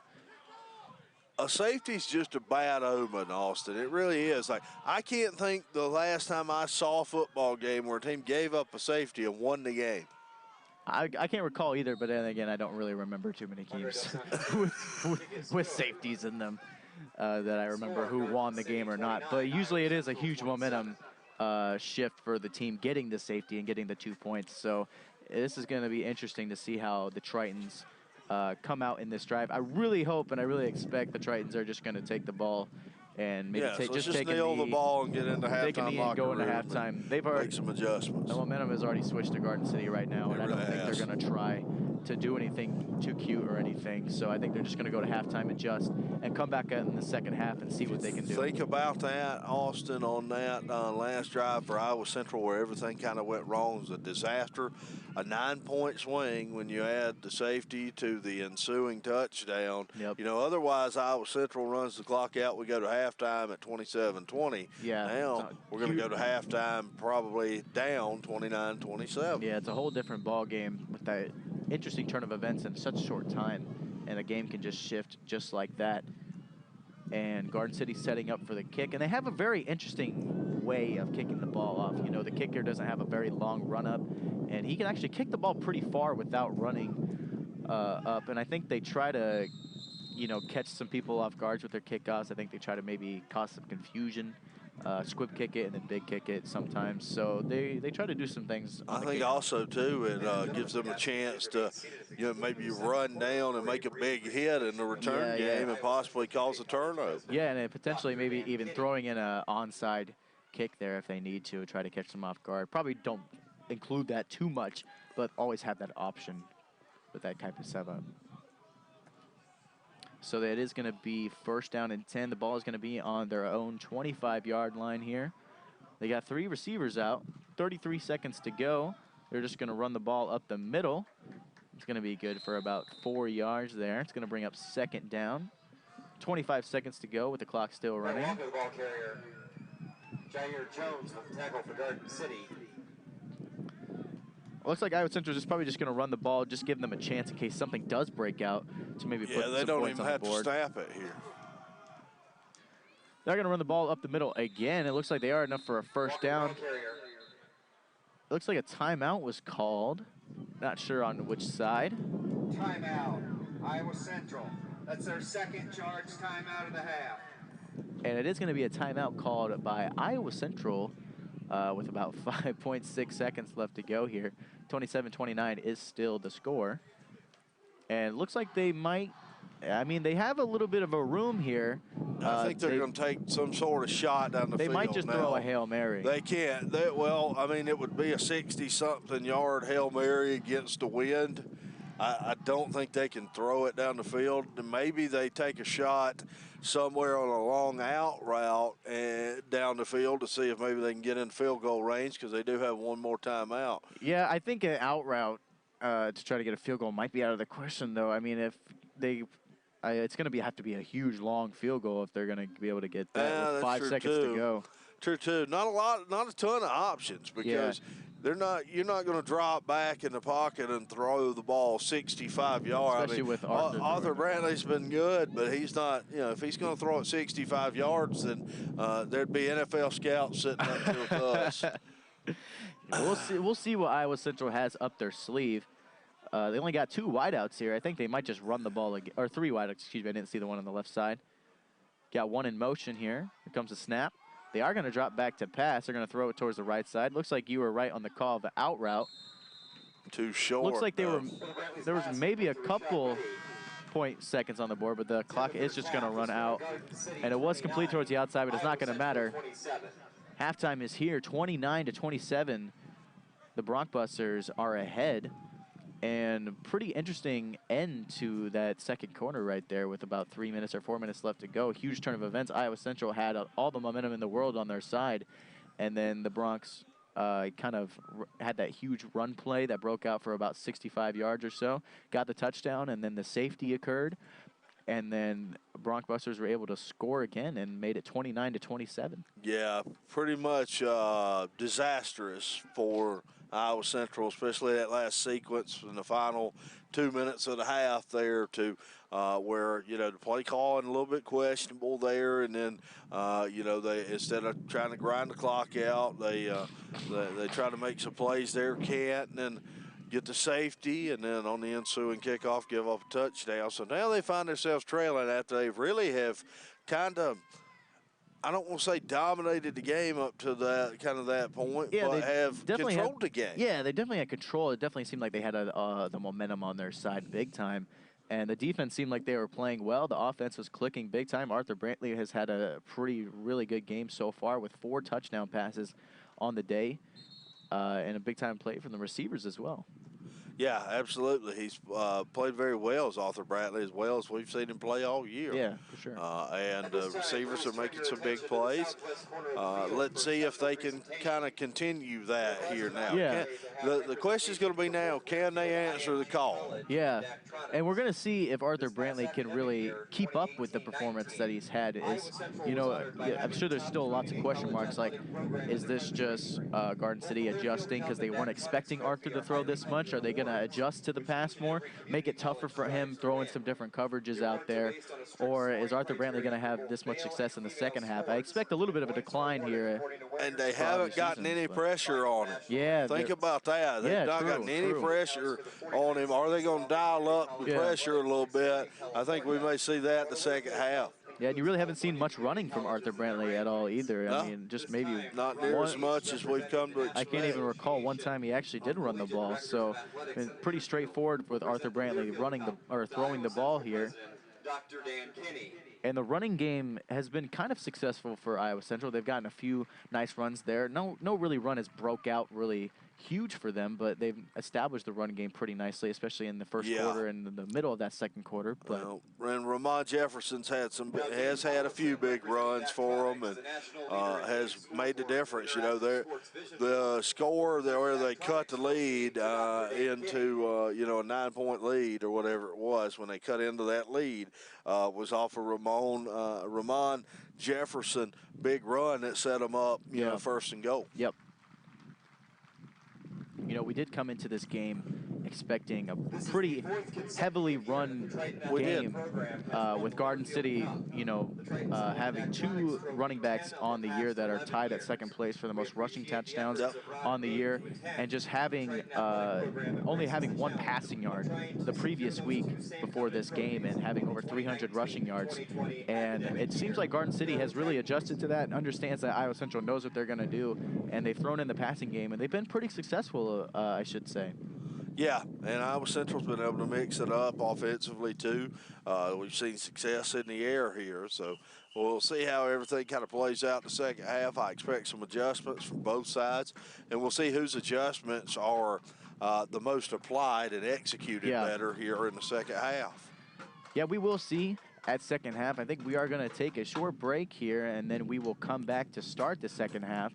A safety's just a bad omen, Austin. It really is. Like, I can't think the last time I saw a football game where a team gave up a safety and won the game. I can't recall either, but then again, I don't really remember too many games with safeties in them that I remember who won the game or not. But usually it is a huge momentum shift for the team getting the safety and getting the 2 points. So this is going to be interesting to see how the Tritons come out in this drive. I really hope and I really expect the Tritons are just going to take the ball and maybe just nail the ball and get into halftime locker go room into halftime. They've already make some adjustments. The momentum has already switched to Garden City right now, and I don't think they're going to try to do anything too cute or anything. So I think they're just going to go to halftime, adjust, and come back in the second half and see what they can do. Think about that, Austin, on that last drive for Iowa Central where everything kind of went wrong. It was a disaster. A 9-point swing when you add the safety to the ensuing touchdown. Yep. You know, otherwise Iowa Central runs the clock out. We go to halftime at 27-20. Yeah. Now we're going to go to halftime probably down 29-27. Yeah, it's a whole different ball game with that interesting turn of events in such a short time, and the game can just shift just like that. And Garden City setting up for the kick, and they have a very interesting way of kicking the ball off. You know, the kicker doesn't have a very long run up, and he can actually kick the ball pretty far without running up. And I think they try to, you know, catch some people off guards with their kickoffs. I think they try to maybe cause some confusion. Squib kick it and then big kick it sometimes. So they try to do some things. I think also too it gives them a chance to, you know, maybe run down and make a big hit in the return game and possibly cause a turnover. Yeah, and potentially maybe even throwing in an onside kick there if they need to try to catch them off guard. Probably don't include that too much, but always have that option with that type of setup. So that is going to be first down and 10. The ball is going to be on their own 25-yard line here. They got 3 receivers out, 33 seconds to go. They're just going to run the ball up the middle. It's going to be good for about 4 yards there. It's going to bring up second down. 25 seconds to go with the clock still running. The ball carrier, Jair Jones, will tackle for Garden City. Looks like Iowa Central is probably just going to run the ball, just give them a chance in case something does break out to maybe put some points on the board. Yeah, they don't even have to snap it here. They're going to run the ball up the middle again. It looks like they are enough for a first down. It looks like a timeout was called. Not sure on which side. Timeout, Iowa Central. That's their second charge timeout of the half. And it is going to be a timeout called by Iowa Central with about 5.6 seconds left to go here. 27-29 is still the score. And it looks like they might I mean, they have a little bit of a room here. I think they're going to take some sort of shot down the field. They might just throw a Hail Mary. They can't. Well, I mean, it would be a 60-something yard Hail Mary against the wind. I don't think they can throw it down the field. Maybe they take a shot somewhere on a long out route and down the field to see if maybe they can get in field goal range, because they do have one more timeout. Yeah, I think an out route to try to get a field goal might be out of the question, though. I mean, if they it's going to have to be a huge, long field goal if they're going to be able to get that with 5 seconds to go. True, too. Not a ton of options, because you're not going to drop back in the pocket and throw the ball 65 yards. Especially with Arthur Brantley's been good, but he's not. You know, if he's going to throw it 65 yards, then there'd be NFL scouts sitting up here with us. We'll see what Iowa Central has up their sleeve. They only got 2 wideouts here. I think they might just run the ball again, or 3 wideouts. Excuse me, I didn't see the one on the left side. Got one in motion here. Here comes a snap. They are going to drop back to pass. They're going to throw it towards the right side. Looks like you were right on the call of the out route. Too short. Looks like there was maybe a couple seconds on the board, but the clock is just going to run out. And it was complete towards the outside, but it's not going to matter. Halftime is here, 29-27. The Broncbusters are ahead. And pretty interesting end to that second quarter right there with about 3 minutes or 4 minutes left to go. Huge turn of events. Iowa Central had all the momentum in the world on their side. And then the Broncs kind of had that huge run play that broke out for about 65 yards or so. Got the touchdown, and then the safety occurred. And then Broncbusters were able to score again and made it 29-27. Yeah, pretty much disastrous for Iowa Central, especially that last sequence in the final 2 minutes of the half there, to where, you know, the play calling a little bit questionable there, and then they, instead of trying to grind the clock out, they try to make some plays there, can't, and then get the safety, and then on the ensuing kickoff give up a touchdown. So now they find themselves trailing after they really have kind of, I don't want to say dominated the game up to that point, but have controlled the game. Yeah, they definitely had control. It definitely seemed like they had the momentum on their side big time. And the defense seemed like they were playing well. The offense was clicking big time. Arthur Brantley has had a really good game so far with 4 touchdown passes on the day, and a big time play from the receivers as well. Yeah, absolutely. He's played very well as Arthur Brantley, as well as we've seen him play all year. Yeah, for sure. And receivers are making some big plays. Let's see if they can kind of continue that here now. Yeah. The question is going to be now, can they answer the call? Yeah, and we're going to see if Arthur Brantley can really keep up with the performance that he's had. I'm sure there's still lots of question marks, like, is this just Garden City adjusting because they weren't expecting Arthur to throw this much? Are they going to adjust to the pass more, make it tougher for him, throwing some different coverages out there? Or is Arthur Brantley going to have this much success in the second half? I expect a little bit of a decline here. And they haven't gotten any pressure on him. Yeah. Think about that. They've not gotten any pressure on him. Are they going to dial up the pressure a little bit? I think we may see that in the second half. Yeah, and you really haven't seen much running from Arthur Brantley at all either. No, I mean, just maybe not near as much as we've come to expect. I can't even recall one time he actually did run the ball. So, I mean, pretty straightforward with Arthur Brantley throwing the ball here. Dr. Dan Kinney. And the running game has been kind of successful for Iowa Central. They've gotten a few nice runs there. No really run has broke out really huge for them, but they've established the run game pretty nicely, especially in the first quarter and in the middle of that second quarter. But and Ramon Jefferson's has had a few big runs for them, and has made the difference. You know, the score there where they cut the lead into a 9-point lead or whatever it was when they cut into that lead was off of Ramon Jefferson big run that set them up, first and goal. Yep. You know, we did come into this game expecting a pretty heavily run game with Garden City, having 2 running backs on the year that are tied at second place for the most rushing touchdowns on the year, and just having only having 1 passing yard the previous week before this game, and having over 300 rushing yards. And it seems like Garden City has really adjusted to that and understands that Iowa Central knows what they're going to do, and they've thrown in the passing game, and they've been pretty successful, I should say. Yeah, and Iowa Central's been able to mix it up offensively too. We've seen success in the air here, so we'll see how everything kind of plays out in the second half. I expect some adjustments from both sides, and we'll see whose adjustments are the most applied and executed Yeah. better here in the second half. Yeah, we will see at second half. I think we are going to take a short break here, and then we will come back to start the second half.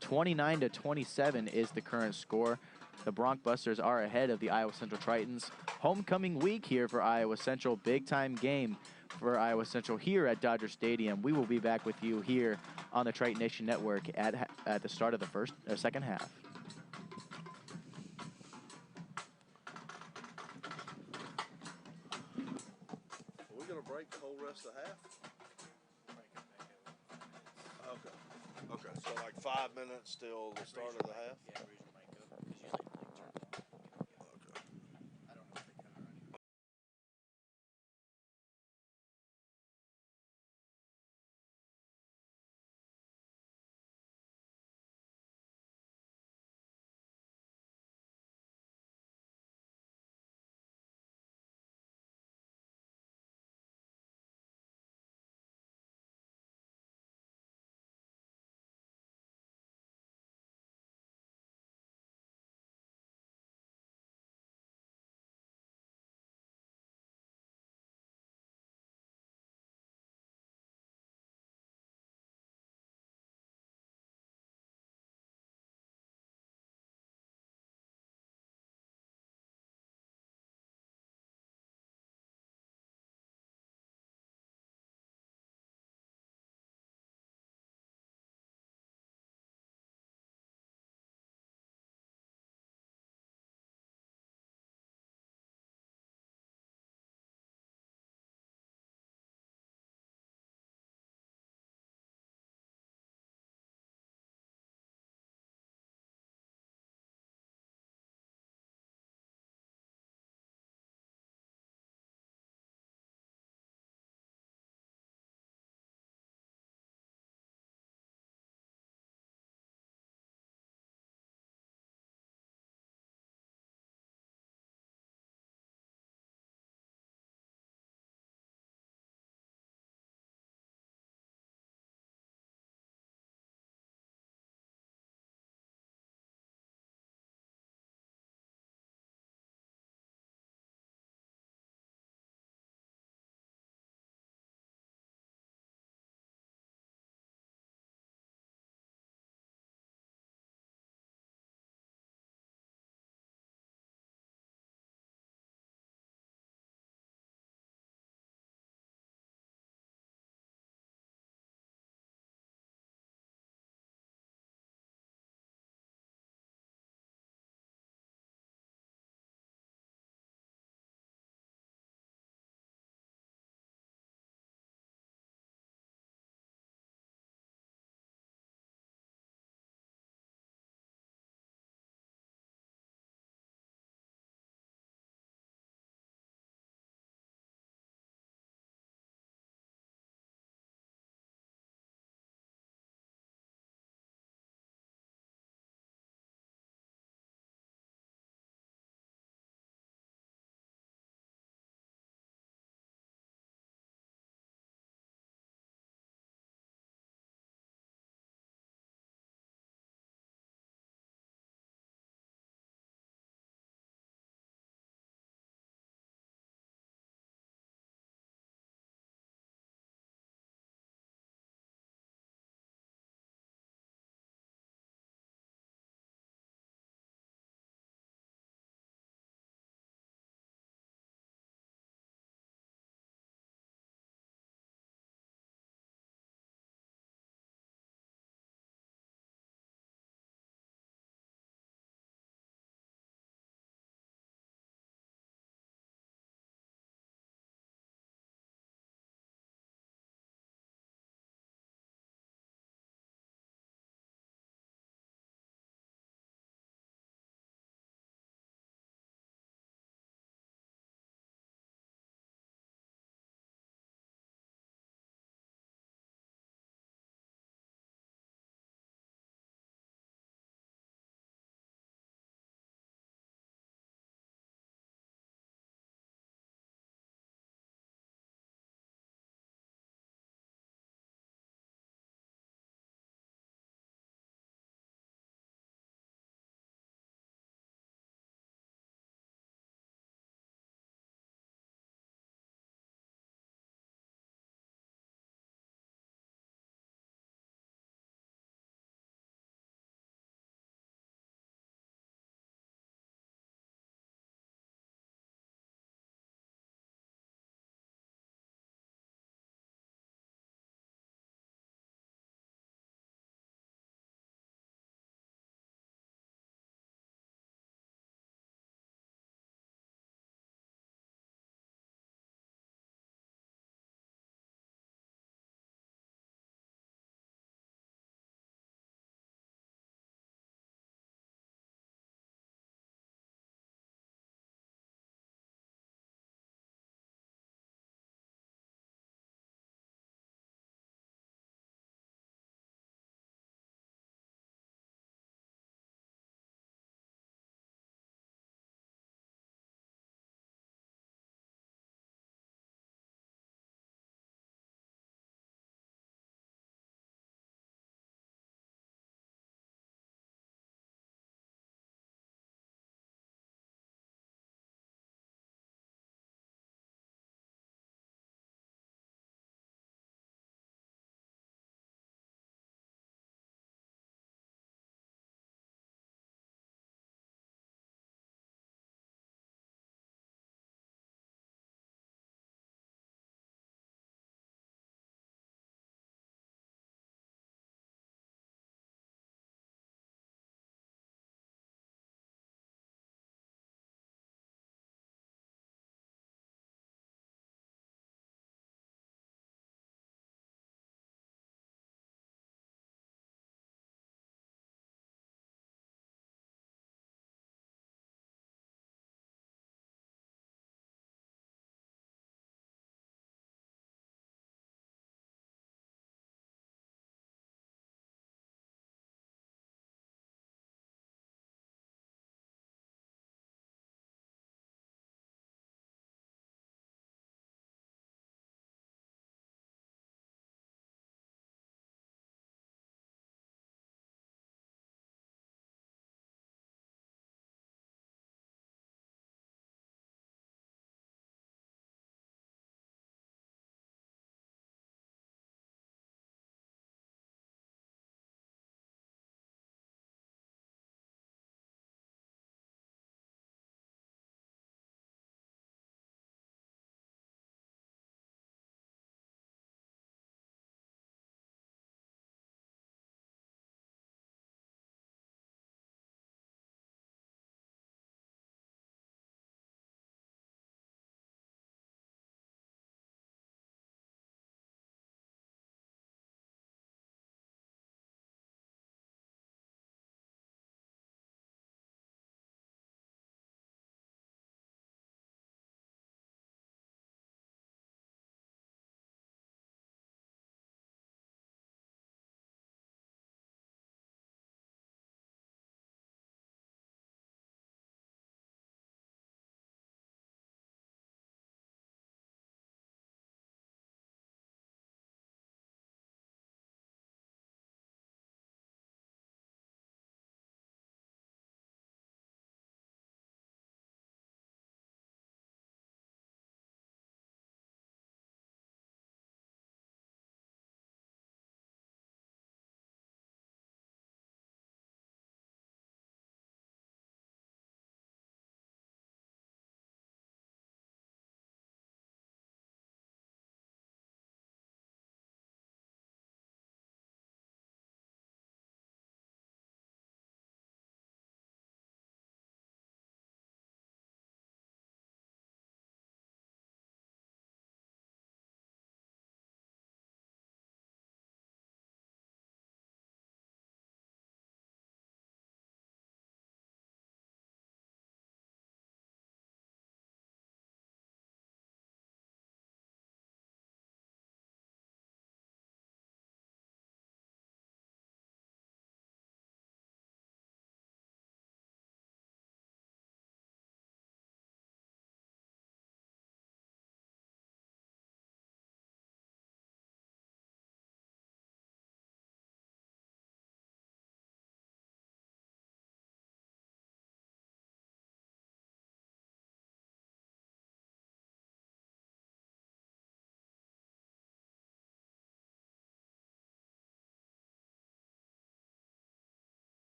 29-27 is the current score. The Broncbusters are ahead of the Iowa Central Tritons. Homecoming week here for Iowa Central. Big time game for Iowa Central here at Dodger Stadium. We will be back with you here on the Triton Nation Network at the start of the second half. Are we going to break the whole rest of the half? Okay. Okay, so like 5 minutes till the start of the half? Yeah,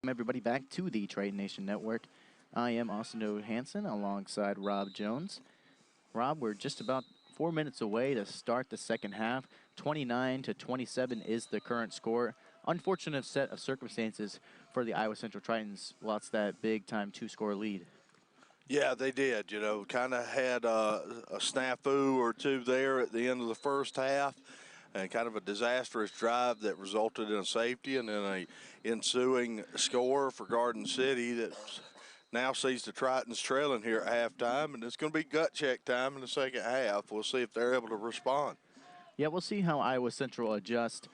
Everybody back to the Triton Nation Network. I am Austin Hansen alongside Rob Jones. Rob, we're just about 4 minutes away to start the second half. 29-27 is the current score. Unfortunate set of circumstances for the Iowa Central Tritons. Lost that big-time 2-score lead. Yeah, they did. You know, kind of had a snafu or two there at the end of the first half, and kind of a disastrous drive that resulted in a safety and then a ensuing score for Garden City that now sees the Tritons trailing here at halftime, and it's going to be gut check time in the second half. We'll see if they're able to respond. Yeah, we'll see how Iowa Central adjust.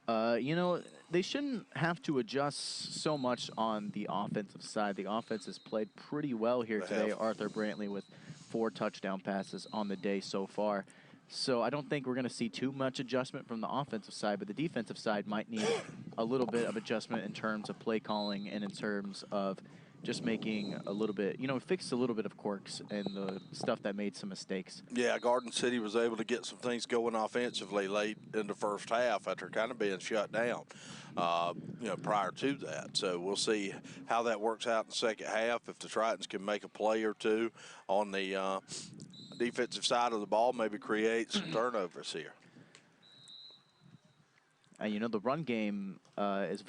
You know, they shouldn't have to adjust so much on the offensive side. The offense has played pretty well here today. Arthur Brantley with 4 touchdown passes on the day so far. So I don't think we're going to see too much adjustment from the offensive side, but the defensive side might need a little bit of adjustment in terms of play calling and in terms of just making a little bit, you know, fix a little bit of quirks and the stuff that made some mistakes. Yeah, Garden City was able to get some things going offensively late in the first half after kind of being shut down, you know, prior to that. So we'll see how that works out in the second half. If the Tritons can make a play or two on the defensive side of the ball, maybe create some turnovers here. You know, the run game is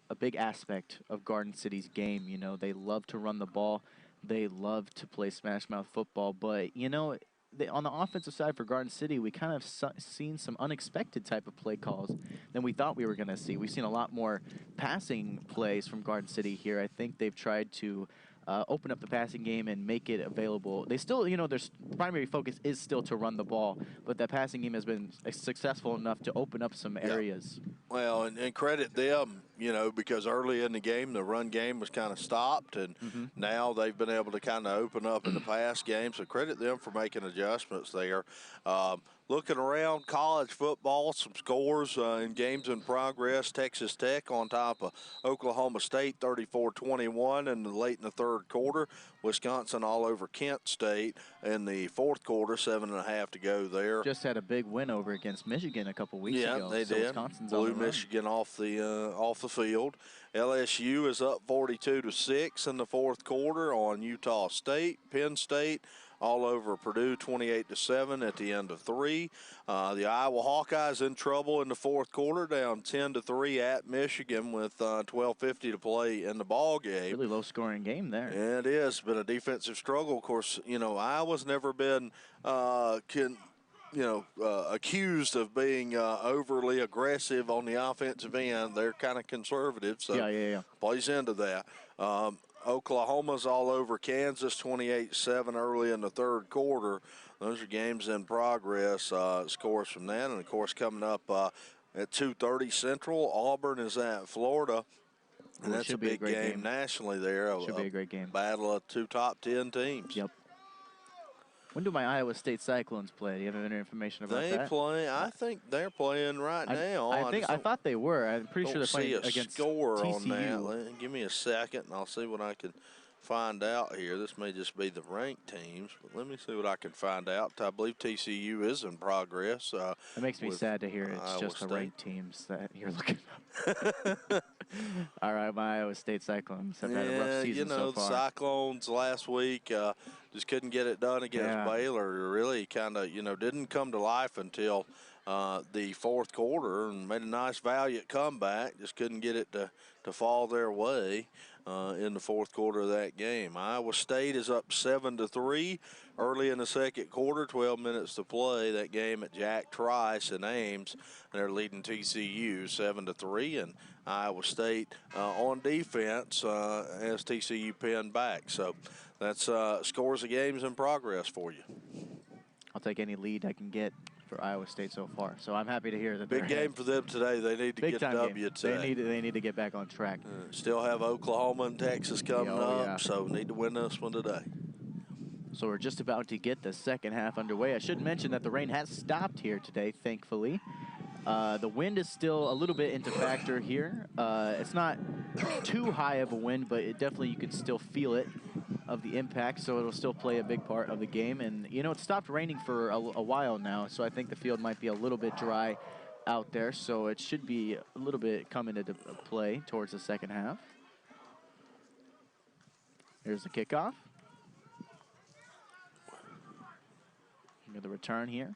a big aspect of Garden City's game. You know, they love to run the ball. They love to play smash mouth football. But, you know, on the offensive side for Garden City, we kind of seen some unexpected type of play calls than we thought we were going to see. We've seen a lot more passing plays from Garden City here. I think they've tried to open up the passing game and make it available. They still, you know, their primary focus is still to run the ball, but that passing game has been successful enough to open up some areas. Well, and credit them, you know, because early in the game, the run game was kind of stopped, and now they've been able to kind of open up in the pass game, so credit them for making adjustments there. Looking around college football, some scores in games in progress. Texas Tech on top of Oklahoma State, 34-21 late in the third quarter. Wisconsin all over Kent State in the fourth quarter, 7.5 to go there. Just had a big win over against Michigan a couple weeks ago. Yeah, they so did. Wisconsin's Blew Michigan off the field. LSU is up 42-6 in the fourth quarter on Utah State. Penn State all over Purdue, 28-7 at the end of 3. The Iowa Hawkeyes in trouble in the fourth quarter, down 10-3 at Michigan with 12:50 to play in the ball game. Really low-scoring game there. Yeah, it is. Been a defensive struggle. Of course, you know, Iowa's never been accused of being overly aggressive on the offensive end. They're kind of conservative, so yeah. Plays into that. Oklahoma's all over Kansas, 28-7 early in the third quarter. Those are games in progress, scores from that. And, of course, coming up at 2:30 Central, Auburn is at Florida. And that's a big game nationally there. Should be a great game. Battle of 2 top 10 teams. Yep. When do my Iowa State Cyclones play? Do you have any information about that? They play. I think they're playing right now. I thought they were. I'm pretty sure they're playing against score TCU. On that. Give me a second, and I'll see what I can find out here. This may just be the ranked teams, but let me see what I can find out. I believe TCU is in progress. It makes me sad to hear it's Iowa just State. the ranked teams that you're looking up. All right, my Iowa State Cyclones have had a rough season so far. The Cyclones last week just couldn't get it done against Baylor. Really kind of, didn't come to life until the fourth quarter and made a nice valiant comeback. Just couldn't get it to fall their way in the fourth quarter of that game. Iowa State is up 7-3 early in the second quarter, 12 minutes to play. That game at Jack Trice in Ames. They're leading TCU 7-3, and Iowa State on defense as TCU pinned back. So that's scores of games in progress for you. I'll take any lead I can get for Iowa State so far. So I'm happy to hear that. Big game for them today. They need to get a W today. They need to get back on track. Still have Oklahoma and Texas coming up, so need to win this one today. So we're just about to get the second half underway. I should mention that the rain has stopped here today, thankfully. The wind is still a little bit into factor here. It's not too high of a wind, but it definitely, you can still feel it of the impact, so it'll still play a big part of the game. And, it stopped raining for a while now, so I think the field might be a little bit dry out there, so it should be a little bit coming into play towards the second half. Here's the kickoff. Here's the return here.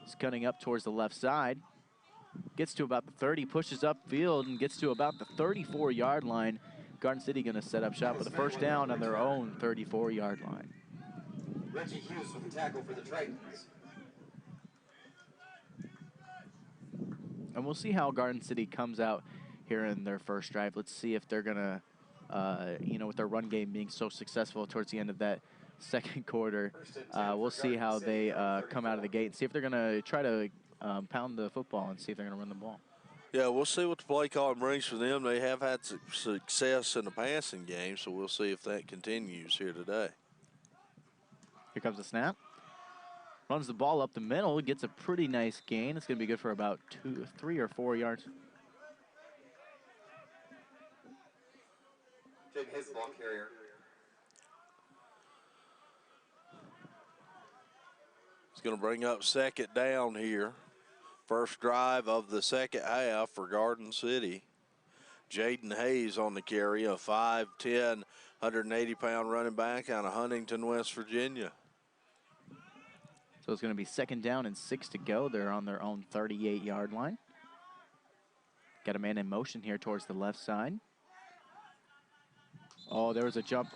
It's cutting up towards the left side. Gets to about the 30, pushes upfield, and gets to about the 34-yard line. Garden City going to set up shop with a first down on their own 34-yard line. Reggie Hughes with the tackle for the Tritons. And we'll see how Garden City comes out here in their first drive. Let's see if they're going to, you know, with their run game being so successful towards the end of that second quarter, we'll see how they come out of the gate and see if they're going to try to pound the football and see if they're going to run the ball. Yeah, we'll see what the play calling brings for them. They have had success in the passing game, so we'll see if that continues here today. Here comes the snap. Runs the ball up the middle, gets a pretty nice gain. It's going to be good for about 3 or 4 yards. Take his ball carrier. It's going to bring up second down here. First drive of the second half for Garden City. Jaden Hayes on the carry, a 5'10", 180-pound running back out of Huntington, West Virginia. So it's going to be second down and 6 to go. They're on their own 38-yard line. Got a man in motion here towards the left side. Oh, there was a jump.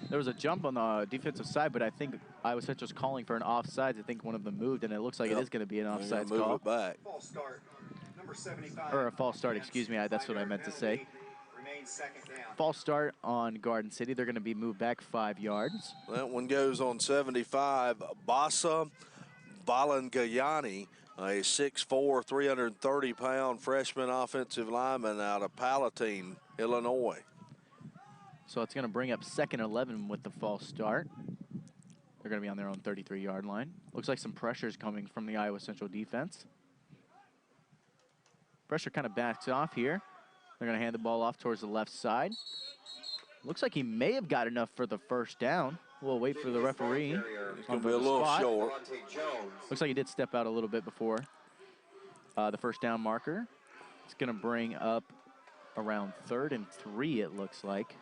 There was a jump on the defensive side, but I think Iowa Central's calling for an offsides. I think one of them moved, and it looks like it is going to be an offsides call. Move it back. False start. Number 75. Or a false start, excuse me. That's what I meant to say. Remains second down. False start on Garden City. They're going to be moved back 5 yards. That one goes on 75. Basa Valangayani, a 6'4", 330-pound freshman offensive lineman out of Palatine, Illinois. So it's going to bring up 2nd and 11 with the false start. They're going to be on their own 33-yard line. Looks like some pressure is coming from the Iowa Central defense. Pressure kind of backs off here. They're going to hand the ball off towards the left side. Looks like he may have got enough for the first down. We'll wait for the referee. It's going to be a little short. Looks like he did step out a little bit before the first down marker. It's going to bring up around 3rd and 3, it looks like.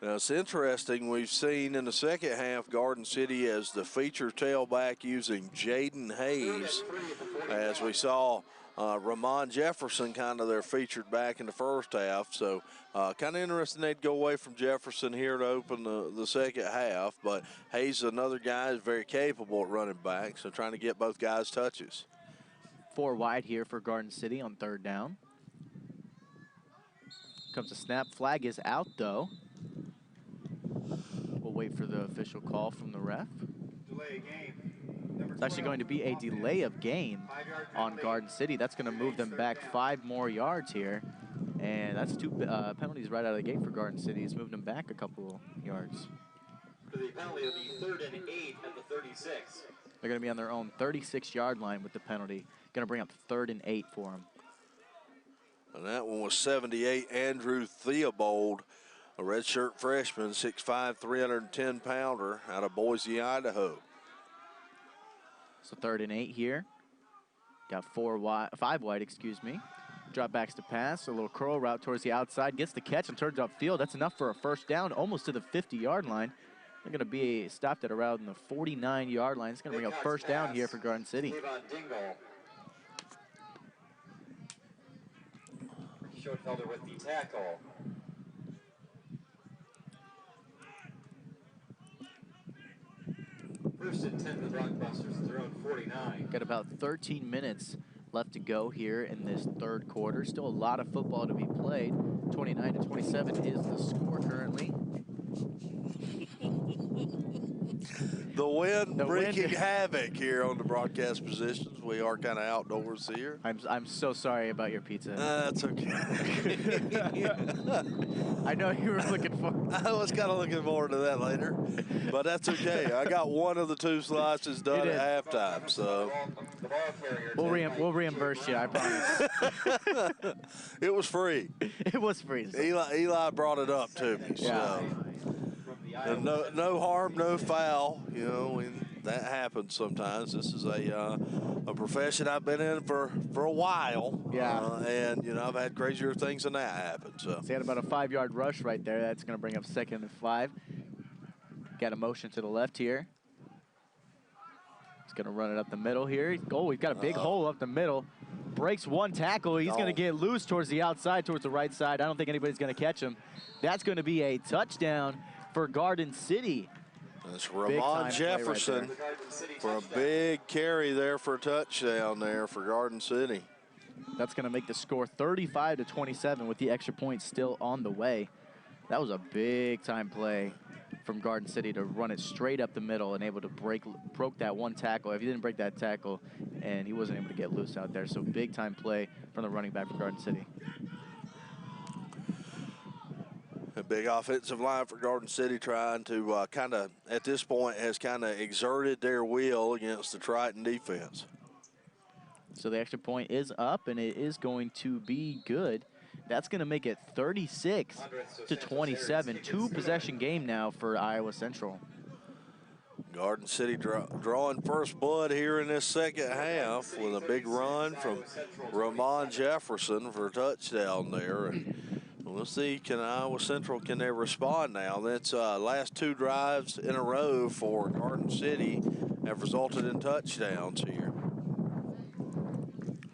Now, it's interesting. We've seen in the second half Garden City as the feature tailback using Jaden Hayes, as we saw Ramon Jefferson kind of their featured back in the first half. So kind of interesting they'd go away from Jefferson here to open the second half. But Hayes is another guy who's very capable at running back, so trying to get both guys touches. 4 wide here for Garden City on 3rd down. Comes a snap. Flag is out, though. We'll wait for the official call from the ref. Delay game. It's actually going to be a delay of game on Garden City. That's going to move them back 5 more yards here. And that's 2 penalties right out of the gate for Garden City. It's moved them back a couple yards. For the penalty, it'll be 3rd and 8 at the 36. They're going to be on their own 36-yard line with the penalty. Going to bring up 3rd and 8 for them. And that one was 78, Andrew Theobald, a redshirt freshman, 6'5", 310-pounder out of Boise, Idaho. So 3rd and 8 here. Got 5 wide, excuse me. Drop backs to pass, a little curl route towards the outside, gets the catch and turns upfield. That's enough for a first down, almost to the 50-yard line. They're going to be stopped at around the 49-yard line. It's going to bring up first down here for Garden City. Schoenfelder with the tackle. First and 10 for the Rockbusters at their own 49. Got about 13 minutes left to go here in this 3rd quarter. Still a lot of football to be played. 29-27 is the score currently. The wind wreaking havoc here on the broadcast positions. We are kind of outdoors here. I'm so sorry about your pizza. That's okay. I know you were looking forward. I was kind of looking forward to that later, but that's okay. I got one of the 2 slices done at halftime, so we'll reimburse you. I promise. It was free. It was free. Eli brought it up to me. Yeah. So. And no harm, no foul. You know, and that happens sometimes. This is a profession I've been in for a while. Yeah. And you know, I've had crazier things than that happen. So he had about a 5-yard rush right there. That's going to bring up 2nd and 5. Got a motion to the left here. He's going to run it up the middle here. Oh, we've got a big hole up the middle. Breaks one tackle. He's going to get loose towards the outside, towards the right side. I don't think anybody's going to catch him. That's going to be a touchdown for Garden City. That's Ramon Jefferson for a big carry there for a touchdown there for Garden City. That's going to make the score 35-27 with the extra point still on the way. That was a big-time play from Garden City to run it straight up the middle and able to broke that one tackle. If he didn't break that tackle, and he wasn't able to get loose out there. So big-time play from the running back for Garden City. A big offensive line for Garden City trying to kind of, at this point, has kind of exerted their will against the Triton defense. So the extra point is up, and it is going to be good. That's going to make it 36-27. Two-possession game now for Iowa Central. Garden City drawing first blood here in this second half with a big run from Ramon Jefferson for a touchdown there. And we'll see, can Iowa Central, can they respond now? That's last two drives in a row for Garden City have resulted in touchdowns here.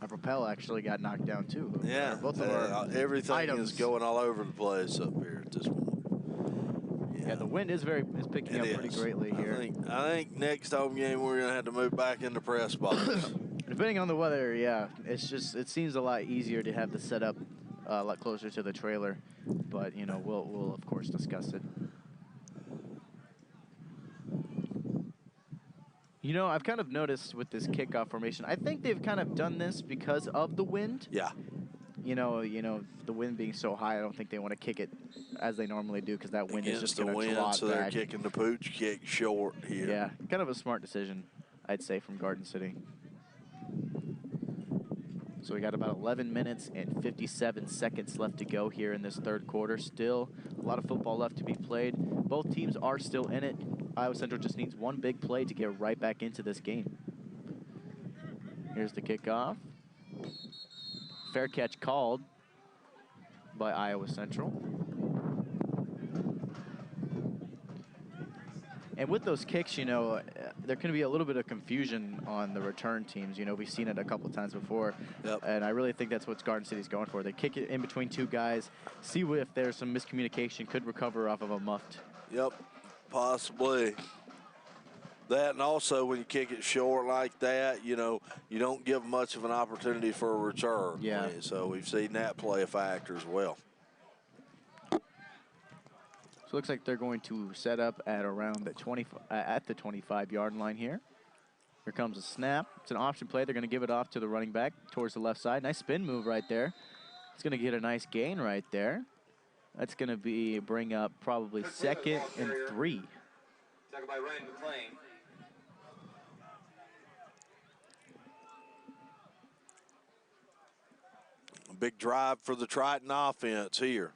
Our propel actually got knocked down too. Yeah, both of our everything items is going all over the place up here at this point. Yeah, the wind is picking up pretty greatly here. I think next home game we're gonna have to move back into press box. Depending on the weather, yeah, it seems a lot easier to have the setup a lot closer to the trailer, but you know we'll of course discuss it. You know, I've kind of noticed with this kickoff formation, I think they've kind of done this because of the wind. Yeah. You know, the wind being so high, I don't think they want to kick it as they normally do because that wind is just going to drop so back. they're kicking the pooch kick short here. Yeah, kind of a smart decision, I'd say, from Garden City. So we got about 11 minutes and 57 seconds left to go here in this third quarter. Still a lot of football left to be played. Both teams are still in it. Iowa Central just needs one big play to get right back into this game. Here's the kickoff. Fair catch called by Iowa Central. And with those kicks, you know, there can be a little bit of confusion on the return teams. You know, we've seen it a couple of times before. Yep. And I really think that's what Garden City's going for. They kick it in between two guys, see if there's some miscommunication, could recover off of a muffed. Yep, possibly. That, and also when you kick it short like that, you know, you don't give much of an opportunity for a return. Yeah. So we've seen that play a factor as well. So it looks like they're going to set up at around the 25-yard line here. Here comes a snap. It's an option play. They're going to give it off to the running back towards the left side. Nice spin move right there. It's going to get a nice gain right there. That's going to bring up probably 2nd and 3. Tackled by Ryan McClain. A big drive for the Triton offense here.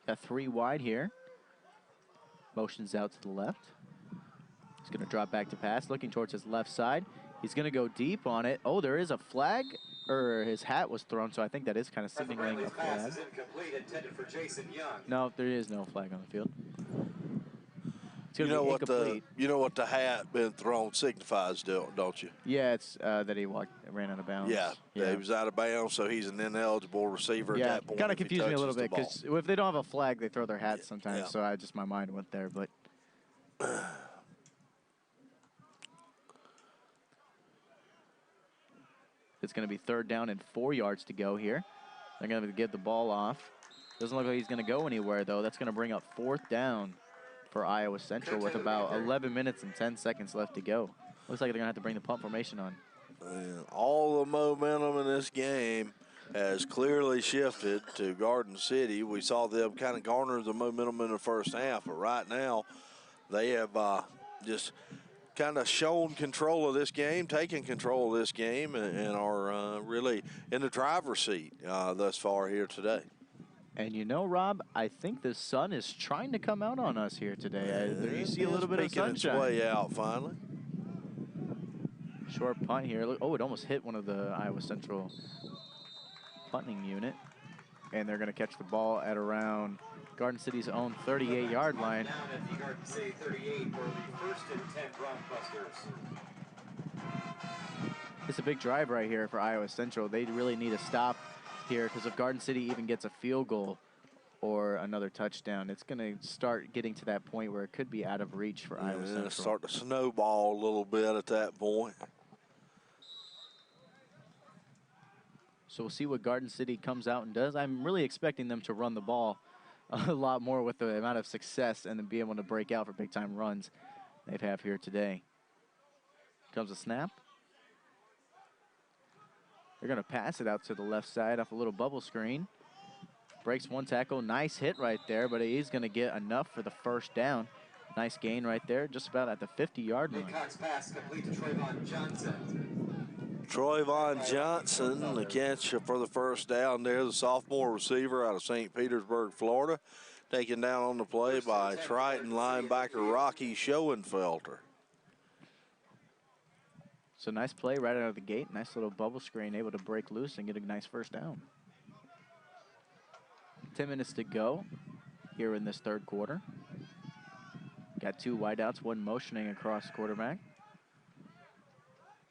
Got 3 wide here. Motions out to the left. He's going to drop back to pass, looking towards his left side. He's going to go deep on it. Oh, there is a flag, or his hat was thrown, so I think that is kind of signaling a flag. For Jason Young. No, there is no flag on the field. It's You gonna know be what incomplete. the hat been thrown signifies, don't you? Yeah, it's that he ran out of bounds. Yeah, he was out of bounds, so he's an ineligible receiver at that point. Kind of confused me a little bit because if they don't have a flag, they throw their hats sometimes. Yeah. So my mind went there, but. It's going to be 3rd down and 4 yards to go here. They're going to give the ball off. Doesn't look like he's going to go anywhere, though. That's going to bring up 4th down for Iowa Central with about 11 minutes and 10 seconds left to go. Looks like they're going to have to bring the punt formation on. And all the momentum in this game has clearly shifted to Garden City. We saw them kind of garner the momentum in the first half, but right now they have just kind of shown control of this game, taken control of this game, and are really in the driver's seat thus far here today. And you know, Rob, I think the sun is trying to come out on us here today. You see a little bit of sunshine. Its way out finally. Short punt here. Oh, it almost hit one of the Iowa Central punting unit. And they're going to catch the ball at around Garden City's own 38-yard line. Down at the Garden City 38 for the 1st and 10 run busters. It's a big drive right here for Iowa Central. They really need a stop here because if Garden City even gets a field goal or another touchdown, it's going to start getting to that point where it could be out of reach for Iowa Central. It'll start to snowball a little bit at that point. So we'll see what Garden City comes out and does. I'm really expecting them to run the ball a lot more with the amount of success and then be able to break out for big-time runs they've have here today. Comes a snap. They're going to pass it out to the left side off a little bubble screen. Breaks one tackle. Nice hit right there, but he's going to get enough for the first down. Nice gain right there, just about at the 50-yard line. Cox pass complete to Trayvon Johnson. Trayvon Johnson, the catch for the first down there, the sophomore receiver out of St. Petersburg, Florida. Taken down on the play by Triton linebacker Rocky Schoenfelter. So nice play right out of the gate. Nice little bubble screen, able to break loose and get a nice first down. 10 minutes to go here in this third quarter. Got two wideouts, one motioning across quarterback.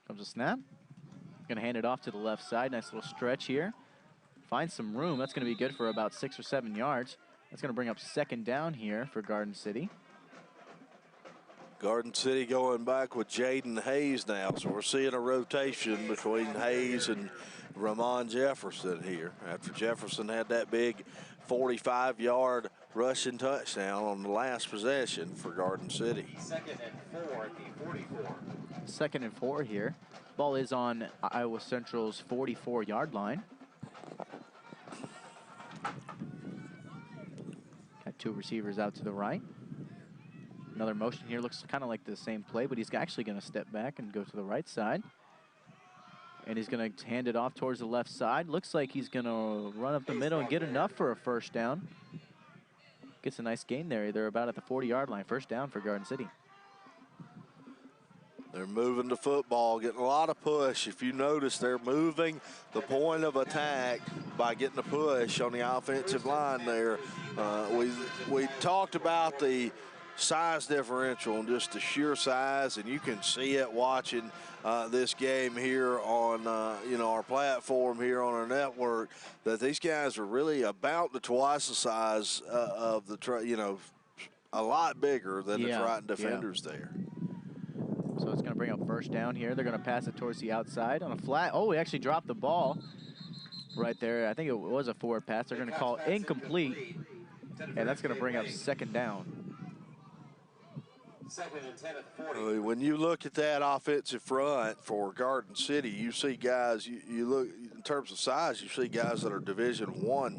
Comes a snap. Gonna hand it off to the left side. Nice little stretch here. Finds some room. That's gonna be good for about 6 or 7 yards. That's gonna bring up second down here for Garden City. Garden City going back with Jaden Hayes now, so we're seeing a rotation between Hayes and Ramon Jefferson here. After Jefferson had that big 45-yard rushing touchdown on the last possession for Garden City. 2nd and 4 at the 44. 2nd and 4 here. Ball is on Iowa Central's 44-yard line. Got two receivers out to the right. Another motion here, looks kind of like the same play, but he's actually going to step back and go to the right side. And he's going to hand it off towards the left side. Looks like he's going to run up the middle and get enough for a first down. Gets a nice gain there. They're about at the 40-yard line. First down for Garden City. They're moving the football, getting a lot of push. If you notice, they're moving the point of attack by getting a push on the offensive line there. We talked about the size differential and just the sheer size, and you can see it watching this game here on our platform here on our network, that these guys are really about twice the size of the a lot bigger than the Triton defenders there. So it's going to bring up first down here. They're going to pass it towards the outside on a flat. Oh, he actually dropped the ball right there. I think it was a forward pass. They're going to call incomplete, and that's going to bring up second down. 2nd and 10 at the 40. When you look at that offensive front for Garden City, you see guys, you look in terms of size, you see guys that are Division I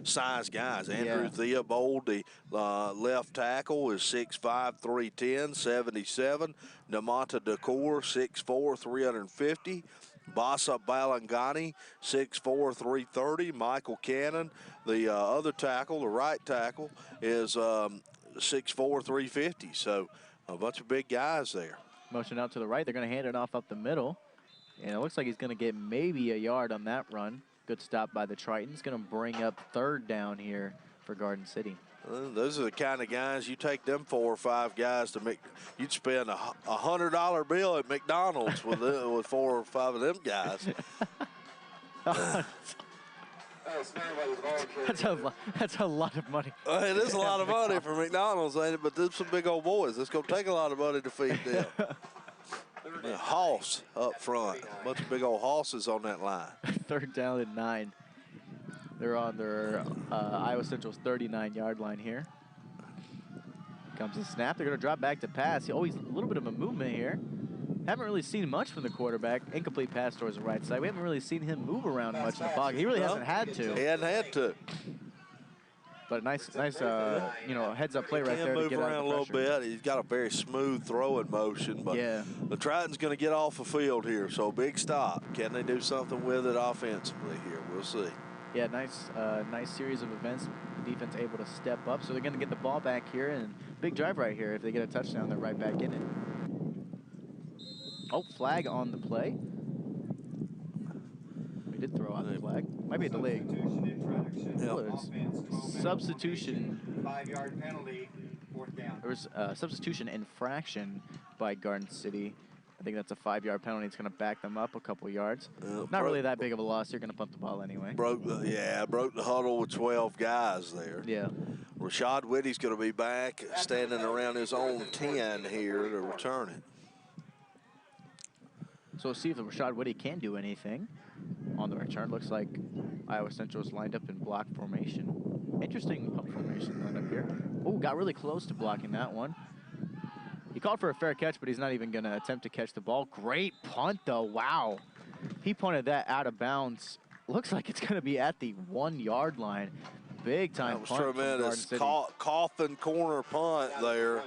size guys. Andrew Theobald, the left tackle, is 6'5", 310, 77. Namata Decor, 6'4", 350. Basa Balangani, 6'4", 330. Michael Cannon, the other tackle, the right tackle, is 6'4", 350. So a bunch of big guys there. Motion out to the right. They're going to hand it off up the middle. And it looks like he's going to get maybe a yard on that run. Good stop by the Tritons. Going to bring up third down here for Garden City. Those are the kind of guys, you take them 4 or 5 guys to make, you'd spend a $100 bill at McDonald's with 4 or 5 of them guys. That's a lot of money. It is a lot of money for McDonald's, ain't it? But there's some big old boys. It's going to take a lot of money to feed them. Hoss up front. A bunch of big old hosses on that line. Third down and 9. They're on their Iowa Central's 39-yard line here. Comes a snap. They're going to drop back to pass. Always a little bit of a movement here. Haven't really seen much from the quarterback. Incomplete pass towards the right side. We haven't really seen him move around much in the pocket. He really hasn't had to. He hadn't had to. But nice, heads-up play right there to get around a little bit. He's got a very smooth throwing motion, but the Triton's going to get off the field here, so big stop. Can they do something with it offensively here? We'll see. Yeah, nice series of events. The defense able to step up, so they're going to get the ball back here, and big drive right here. If they get a touchdown, they're right back in it. Oh, flag on the play. We did throw out the flag. Might be a delay. Substitution. Substitution. 5-yard penalty, 4th down. There was a substitution infraction by Garden City. I think that's a 5-yard penalty. It's going to back them up a couple yards. Not really that big of a loss. They're going to punt the ball anyway. Broke the huddle with 12 guys there. Yeah. Rashad Whitty's going to be back, standing around his own 10 here to return it. So we'll see if Rashad Whitty can do anything on the return. Looks like Iowa Central's lined up in block formation. Interesting punt formation lined up here. Oh, got really close to blocking that one. He called for a fair catch, but he's not even going to attempt to catch the ball. Great punt, though. Wow. He punted that out of bounds. Looks like it's going to be at the 1-yard line. Big time punt. That was tremendous. Coffin corner punt there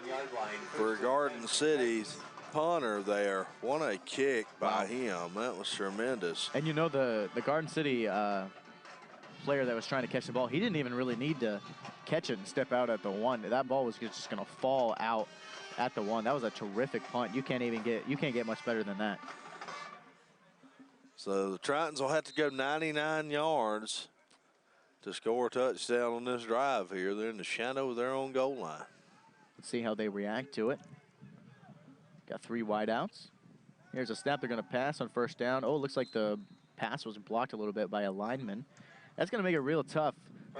for Garden City's punter there. What a kick by him. That was tremendous. And you know, the Garden City player that was trying to catch the ball, he didn't even really need to catch it and step out at the 1. That ball was just going to fall out at the 1. That was a terrific punt. You can't get much better than that. So the Tritons will have to go 99 yards to score a touchdown on this drive here. They're in the shadow of their own goal line. Let's see how they react to it. Got 3 wideouts. Here's a snap. They're going to pass on 1st down. Oh, it looks like the pass was blocked a little bit by a lineman. That's going to make it real tough,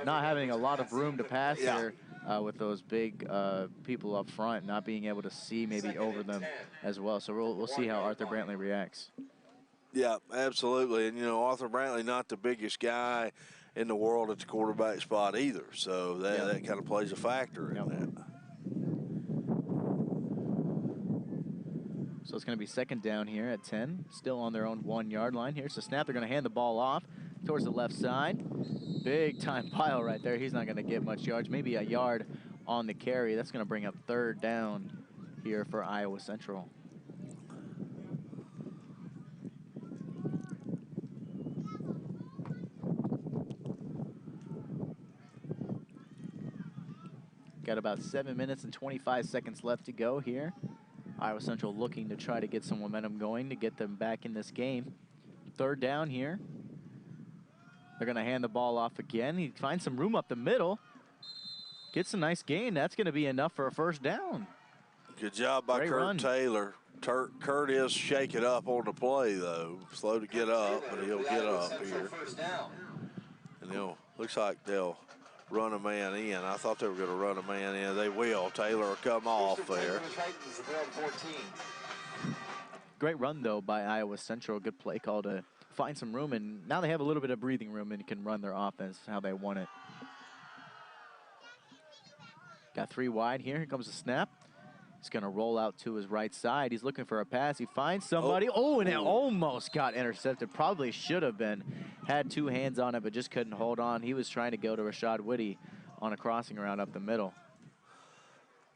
not having a lot of room to pass here with those big people up front, not being able to see maybe over them as well. So we'll see how Arthur Brantley reacts. Yeah, absolutely. And, you know, Arthur Brantley, not the biggest guy in the world at the quarterback spot either. So that kind of plays a factor in that. So it's going to be 2nd down here at 10, still on their own 1-yard line. Here's the snap. They're going to hand the ball off towards the left side. Big time pile right there. He's not going to get much yards, maybe a yard on the carry. That's going to bring up 3rd down here for Iowa Central. Got about 7 minutes and 25 seconds left to go here. Iowa Central looking to try to get some momentum going to get them back in this game. 3rd down here. They're going to hand the ball off again. He finds some room up the middle. Gets a nice gain. That's going to be enough for a 1st down. Good job by Kurt Taylor. Kurt is shaking up on the play, though. Slow to get up, but he'll get up here. And looks like they'll run a man in. I thought they were going to run a man in. They will. Taylor will come off there. Great run, though, by Iowa Central. Good play call to find some room, and now they have a little bit of breathing room and can run their offense how they want it. Got 3 wide here. Here comes the snap. He's going to roll out to his right side. He's looking for a pass. He finds somebody. Oh, and it almost got intercepted. Probably should have been. Had 2 hands on it, but just couldn't hold on. He was trying to go to Rashad Whitty on a crossing around up the middle.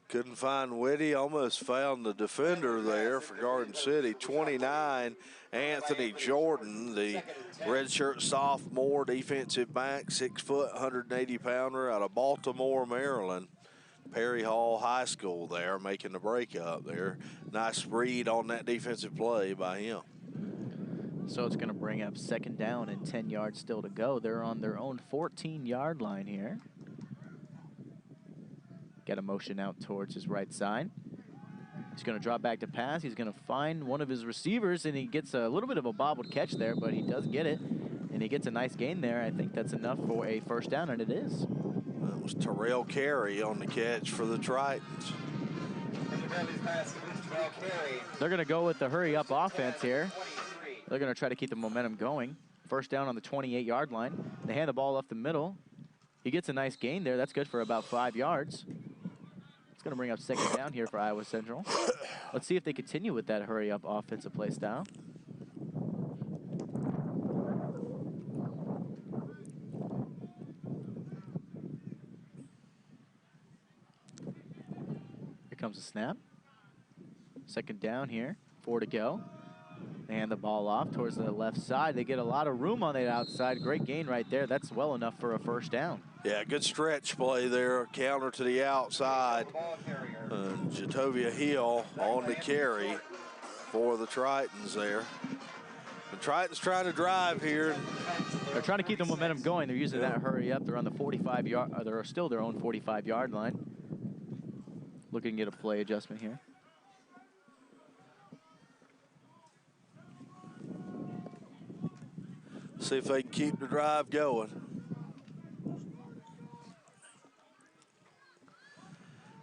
Couldn't find Whitty. Almost found the defender there for Garden City. 29, Anthony Jordan, the redshirt sophomore defensive back, 6 foot, 180-pounder out of Baltimore, Maryland. Perry Hall High School there, making the break up there. Nice read on that defensive play by him. So it's going to bring up 2nd down and 10 yards still to go. They're on their own 14-yard line here. Get a motion out towards his right side. He's going to drop back to pass. He's going to find one of his receivers, and he gets a little bit of a bobbled catch there, but he does get it, and he gets a nice gain there. I think that's enough for a 1st down, and it is. That was Terrell Carey on the catch for the Tritons. They're going to go with the hurry-up offense here. They're going to try to keep the momentum going. 1st down on the 28-yard line. They hand the ball up the middle. He gets a nice gain there. That's good for about 5 yards. It's going to bring up 2nd down here for Iowa Central. Let's see if they continue with that hurry-up offensive play style. Here comes a snap. 2nd down here. 4 to go. They hand the ball off towards the left side. They get a lot of room on the outside. Great gain right there. That's well enough for a 1st down. Yeah, good stretch play there. Counter to the outside. Jatovia Hill on the carry for the Tritons there. And Triton's trying to drive here. They're trying to keep the momentum going. They're using that hurry up. They're on the 45-yard. They're still their own 45-yard line. Looking to get a play adjustment here. See if they can keep the drive going.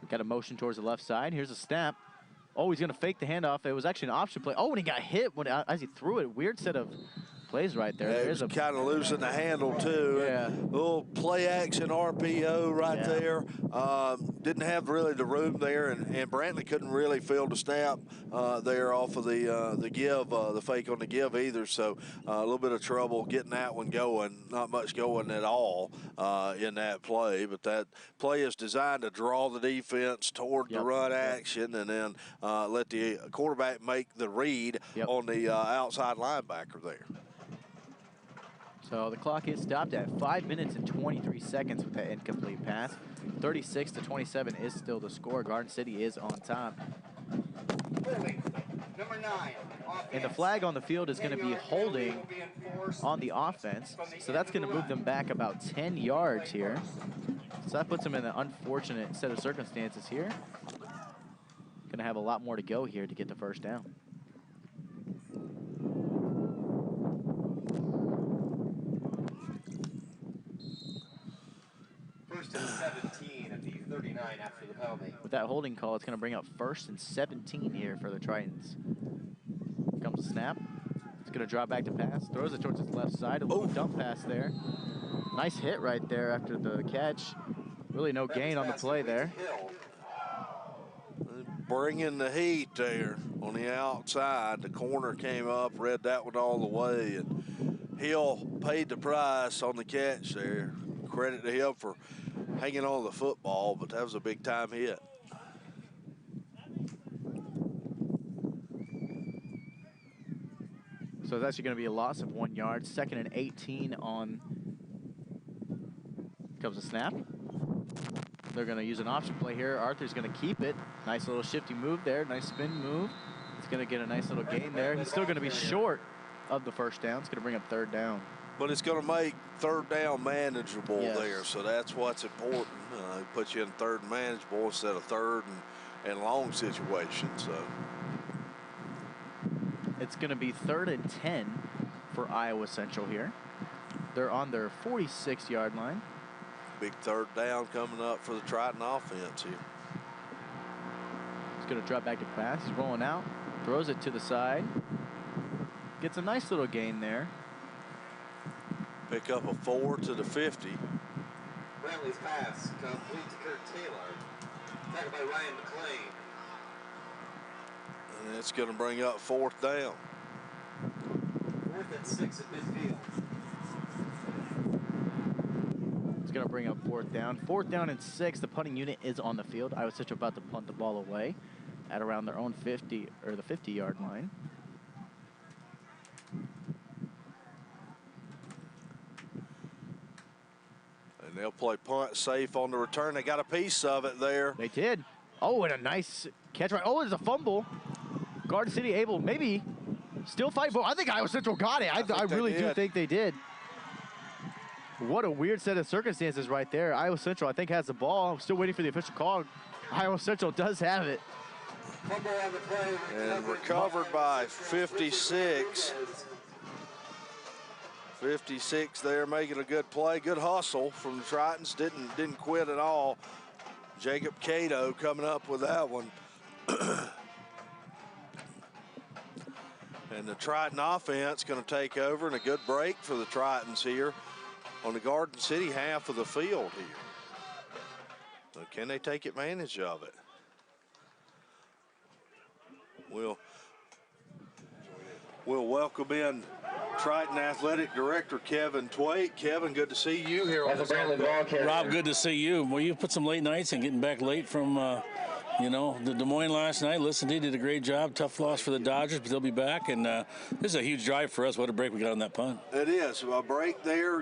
Got a motion towards the left side. Here's a snap. Oh, he's going to fake the handoff. It was actually an option play. Oh, and he got hit as he threw it. Weird set of plays right there. Yeah, There is a kind of losing the handle too. Yeah. A little play action RPO right there. Didn't have really the room there, and Brantley couldn't really field the snap there off of the give, the fake on the give either. So a little bit of trouble getting that one going. Not much going at all in that play, but that play is designed to draw the defense toward the run action, and then let the quarterback make the read on the outside linebacker there. So the clock is stopped at 5 minutes and 23 seconds with that incomplete pass. 36-27 is still the score. Garden City is on top. Number 9. And the flag on the field is going to be holding on the offense. So that's going to move them back about 10 yards here. So that puts them in an unfortunate set of circumstances here. Going to have a lot more to go here to get the first down. First and 17 at the 39 after the penalty. With that holding call, it's going to bring up 1st and 17 here for the Tritons. Comes a snap. It's going to drop back to pass. Throws it towards his left side. A little dump pass there. Nice hit right there after the catch. Really no gain on the play there. Bringing the heat there on the outside. The corner came up, read that one all the way, and Hill paid the price on the catch there. Credit to him for hanging on the football, but that was a big-time hit. So it's actually going to be a loss of 1 yard. 2nd and 18 on. Comes a snap. They're going to use an option play here. Arthur's going to keep it. Nice little shifty move there. Nice spin move. He's going to get a nice little gain there. He's still going to be short of the first down. It's going to bring up 3rd down. But it's going to make 3rd down manageable there, so that's what's important. It puts you in 3rd and manageable instead of 3rd and long situation. So it's going to be 3rd and 10 for Iowa Central here. They're on their 46-yard line. Big 3rd down coming up for the Triton offense here. He's going to drop back to pass. He's rolling out, throws it to the side. Gets a nice little gain there. Pick up a 4 to the 50. Brantley's pass complete to Kurt Taylor. Tackled by Ryan McClain. And it's going to bring up 4th down. 4th and 6 at midfield. It's going to bring up 4th down. 4th down and 6. The punting unit is on the field. Iowa Central about to punt the ball away at around their own 50 or the 50-yard line. And they'll play punt safe on the return. They got a piece of it there. They did. Oh, and a nice catch right. Oh, there's a fumble. Garden City able maybe still fight. But I think Iowa Central got it. I really do think they did. What a weird set of circumstances right there. Iowa Central, I think, has the ball. I'm still waiting for the official call. Iowa Central does have it. And recovered by 56. 56 there, making a good play. Good hustle from the Tritons. Didn't quit at all. Jacob Cato coming up with that one. And the Triton offense going to take over, and a good break for the Tritons here on the Garden City half of the field here. So can they take advantage of it? We'll welcome in Triton Athletic Director Kevin Twait. Kevin, good to see you here on the Brantley ball carrier. Rob, good to see you. Well, you put some late nights and getting back late from, the Des Moines last night. Listen, he did a great job. Tough loss for the Dodgers, but they'll be back. And this is a huge drive for us. What a break we got on that punt. It is. A break there.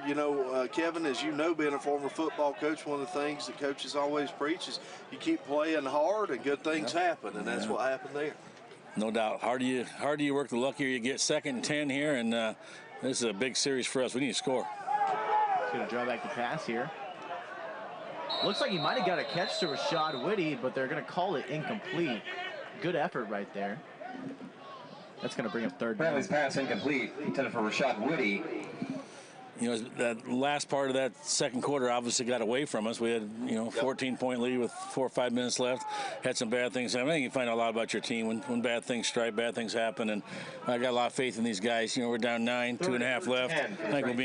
Kevin, as you know, being a former football coach, one of the things that coaches always preach is you keep playing hard and good things happen, and that's what happened there. No doubt. Harder you work, the luckier you get. 2nd and 10 here, and this is a big series for us. We need to score. He's going to draw back the pass here. Looks like he might have got a catch to Rashad Whitty, but they're going to call it incomplete. Good effort right there. That's going to bring up 3rd down. Bradley's pass incomplete. Intended for Rashad Whitty. You know, that last part of that 2nd quarter obviously got away from us. We had, 14-point lead with 4 or 5 minutes left. Had some bad things happen. I think you find out a lot about your team when bad things strike, bad things happen. And I got a lot of faith in these guys. We're down 9, 2.5 left. I think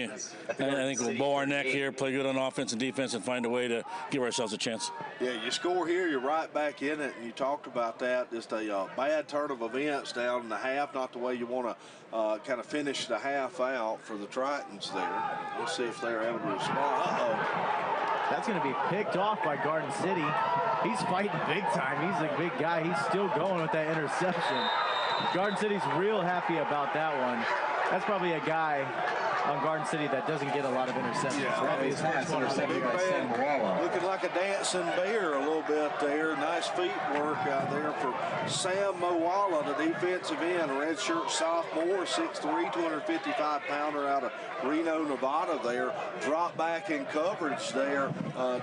we'll bow our neck here, play good on offense and defense, and find a way to give ourselves a chance. Yeah, you score here, you're right back in it, and you talked about that. Just a bad turn of events down in the half, not the way you want to kind of finish the half out for the Tritons there. We'll see if they're able to respond. That's going to be picked off by Garden City. He's fighting big time. He's a big guy. He's still going with that interception. Garden City's real happy about that one. That's probably a guy on Garden City that doesn't get a lot of interceptions. Yeah, probably his first one on the big man. Looking like a dancing bear a little bit there. Nice feet work out there for Sam Moala, the defensive end, redshirt sophomore, 6'3", 255-pounder out of Reno, Nevada there. Drop back in coverage there,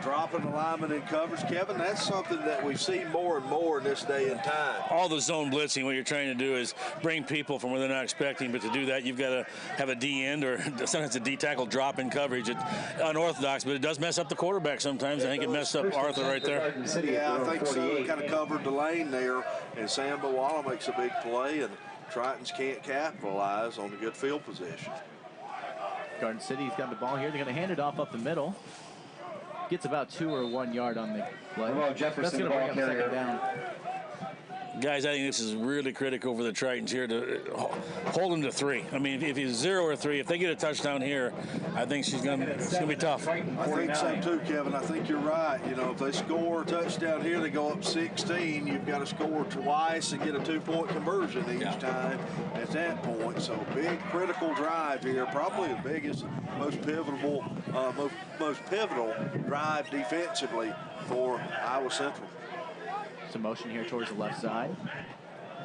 dropping the lineman in coverage. Kevin, that's something that we've seen more and more in this day and time. All the zone blitzing, what you're trying to do is bring people from where they're not expecting, but to do that, you've got to have a D end or sometimes a D tackle drop in coverage. It's unorthodox, but it does mess up the quarterback sometimes. I think it messed up Arthur right there. Yeah, I think so. Kind of covered the lane there, and Sam Moala makes a big play, and Tritons can't capitalize on the good field position. Garden City's got the ball here. They're going to hand it off up the middle. Gets about 2 or 1 yard on the play. That's going to bring up 2nd down. Guys, I think this is really critical for the Tritons here to hold them to 3. I mean, if he's 0 or 3, if they get a touchdown here, I think it's going to be tough. I think so too, Kevin. I think you're right. If they score a touchdown here, they go up 16. You've got to score twice and get a 2-point conversion each time at that point. So big critical drive here, probably the biggest, most pivotal drive defensively for Iowa Central. Some motion here towards the left side.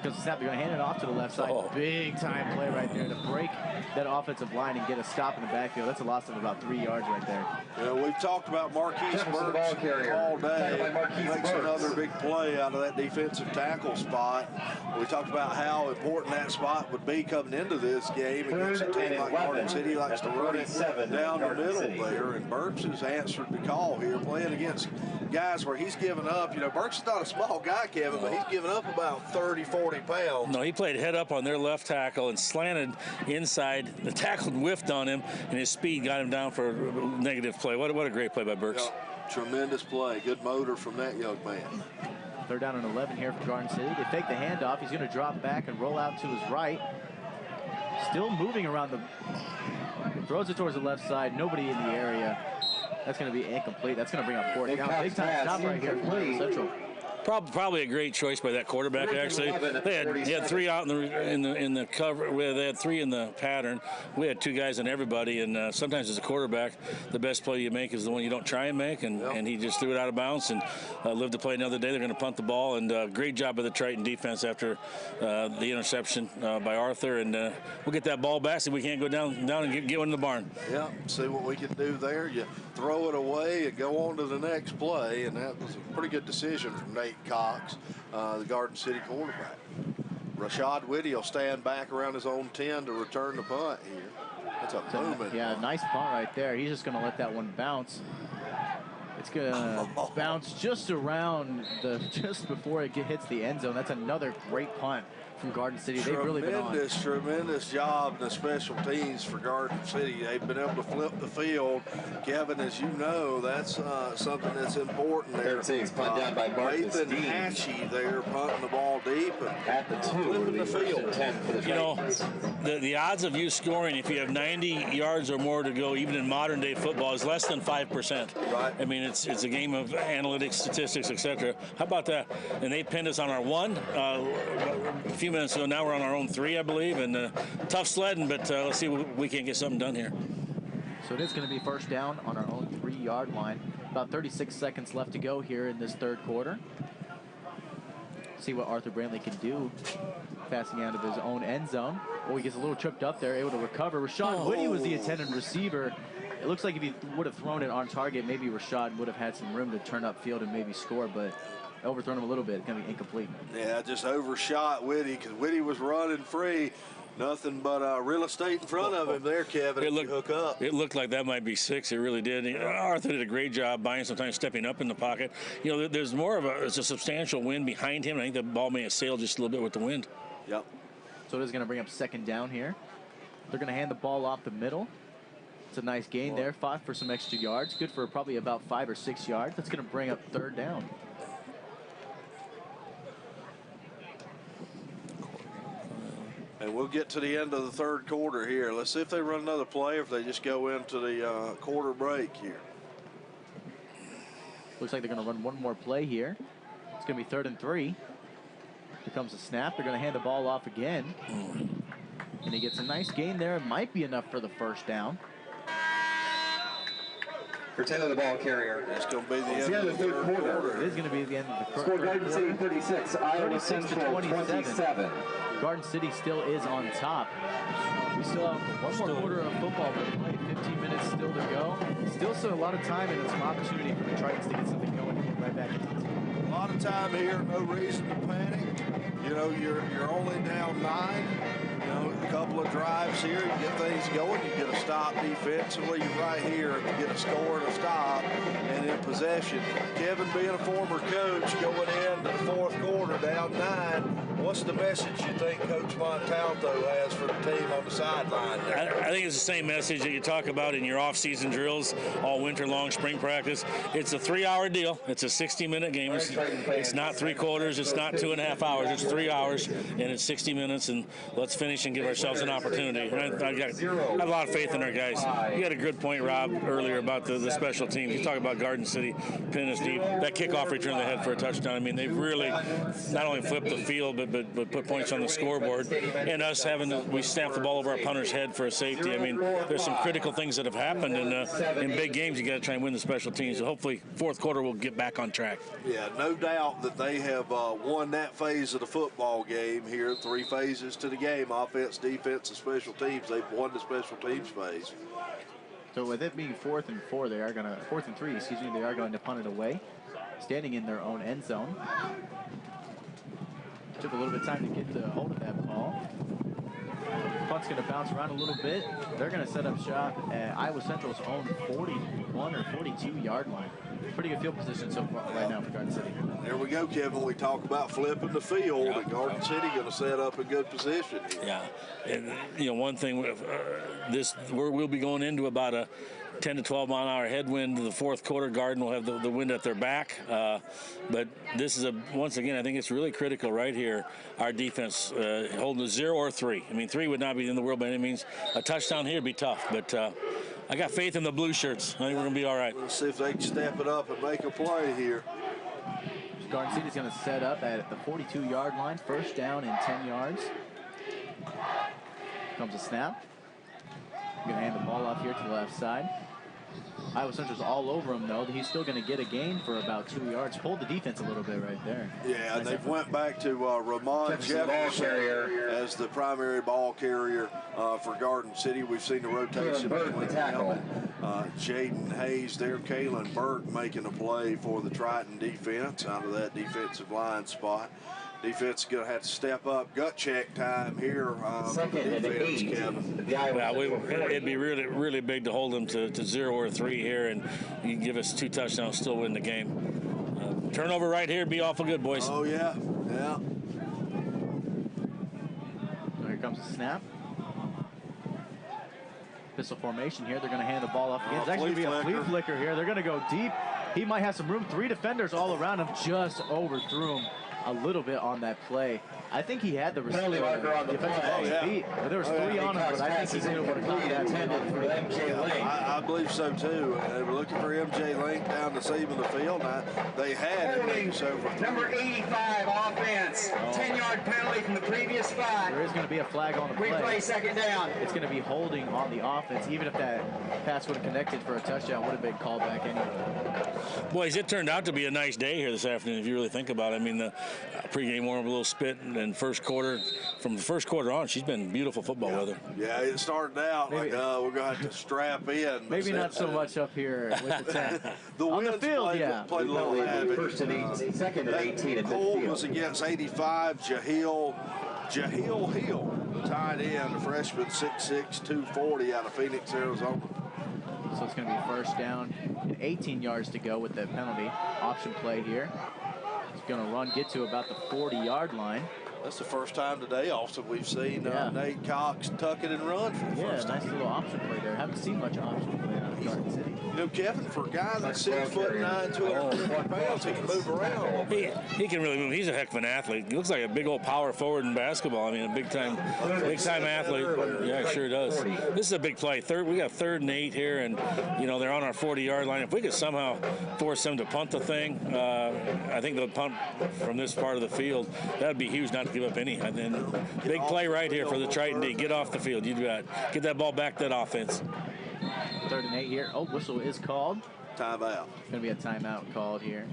Because the snap, they're going to hand it off to the left side. Big time play right there to break that offensive line and get a stop in the backfield. That's a loss of about 3 yards right there. Yeah, we've talked about Marquise Burks all day. Makes another big play out of that defensive tackle spot. We talked about how important that spot would be coming into this game against a team like Garden City. Likes to run it down the middle there, and Burks has answered the call here, playing against guys where he's given up. Burks is not a small guy, Kevin, but he's given up about 30, 40 pounds. No, he played head up on their left tackle and slanted inside. The tackle whiffed on him, and his speed got him down for a negative play. What a great play by Burks. Yep. Tremendous play. Good motor from that young man. 3rd down and 11 here for Garden City. They take the handoff. He's going to drop back and roll out to his right. Still moving around the... Throws it towards the left side. Nobody in the area. That's going to be incomplete. That's going to bring up 4th down. Big time stop right here for Central. Probably a great choice by that quarterback. Actually, they had 3 out in the cover. They had 3 in the pattern. We had 2 guys on everybody, and sometimes as a quarterback, the best play you make is the one you don't try and make. And he just threw it out of bounds and lived to play another day. They're going to punt the ball, and great job by the Triton defense after the interception by Arthur. And we'll get that ball back so we can't go down and get one in the barn. Yeah, see what we can do there. You throw it away and go on to the next play, and that was a pretty good decision from Nate Cox, the Garden City quarterback. Rashad Whitty will stand back around his own 10 to return the punt here. That's a movement. Yeah, nice punt right there. He's just going to let that one bounce. It's going to bounce just around just before it hits the end zone. That's another great punt from Garden City. They've really been on. Tremendous job in the special teams for Garden City. They've been able to flip the field. Kevin, as you know, that's something that's important there. Punt down by Nathan Hatchie there, punting the ball deep and at the 2, flipping the field. The odds of you scoring if you have 90 yards or more to go, even in modern day football, is less than 5%. Right. I mean, it's a game of analytics, statistics, etc. How about that? And they pinned us on our 1 a few minutes ago. Now we're on our own 3, I believe, and tough sledding, but let's see if we can't get something done here. So it is going to be 1st down on our own 3-yard line. About 36 seconds left to go here in this 3rd quarter. See what Arthur Brantley can do. Passing out of his own end zone. Oh, he gets a little tripped up there, able to recover. Rashad Whitty was the intended receiver. It looks like if he would have thrown it on target, maybe Rashad would have had some room to turn upfield and maybe score, but overthrown him a little bit, going to be incomplete. Yeah, just overshot Whitty because Whitty was running free. Nothing but real estate in front of him there, Kevin. Hook up. It looked like that might be 6. It really did. Arthur did a great job buying, sometimes stepping up in the pocket. You know, there's more of it's a substantial wind behind him. I think the ball may have sailed just a little bit with the wind. Yep. So it is going to bring up second down here. They're going to hand the ball off the middle. It's a nice gain there. 5 for some extra yards. Good for probably about 5 or 6 yards. That's going to bring up third down. And we'll get to the end of the third quarter here. Let's see if they run another play or if they just go into the quarter break here. Looks like they're going to run one more play here. It's going to be 3rd and 3. Here comes the snap. They're going to hand the ball off again. And he gets a nice gain there. It might be enough for the first down. For Taylor, the ball carrier. It's going to be the end of the third quarter. It is going to be the end of the Score third Garden City quarter. 36, Iowa 36 to Central 27. 27. Garden City still is on top. We still have one more quarter of football to play. 15 minutes still to go. Still a lot of time and some opportunity for the Tritons to get something going and get right back into the team. A lot of time here, no reason to panic. You know, you're only down 9. You know, a couple of drives here, you get things going, you get a stop defensively, you're right here to get a score and a stop and in possession. Kevin, being a former coach, going into the fourth quarter down 9, what's the message you think Coach Montalto has for the team on the sideline there? I think it's the same message that you talk about in your off-season drills, all winter long, spring practice. It's a 3-hour deal. It's a 60-minute game. It's not 3 quarters. It's not 2.5 hours. It's 3 hours, and it's 60 minutes, and let's finish and give ourselves an opportunity. And I have a lot of faith in our guys. You had a good point, Rob, earlier about the special teams. You talk about Garden City, pinning us deep. That kickoff return they had for a touchdown. I mean, they've really not only flipped the field, but put points on the scoreboard. And us we snapped the ball over our punter's head for a safety. I mean, there's some critical things that have happened, and in big games, you got to try and win the special teams. So hopefully, fourth quarter, we'll get back on track. Yeah, no doubt that they have won that phase of the football game here. 3 phases to the game: offense, defense, and special teams. They've won the special teams phase. So with it being 4th and 3, they are going to punt it away, standing in their own end zone. Took a little bit of time to get the hold of that ball. Punt's going to bounce around a little bit. They're going to set up shop at Iowa Central's own 41 or 42-yard line. Pretty good field position so far right now for Garden City. There we go, Kevin. We talk about flipping the field, and Garden City going to set up a good position here. Yeah, and you know, one thing, we'll be going into about a 10 to 12 mile an hour headwind in the fourth quarter. Garden will have the wind at their back, but this is once again, I think it's really critical right here. Our defense holding a 0 or 3. I mean, 3 would not be in the world by any means. A touchdown here would be tough, but I got faith in the blue shirts. I think we're going to be all right. Let's see if they can step it up and make a play here. Garden City's going to set up at the 42-yard line. First down and 10 yards. Comes a snap. Going to hand the ball off here to the left side. Iowa Central's all over him, though. He's still going to get a gain for about 2 yards. Pulled the defense a little bit right there. Yeah, and they've went back to Ramon Jefferson as the primary ball carrier for Garden City. We've seen the rotation between them and Jaden Hayes there. Kalen Burke making a play for the Triton defense out of that defensive line spot. Defense is going to have to step up. Gut check time here. Defense, Kevin. Well, it'd be really, really big to hold them to 0 or 3 here, and you can give us 2 touchdowns, still win the game. Turnover right here would be awful good, boys. Oh, yeah. Yeah. So here comes the snap. Pistol formation here. They're going to hand the ball off again. It's actually going to be a flea flicker here. They're going to go deep. He might have some room. 3 defenders all around him. Just overthrew him a little bit on that play. I think he had the defensive ball at his feet, but there was 3 on him, but I think he's going to caught that tendon. I believe so, too. They were looking for M.J. Link down the seam of the field. They had it. So number 85 offense. 10-yard penalty from the previous spot. There is going to be a flag on the play. Replay second down. It's going to be holding on the offense. Even if that pass would have connected for a touchdown, would have been called back anyway. Boys, it turned out to be a nice day here this afternoon, if you really think about it. I mean, pregame warm, a little spit, and then first quarter. From the first quarter on, she's been beautiful football with her. Yeah, it started out Maybe. like we're going to have to strap in. Maybe not so much up here with the 10. The On the winds field, played, yeah. played a little havoc. First and 18, second and 18 at Hold midfield. was against 85, Jahil Hill, the tight end, a freshman, 6'6", 240 out of Phoenix, Arizona. So it's going to be first down and 18 yards to go with the penalty. Option play here. He's going to run, get to about the 40-yard line. That's the first time today, Austin, we've seen Nate Cox tuck it and run for the first time. Nice little option play there. Haven't seen much option play out of Garden City. You know, Kevin, for a guy that's 6'9", 250 pounds, he can move around. He can really move. He's a heck of an athlete. He looks like a big old power forward in basketball. I mean, a big time athlete. Yeah, he sure does. This is a big play. We got 3rd and 8 here, and they're on our 40-yard line. If we could somehow force them to punt the thing, I think they'll punt from this part of the field. That'd be huge not to give up any. And then big play right here for the Triton D. Get off the field. You got get that ball back to that offense. 3rd and 8 here. Oh, whistle is called. Timeout. It's going to be a timeout called here.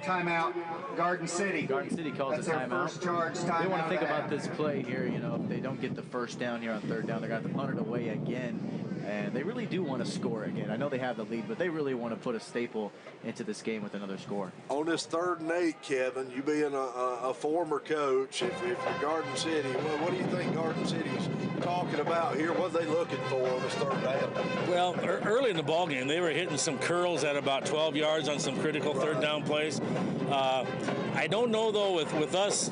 Timeout, Garden City. Garden City calls That's a their timeout. first charge timeout. They want to think of the about half. this play here. If they don't get the first down here on 3rd down, they're going to have to punt it away again. And they really do want to score again. I know they have the lead, but they really want to put a staple into this game with another score. On this 3rd and 8, Kevin, you being a former coach, if you're Garden City, what do you think Garden City's talking about here? What are they looking for on this 3rd down? Well, early in the ball game, they were hitting some curls at about 12 yards on some critical 3rd down plays. I don't know, though, with us,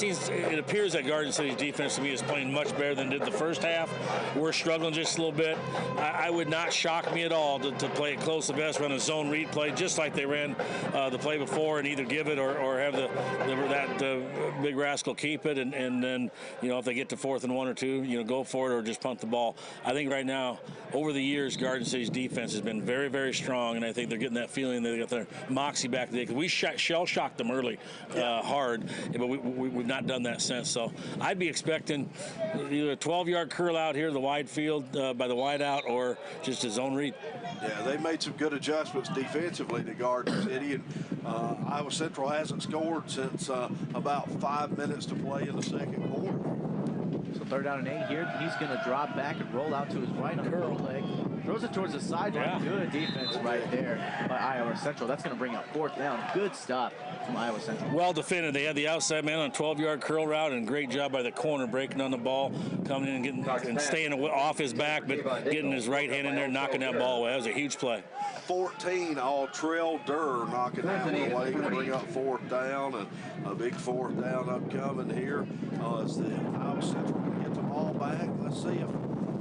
it appears that Garden City's defense to me is playing much better than did the first half. We're struggling just a little bit. I would not shock me at all to play it close the best, run a zone read play just like they ran the play before, and either give it or have that big rascal keep it, and then if they get to 4th and 1 or 2, go for it or just punt the ball. I think right now, over the years, Garden City's defense has been very, very strong, and I think they're getting that feeling they got their moxie back today, because we shell shocked them early hard, but we've not done that since. So I'd be expecting either a 12-yard curl out here, the wide field by the wide out, or just a zone read. Yeah, they made some good adjustments defensively to Garden City, and Iowa Central hasn't scored since about 5 minutes to play in the 2nd quarter. So 3rd down and 8 here. He's going to drop back and roll out to his right on the curl leg. Throws it towards the sideline. Yeah. Good defense right there by Iowa Central. That's going to bring up 4th down. Good stop from Iowa Central. Well defended. They had the outside man on a 12-yard curl route, and great job by the corner breaking on the ball, coming in and getting and staying off his back, but getting his right hand in there, knocking that ball away. That was a huge play. 14, all Trail Durr knocking that one away, going to bring up 4th down, and a big 4th down upcoming here. As the Iowa Central going to get the ball back. Let's see if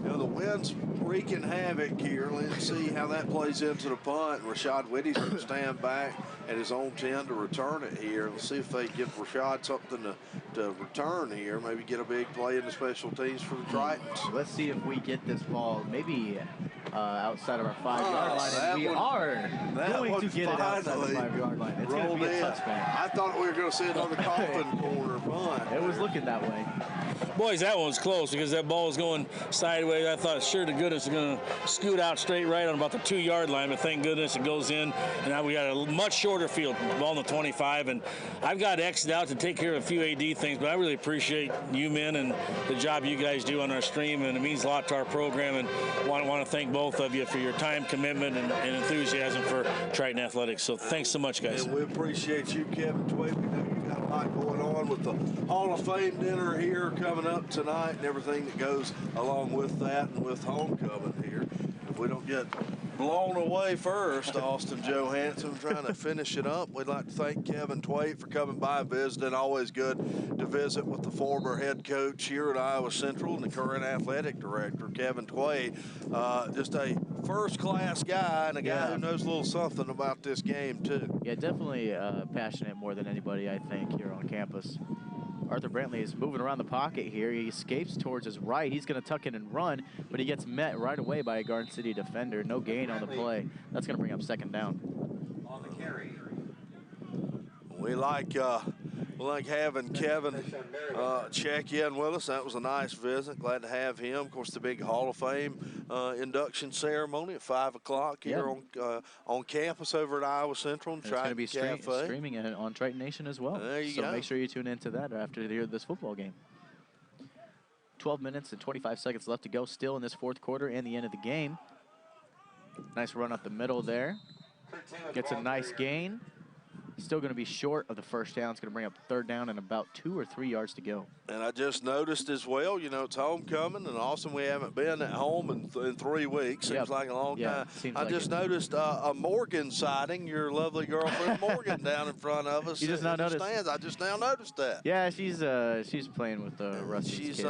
the wind's wreaking havoc here. Let's see how that plays into the punt. Rashad Whitty's going to stand back at his own 10 to return it here. Let's see if they give Rashad something to return here. Maybe get a big play in the special teams for the Tritons. Let's see if we get this ball maybe outside of our 5-yard line. And we are going to get it outside the 5-yard line. It's going to be a touchback. I thought we were going to see another coffin corner punt. It was looking that way. Boys, that one was close because that ball was going sideways. I thought, sure to goodness, it's going to scoot out straight right on about the 2-yard line, but thank goodness it goes in. And now we got a much shorter field, ball on the 25. And I've got X'd out to take care of a few AD things, but I really appreciate you men and the job you guys do on our stream, and it means a lot to our program. And want to thank both of you for your time, commitment, and enthusiasm for Triton Athletics. So thanks so much, guys. And we appreciate you, Kevin Tway. We know you've got a lot going on with the Hall of Fame dinner here coming up tonight and everything that goes along with that and with homecoming here. If we don't get blown away first, Austin Johansson trying to finish it up, we'd like to thank Kevin Tway for coming by and visiting. Always good to visit with the former head coach here at Iowa Central and the current athletic director, Kevin Tway. Just a first-class guy and a guy who knows a little something about this game, too. Yeah, definitely passionate more than anybody, I think, here on campus. Arthur Brantley is moving around the pocket here. He escapes towards his right. He's going to tuck in and run, but he gets met right away by a Garden City defender. No gain on the play. That's going to bring up 2nd down. On the carry. We like like having Kevin check in with us. That was a nice visit. Glad to have him. Of course, the big Hall of Fame induction ceremony at 5 o'clock here on campus over at Iowa Central and It's going to be Cafe. streaming on Triton Nation as well. There you go. So make sure you tune into that after this football game. 12 minutes and 25 seconds left to go still in this fourth quarter and the end of the game. Nice run up the middle there. Gets a nice gain. Still going to be short of the first down. It's going to bring up third down and about 2 or 3 yards to go. And I just noticed as well, you know, it's homecoming, and awesome we haven't been at home in 3 weeks. Seems like a long time. I just noticed a Morgan sighting, your lovely girlfriend Morgan down in front of us. You just now noticed? Stands. I just now noticed that. Yeah, she's playing with Rusty's kids.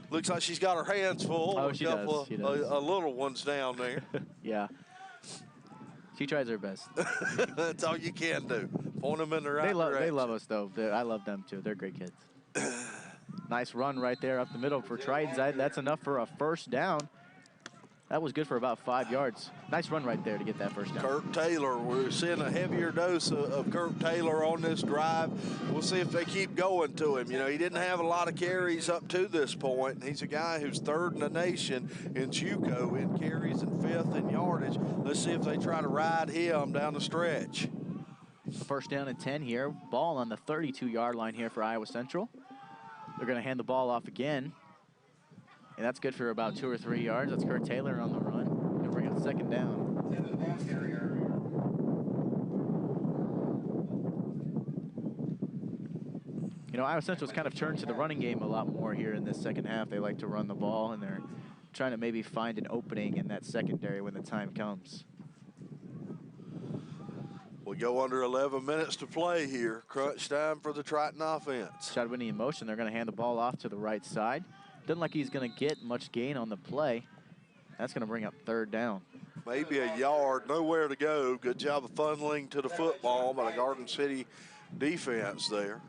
Looks like she's got her hands full. Oh, she does. A little ones down there. Yeah. She tries her best. That's all you can do. Point them in the right direction. They love us, though. I love them, too. They're great kids. Nice run right there up the middle for Triton. That's enough for a first down. That was good for about 5 yards. Nice run right there to get that first down. Kirk Taylor, we're seeing a heavier dose of Kirk Taylor on this drive. We'll see if they keep going to him. You know, he didn't have a lot of carries up to this point. He's a guy who's third in the nation in JUCO in carries and fifth in yardage. Let's see if they try to ride him down the stretch. First down and 10 here. Ball on the 32-yard line here for Iowa Central. They're going to hand the ball off again. And that's good for about 2 or 3 yards. That's Kurt Taylor on the run. He'll bring up second down. You know, Iowa Central's kind of turned to the running game a lot more here in this second half. They like to run the ball, and they're trying to maybe find an opening in that secondary when the time comes. We go under 11 minutes to play here. Crunch time for the Triton offense. Shot winning in motion. They're going to hand the ball off to the right side. Doesn't like he's going to get much gain on the play. That's going to bring up third down. Maybe a yard, nowhere to go. Good job of funneling to the football by the Garden City defense there.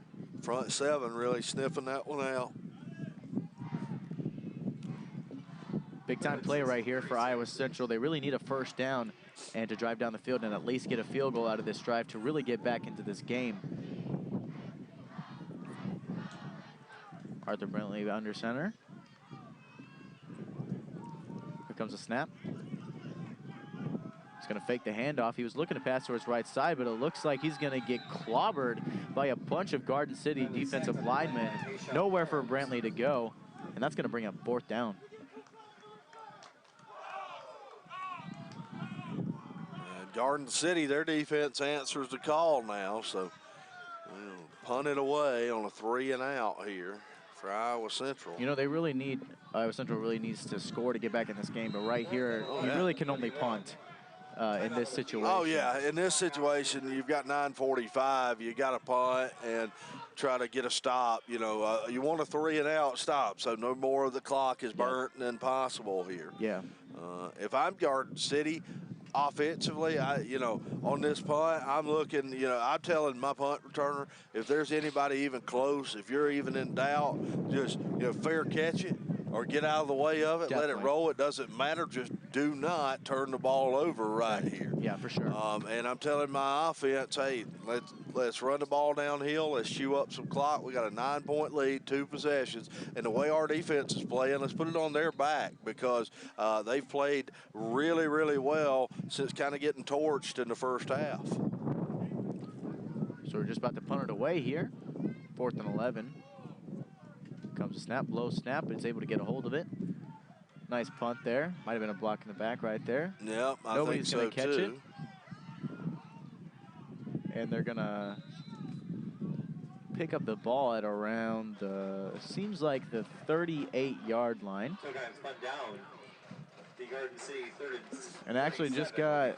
Front seven really sniffing that one out. Big time play right here for Iowa Central. They really need a first down and to drive down the field and at least get a field goal out of this drive to really get back into this game. Arthur Brentley under center. Here comes a snap. He's going to fake the handoff. He was looking to pass to his right side, but it looks like he's going to get clobbered by a bunch of Garden City defensive linemen. Nowhere for Brantley to go, and that's going to bring up fourth down. Garden City, their defense answers the call now, so we'll punt it away on a 3 and out here for Iowa Central. You know, Iowa Central really needs to score to get back in this game, but right here, you really can only punt in this situation. Oh, yeah, in this situation, you've got 9:45, you got to punt and try to get a stop. You know, you want a 3 and out stop, so no more of the clock is burnt than possible here. Yeah. If I'm Garden City, offensively, on this punt, I'm looking, I'm telling my punt returner, if there's anybody even close, if you're even in doubt, just, fair catch it or get out of the way of it, let it roll. It doesn't matter. Just do not turn the ball over right here. Yeah, for sure. And I'm telling my offense, hey, let's run the ball downhill. Let's chew up some clock. We got a 9-point lead, 2 possessions. And the way our defense is playing, let's put it on their back because they've played really, really well since kind of getting torched in the first half. So we're just about to punt it away here. 4th and 11. Comes a snap, low snap, but it's able to get a hold of it. Nice punt there. Might have been a block in the back right there. Yep, Nobody's going to catch too. it. And they're going to pick up the ball at around, seems like the 38-yard line. And actually just got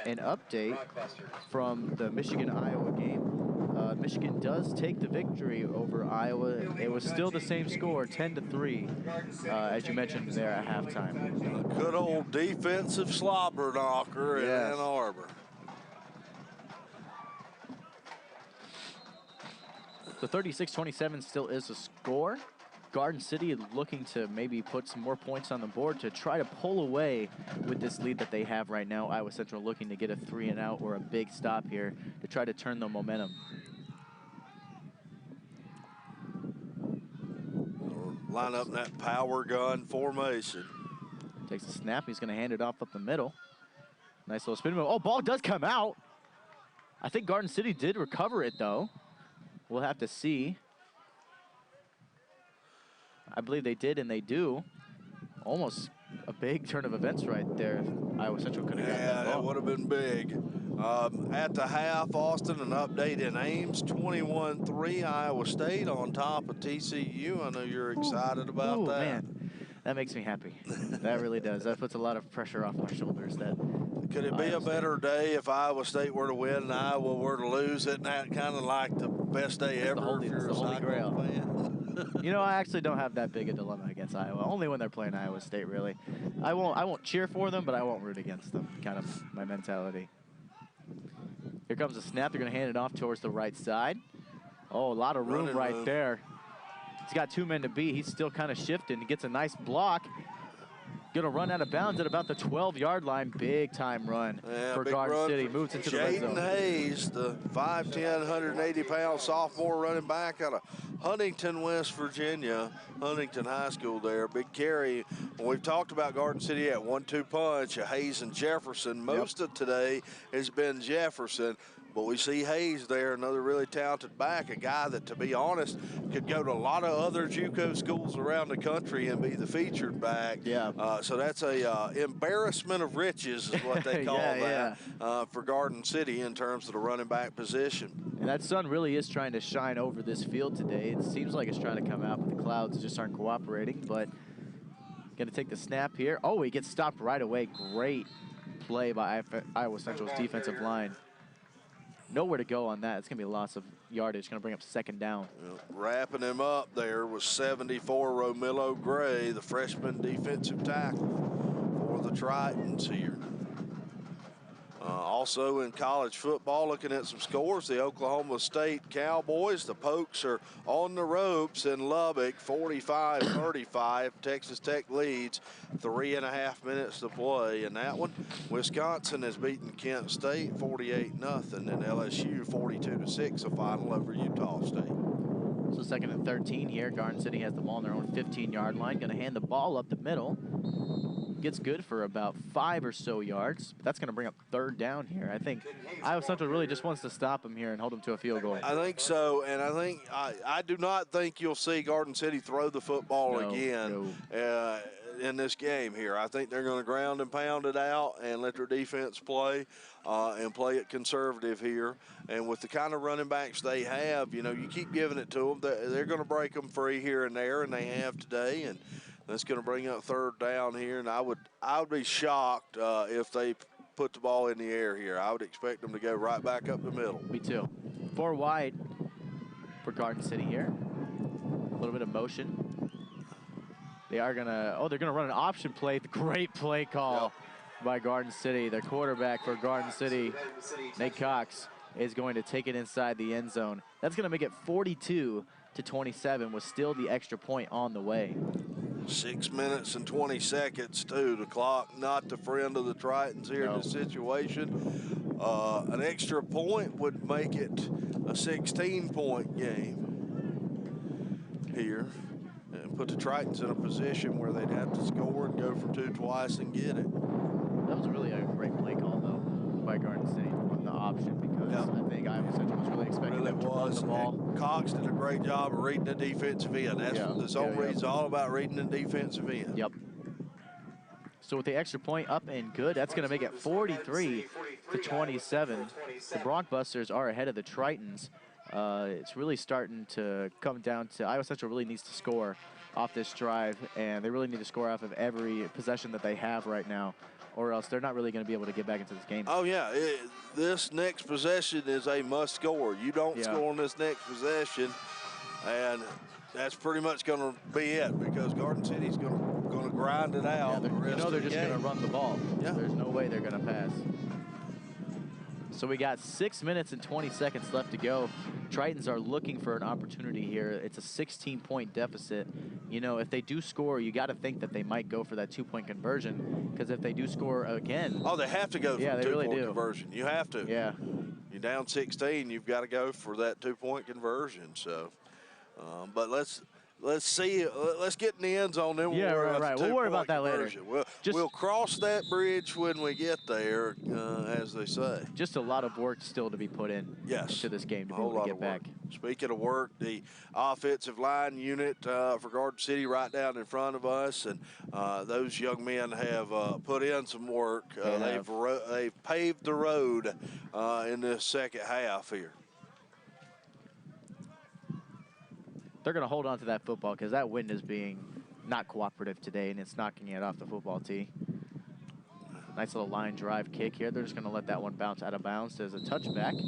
an update from the Michigan-Iowa game. Michigan does take the victory over Iowa. It was still the same score, 10-3, as you mentioned there at halftime. A good old defensive slobber knocker in Ann Arbor. The 36-27 still is a score. Garden City looking to maybe put some more points on the board to try to pull away with this lead that they have right now. Iowa Central looking to get a 3 and out or a big stop here to try to turn the momentum. line up in that power gun formation. Takes a snap. He's going to hand it off up the middle. Nice little spin move. Oh, ball does come out. I think Garden City did recover it, though. We'll have to see. I believe they did, and they do. Almost a big turn of events right there. Iowa Central could have gotten that ball. That would have been big. At the half, Austin, an update in Ames, 21-3, Iowa State on top of TCU. I know you're excited about that. Man, that makes me happy. That really does. That puts a lot of pressure off my shoulders. Could it be a better day if Iowa State were to win and Iowa were to lose? Isn't that kind of like the best day ever if you're a Cyclone fan? You know, I actually don't have that big a dilemma against Iowa. Only when they're playing Iowa State, really. I won't cheer for them, but I won't root against them. Kind of my mentality. Here comes a snap. They're going to hand it off towards the right side. Oh, a lot of room right there. He's got 2 men to beat. He's still kind of shifting. He gets a nice block. Going to run out of bounds at about the 12-yard line. Big time run for Garden City. Moves into the red zone. Jaden Hayes, the 5'10", 180-pound sophomore running back out of Huntington, West Virginia. Huntington High School there. Big carry. We've talked about Garden City at 1-2 punch, Hayes and Jefferson. Most of today has been Jefferson. But we see Hayes there, another really talented back, a guy that, to be honest, could go to a lot of other JUCO schools around the country and be the featured back. Yeah. So that's a embarrassment of riches is what they call that for Garden City in terms of the running back position. And that sun really is trying to shine over this field today. It seems like it's trying to come out, but the clouds just aren't cooperating. But going to take the snap here. Oh, he gets stopped right away. Great play by Iowa Central's defensive line. Nowhere to go on that. It's going to be lots of yardage. Going to bring up second down. Wrapping him up there was 74, Romillo Gray, the freshman defensive tackle for the Tritons here. Also in college football, looking at some scores, the Oklahoma State Cowboys, the Pokes are on the ropes in Lubbock, 45-35. Texas Tech leads, 3.5 minutes to play in that one. Wisconsin has beaten Kent State 48-0, and LSU 42-6, a final over Utah State. So second and 13 here. Garden City has the ball on their own 15-yard line. Going to hand the ball up the middle. Gets good for about 5 or so yards, but that's going to bring up third down here. I think Iowa Central really just wants to stop him here and hold him to a field goal. I think so, and I do not think you'll see Garden City throw the football again in this game here. I think they're going to ground and pound it out and let their defense play and play it conservative here. And with the kind of running backs they have, you know, you keep giving it to them. They're going to break them free here and there, and they have today. And that's going to bring up third down here, and I would be shocked if they put the ball in the air here. I would expect them to go right back up the middle. Me too. 4 wide for Garden City here. A little bit of motion. They are going to, they're going to run an option play. Great play call by Garden City. Their quarterback for Garden City, Nate Cox, is going to take it inside the end zone. That's going to make it 42-27 with still the extra point on the way. 6 minutes and 20 seconds, too. The clock not the friend of the Tritons here in this situation. An extra point would make it a 16-point game here and put the Tritons in a position where they'd have to score and go for 2 twice and get it. That was really a great play call, though, by Garden City on the option, because I think Iowa Central was really expecting them to run the ball. And Cox did a great job of reading the defensive end. That's what the zone read's all about, reading the defensive end. Yep. So with the extra point up and good, that's going to make it 43-27. The Bronc-Busters are ahead of the Tritons. It's really starting to come down to Iowa Central really needs to score off this drive, and they really need to score off of every possession that they have right now, or else they're not really going to be able to get back into this game. Oh, yeah. This next possession is a must score. You don't score on this next possession, and that's pretty much going to be it, because Garden City's going to grind it out. You know they're just going to run the ball. Yeah. There's no way they're going to pass. So we got 6 minutes and 20 seconds left to go. Tritons are looking for an opportunity here. It's a 16-point deficit. You know, if they do score, you got to think that they might go for that 2-point conversion, because if they do score again. Oh, they have to go for the 2-point conversion. You have to. Yeah. You're down 16, you've got to go for that 2-point conversion. So, but let's let's see. Let's get in the end zone. Then Yeah, right. We'll worry about that later. We'll cross that bridge when we get there, as they say. Just a lot of work still to be put in to this game to be able to get back. Speaking of work, the offensive line unit for Garden City right down in front of us, and those young men have put in some work. They've paved the road in this second half here. They're going to hold on to that football because that wind is being not cooperative today, and it's knocking it off the football tee. Nice little line drive kick here. They're just going to let that one bounce out of bounds as a touchback.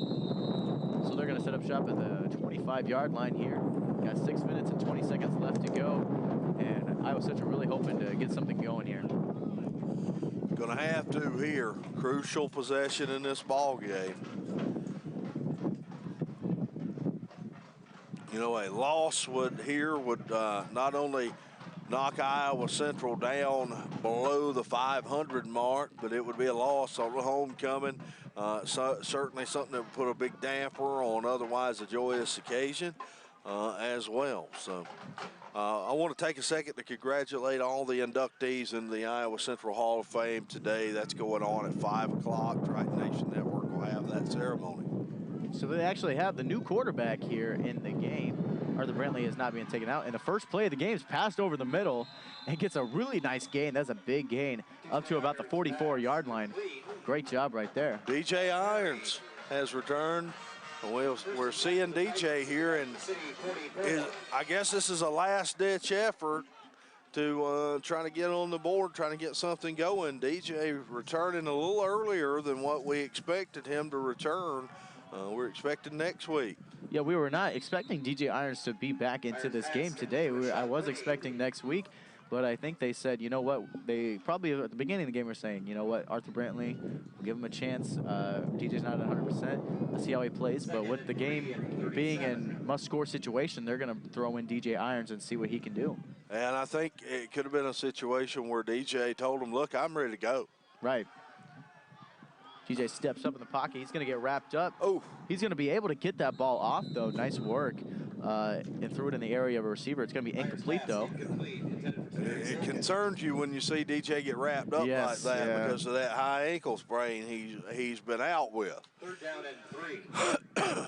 So they're going to set up shop at the 25-yard line here. Got 6 minutes and 20 seconds left to go, and Iowa Central really hoping to get something going here. Going to have to here. Crucial possession in this ball game. You know, a loss would not only knock Iowa Central down below the 500 mark, but it would be a loss on the homecoming. Certainly something that would put a big damper on otherwise a joyous occasion as well. So I want to take a second to congratulate all the inductees in the Iowa Central Hall of Fame today. That's going on at 5 o'clock. Triton Nation Network will have that ceremony. So they actually have the new quarterback here in the game. Arthur Brantley is not being taken out. And the first play of the game is passed over the middle and gets a really nice gain. That's a big gain up to about the 44-yard line. Great job right there. DJ Irons has returned. We're seeing DJ here, and I guess this is a last-ditch effort to trying to get on the board, trying to get something going. DJ returning a little earlier than what we expected him to return. We're expecting next week. Yeah, we were not expecting DJ Irons to be back into this game today. I was expecting next week, but I think they said, you know what, they probably at the beginning of the game were saying, you know what, Arthur Brantley, we'll give him a chance. DJ's not 100%. Let's see how he plays. But with the game being in must-score situation, they're going to throw in DJ Irons and see what he can do. And I think it could have been a situation where DJ told him, look, I'm ready to go. Right. DJ steps up in the pocket. He's going to get wrapped up. Oh. He's going to be able to get that ball off, though. Nice work. And threw it in the area of a receiver. It's going to be incomplete, though. It concerns you when you see DJ get wrapped up like that because of that high ankle sprain he's been out with. Third down and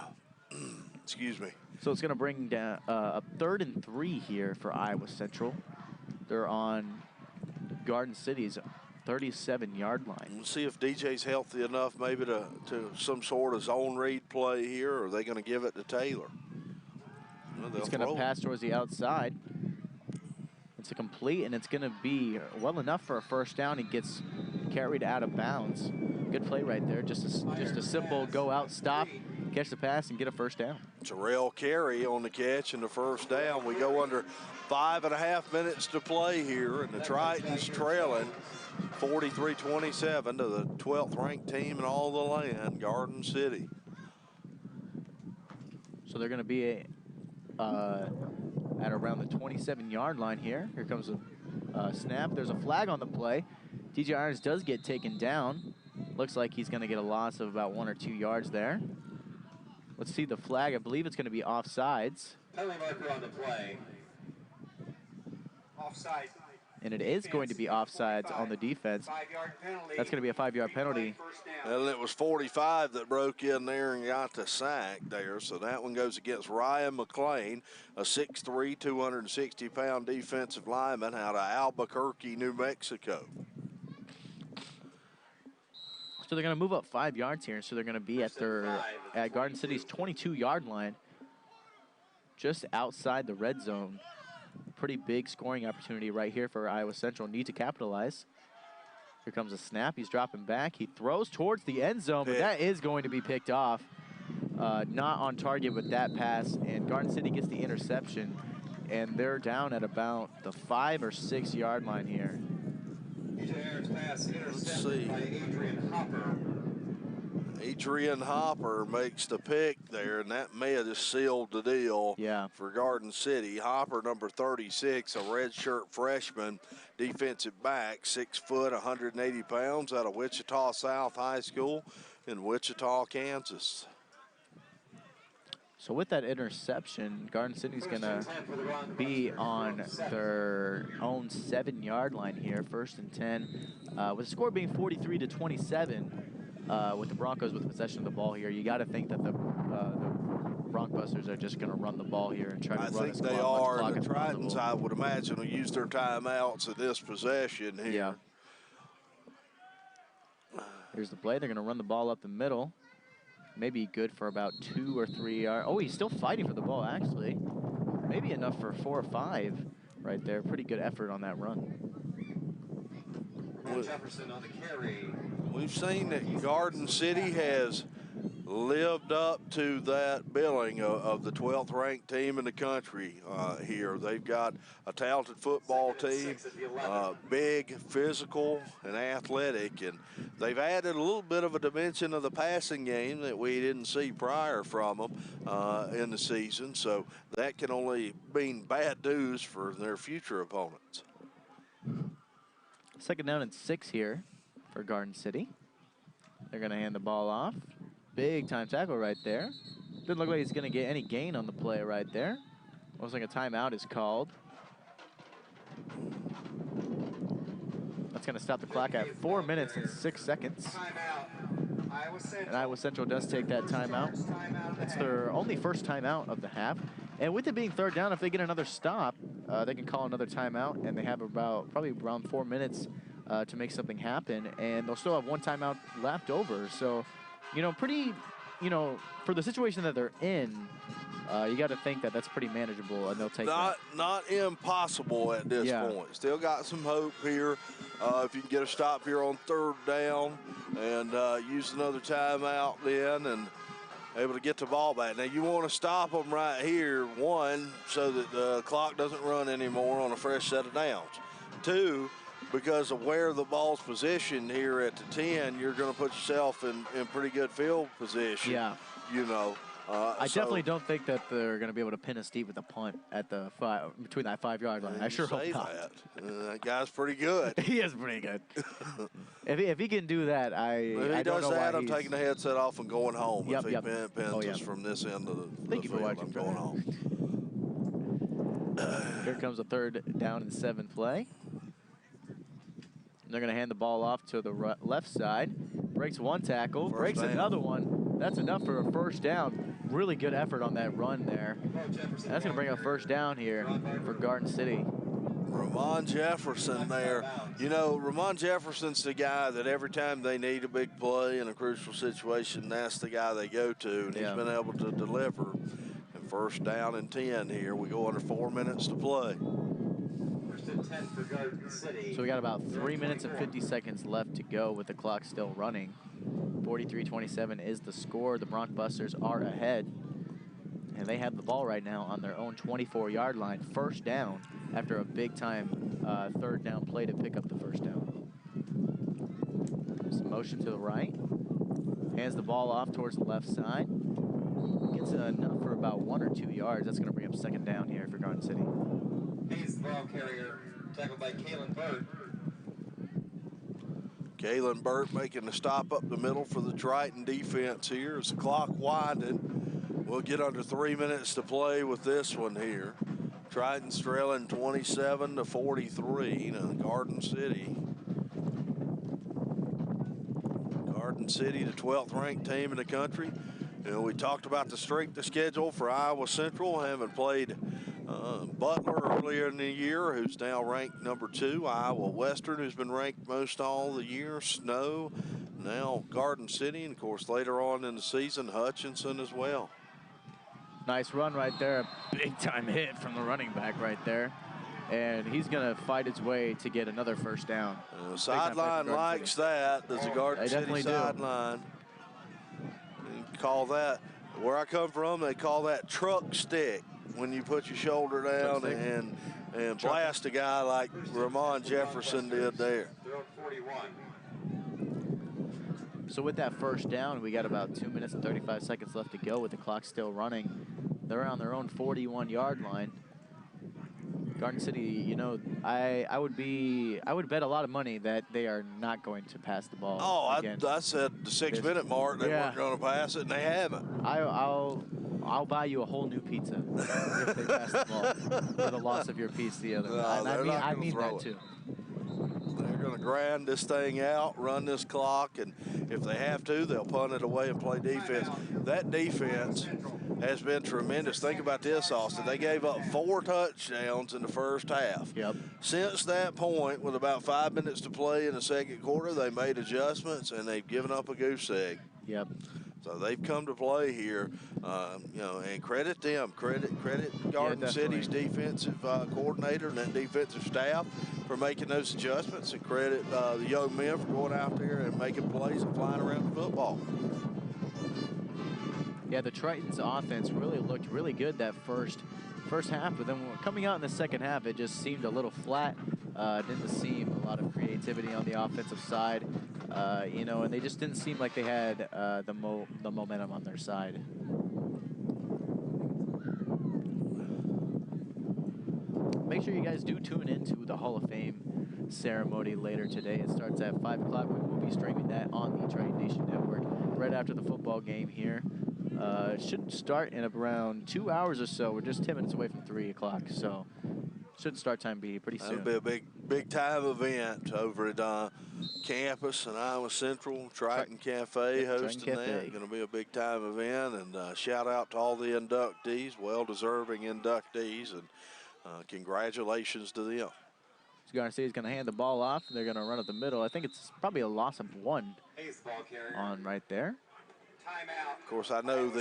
3. Excuse me. So it's going to bring down a 3rd and 3 here for Iowa Central. They're on Garden City's 37-yard line. We'll see if DJ's healthy enough maybe to some sort of zone read play here, or are they going to give it to Taylor? He's going to pass towards the outside. It's a complete, and it's going to be well enough for a first down. He gets carried out of bounds. Good play right there. Just a simple go out, stop, catch the pass, and get a first down. Terrell Carey on the catch and the first down. We go under 5.5 minutes to play here, and the Tritons trailing 43-27 to the 12th ranked team in all the land, Garden City. So they're going to be at around the 27-yard line here. Here comes a snap. There's a flag on the play. DJ Irons does get taken down. Looks like he's going to get a loss of about 1 or 2 yards there. Let's see the flag. I believe it's going to be offsides. Penalty marker on the play. Offside. And it is going to be offsides on the defense. 5-yard penalty. That's going to be a 5-yard penalty. And it was 45 that broke in there and got the sack there. So that one goes against Ryan McClain, a 6'3", 260-pound defensive lineman out of Albuquerque, New Mexico. So they're going to move up 5 yards here. So they're going to be at Garden City's 22-yard line, just outside the red zone. Pretty big scoring opportunity right here for Iowa Central. Need to capitalize. Here comes a snap. He's dropping back. He throws towards the end zone, but that is going to be picked off. Not on target with that pass, and Garden City gets the interception, and they're down at about the 5 or 6 yard line here. Pass intercepted by Adrian Hopper. Adrian Hopper makes the pick there, and that may have just sealed the deal for Garden City. Hopper, number 36, a redshirt freshman, defensive back, 6 foot, 180 pounds, out of Wichita South High School in Wichita, Kansas. So with that interception, Garden City's going to be on their own 7-yard line here, 1st and 10. With the score being 43-27, with the Broncos with possession of the ball here, you got to think that the Broncbusters are just going to run the ball here and try to run as much clock the as Tritons, possible. I would imagine, will use their timeouts at this possession here. Yeah. Here's the play. They're going to run the ball up the middle. Maybe good for about 2 or 3 yards. Oh, he's still fighting for the ball, actually. Maybe enough for 4 or 5 right there. Pretty good effort on that run. Jefferson on the carry. We've seen that Garden City has lived up to that billing of the 12th ranked team in the country here. They've got a talented football team, big, physical, and athletic, and they've added a little bit of a dimension of the passing game that we didn't see prior from them in the season, so that can only mean bad news for their future opponents. 2nd down and 6 here for Garden City. They're going to hand the ball off. Big time tackle right there. Didn't look like he's going to get any gain on the play right there. Looks like a timeout is called. That's going to stop the clock at 4 minutes and 6 seconds. And Iowa Central does take that timeout. It's their only first timeout of the half. And with it being 3rd down, if they get another stop, they can call another timeout, and they have probably around 4 minutes to make something happen, and they'll still have 1 timeout left over. So, you know, pretty, you know, for the situation that they're in, you got to think that that's pretty manageable, and they'll take that. Not impossible at this point. Still got some hope here. If you can get a stop here on 3rd down and use another timeout then and able to get the ball back. Now, you want to stop them right here, 1, so that the clock doesn't run anymore on a fresh set of downs. 2, because of where the ball's positioned here at the 10, you're going to put yourself in pretty good field position. Yeah. You know. I definitely don't think that they're going to be able to pin us deep with a punt at the between that 5-yard line. I sure hope not. That guy's pretty good. He is pretty good. if he can do that, I don't know why If he does that, I'm taking the headset off and going home. Yep, if he pins us from this end of the Thank you for field, watching. I'm going home. Here comes a 3rd down and 7 play. They're going to hand the ball off to the left side. Breaks 1 tackle, breaks another one. That's enough for a 1st down. Really good effort on that run there. That's going to bring a 1st down here for Garden City. Ramon Jefferson there. You know, Ramon Jefferson's the guy that every time they need a big play in a crucial situation, that's the guy they go to, and he's been able to deliver. And 1st down and 10 here. We go under 4 minutes to play. 1st and 10 for Garden City. So we got about 3 minutes and 50 seconds left to go with the clock still running. 43-27 is the score. The Broncbusters are ahead, and they have the ball right now on their own 24-yard line. 1st down after a big-time 3rd down play to pick up the 1st down. Some motion to the right. Hands the ball off towards the left side. Gets enough for about 1 or 2 yards. That's going to bring up 2nd down here for Garden City. He's the ball carrier, tackled by Kalen Burt. Kalen Burt making the stop up the middle for the Triton defense here as the clock winding. We'll get under 3 minutes to play with this one here. Triton's trailing 27-43 to Garden City. Garden City, the 12th ranked team in the country. You know, we talked about the strength of schedule for Iowa Central, having played Butler earlier in the year, who's now ranked number 2. Iowa Western, who's been ranked most all the year. Snow, now Garden City, and of course later on in the season, Hutchinson as well. Nice run right there. A big-time hit from the running back right there. And he's going to fight his way to get another 1st down. Sideline likes that. There's a Garden City sideline. Call that, where I come from, they call that truck stick. When you put your shoulder down and blast a guy like Ramon Jefferson did there. So with that 1st down, we got about 2 minutes and 35 seconds left to go with the clock still running. They're on their own 41-yard line. Garden City, you know, I would bet a lot of money that they are not going to pass the ball. I said the 6-minute mark they weren't going to pass it, and they haven't. I'll I'll buy you a whole new pizza if they pass the ball for the loss of your piece the other way. And I mean that too. They're going to grind this thing out, run this clock, and if they have to, they'll punt it away and play defense. That defense has been tremendous. Think about this, Austin. They gave up 4 touchdowns in the first half. Yep. Since that point, with about 5 minutes to play in the second quarter, they made adjustments, and they've given up a goose egg. Yep. So they've come to play here, you know, and credit them. Credit Garden City's defensive coordinator and that defensive staff for making those adjustments, and credit the young men for going out there and making plays and flying around the football. Yeah, the Tritons offense really looked really good that first half, but then coming out in the second half, it just seemed a little flat. Didn't seem a lot of creativity on the offensive side, you know, and they just didn't seem like they had the momentum on their side. Make sure you guys do tune into the Hall of Fame ceremony later today. It starts at 5 o'clock. We will be streaming that on the Triton Nation Network right after the football game here. It should start in around 2 hours or so. We're just 10 minutes away from 3 o'clock, so should start time be pretty soon. It'll be a big time event over at campus and Iowa Central. Triton Cafe hosting that. Going to be a big time event, and shout out to all the inductees, well-deserving inductees, and congratulations to them. Garden City's going to hand the ball off. They're going to run up the middle. I think it's probably a loss of 1 on right there. Of course, I know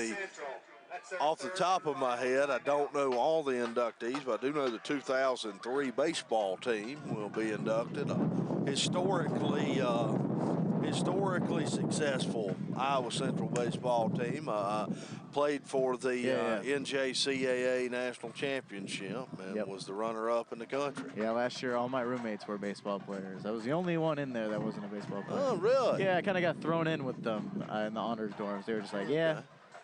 off the top of my head, I don't know all the inductees, but I do know the 2003 baseball team will be inducted. Historically successful Iowa Central baseball team. Played for the NJCAA National Championship and was the runner-up in the country. Yeah, last year all my roommates were baseball players. I was the only one in there that wasn't a baseball player. Oh, really? Yeah, I kind of got thrown in with them in the honors dorms. They were just like, yeah,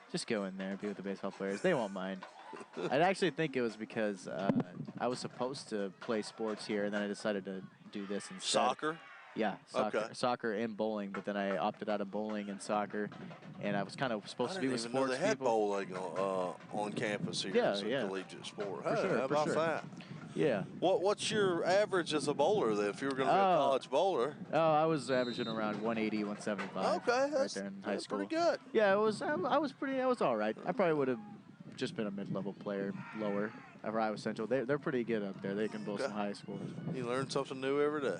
just go in there and be with the baseball players. They won't mind. I'd actually think it was because I was supposed to play sports here, and then I decided to do this instead. Soccer? Yeah, soccer and bowling, but then I opted out of bowling and soccer, and I was kind of supposed to be with sports people. I didn't even know they had bowling on campus here as a collegiate sport. For sure, how about that? Yeah. What's your average as a bowler then, if you were going to be a college bowler? Oh, I was averaging around 180, 175. Okay, right there in high school. Pretty good. Yeah, I was all right. I probably would have just been a mid-level player, lower. At Iowa Central, they're pretty good up there. They can bowl some high scores. You learn something new every day.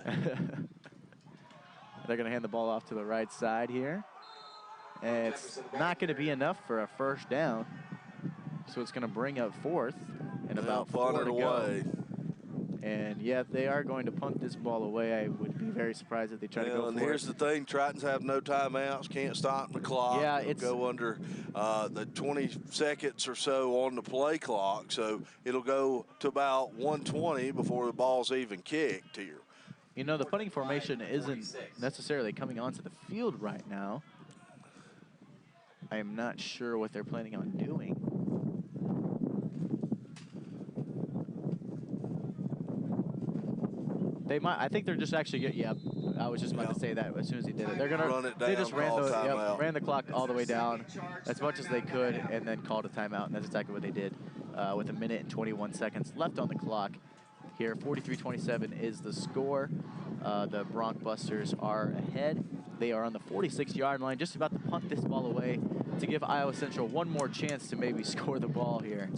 They're going to hand the ball off to the right side here. And it's not going to be enough for a first down. So it's going to bring up 4th and about 4 to go. And, yeah, they are going to punt this ball away. I would be very surprised if they try to go for it. And here's the thing. Tritons have no timeouts, can't stop the clock. Yeah, it'll go under the 20 seconds or so on the play clock. So it'll go to about 1:20 before the ball's even kicked here. You know, the punting formation isn't necessarily coming onto the field right now. I am not sure what they're planning on doing. They might. I think they're just actually. Yep. I was just about to say that as soon as he did it. They're gonna run it down. They just ran the clock all the way down as much as they could, and then called a timeout. And that's exactly what they did. With 1 minute and 21 seconds left on the clock. Here, 43-27 is the score. The Bronc Busters are ahead. They are on the 46-yard line, just about to punt this ball away to give Iowa Central one more chance to maybe score the ball here.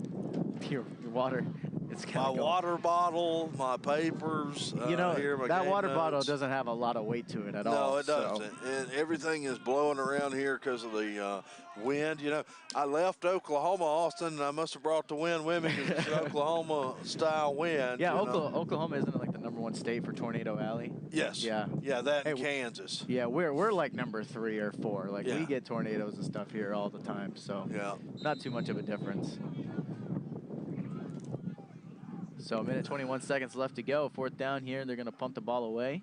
Your water. My water bottle, my papers. You know, that water notes. bottle doesn't have a lot of weight to it at all. No, it doesn't. And everything is blowing around here because of the wind. You know, I left Oklahoma, Austin, and I must have brought the wind with me because it's Oklahoma-style wind. Yeah, Oklahoma isn't like the #1 state for Tornado Alley. Yes. Yeah. Yeah, that and Kansas. Yeah, we're like number 3 or 4. Like we get tornadoes and stuff here all the time, so not too much of a difference. So 1 minute 21 seconds left to go. 4th down here. They're going to punt the ball away.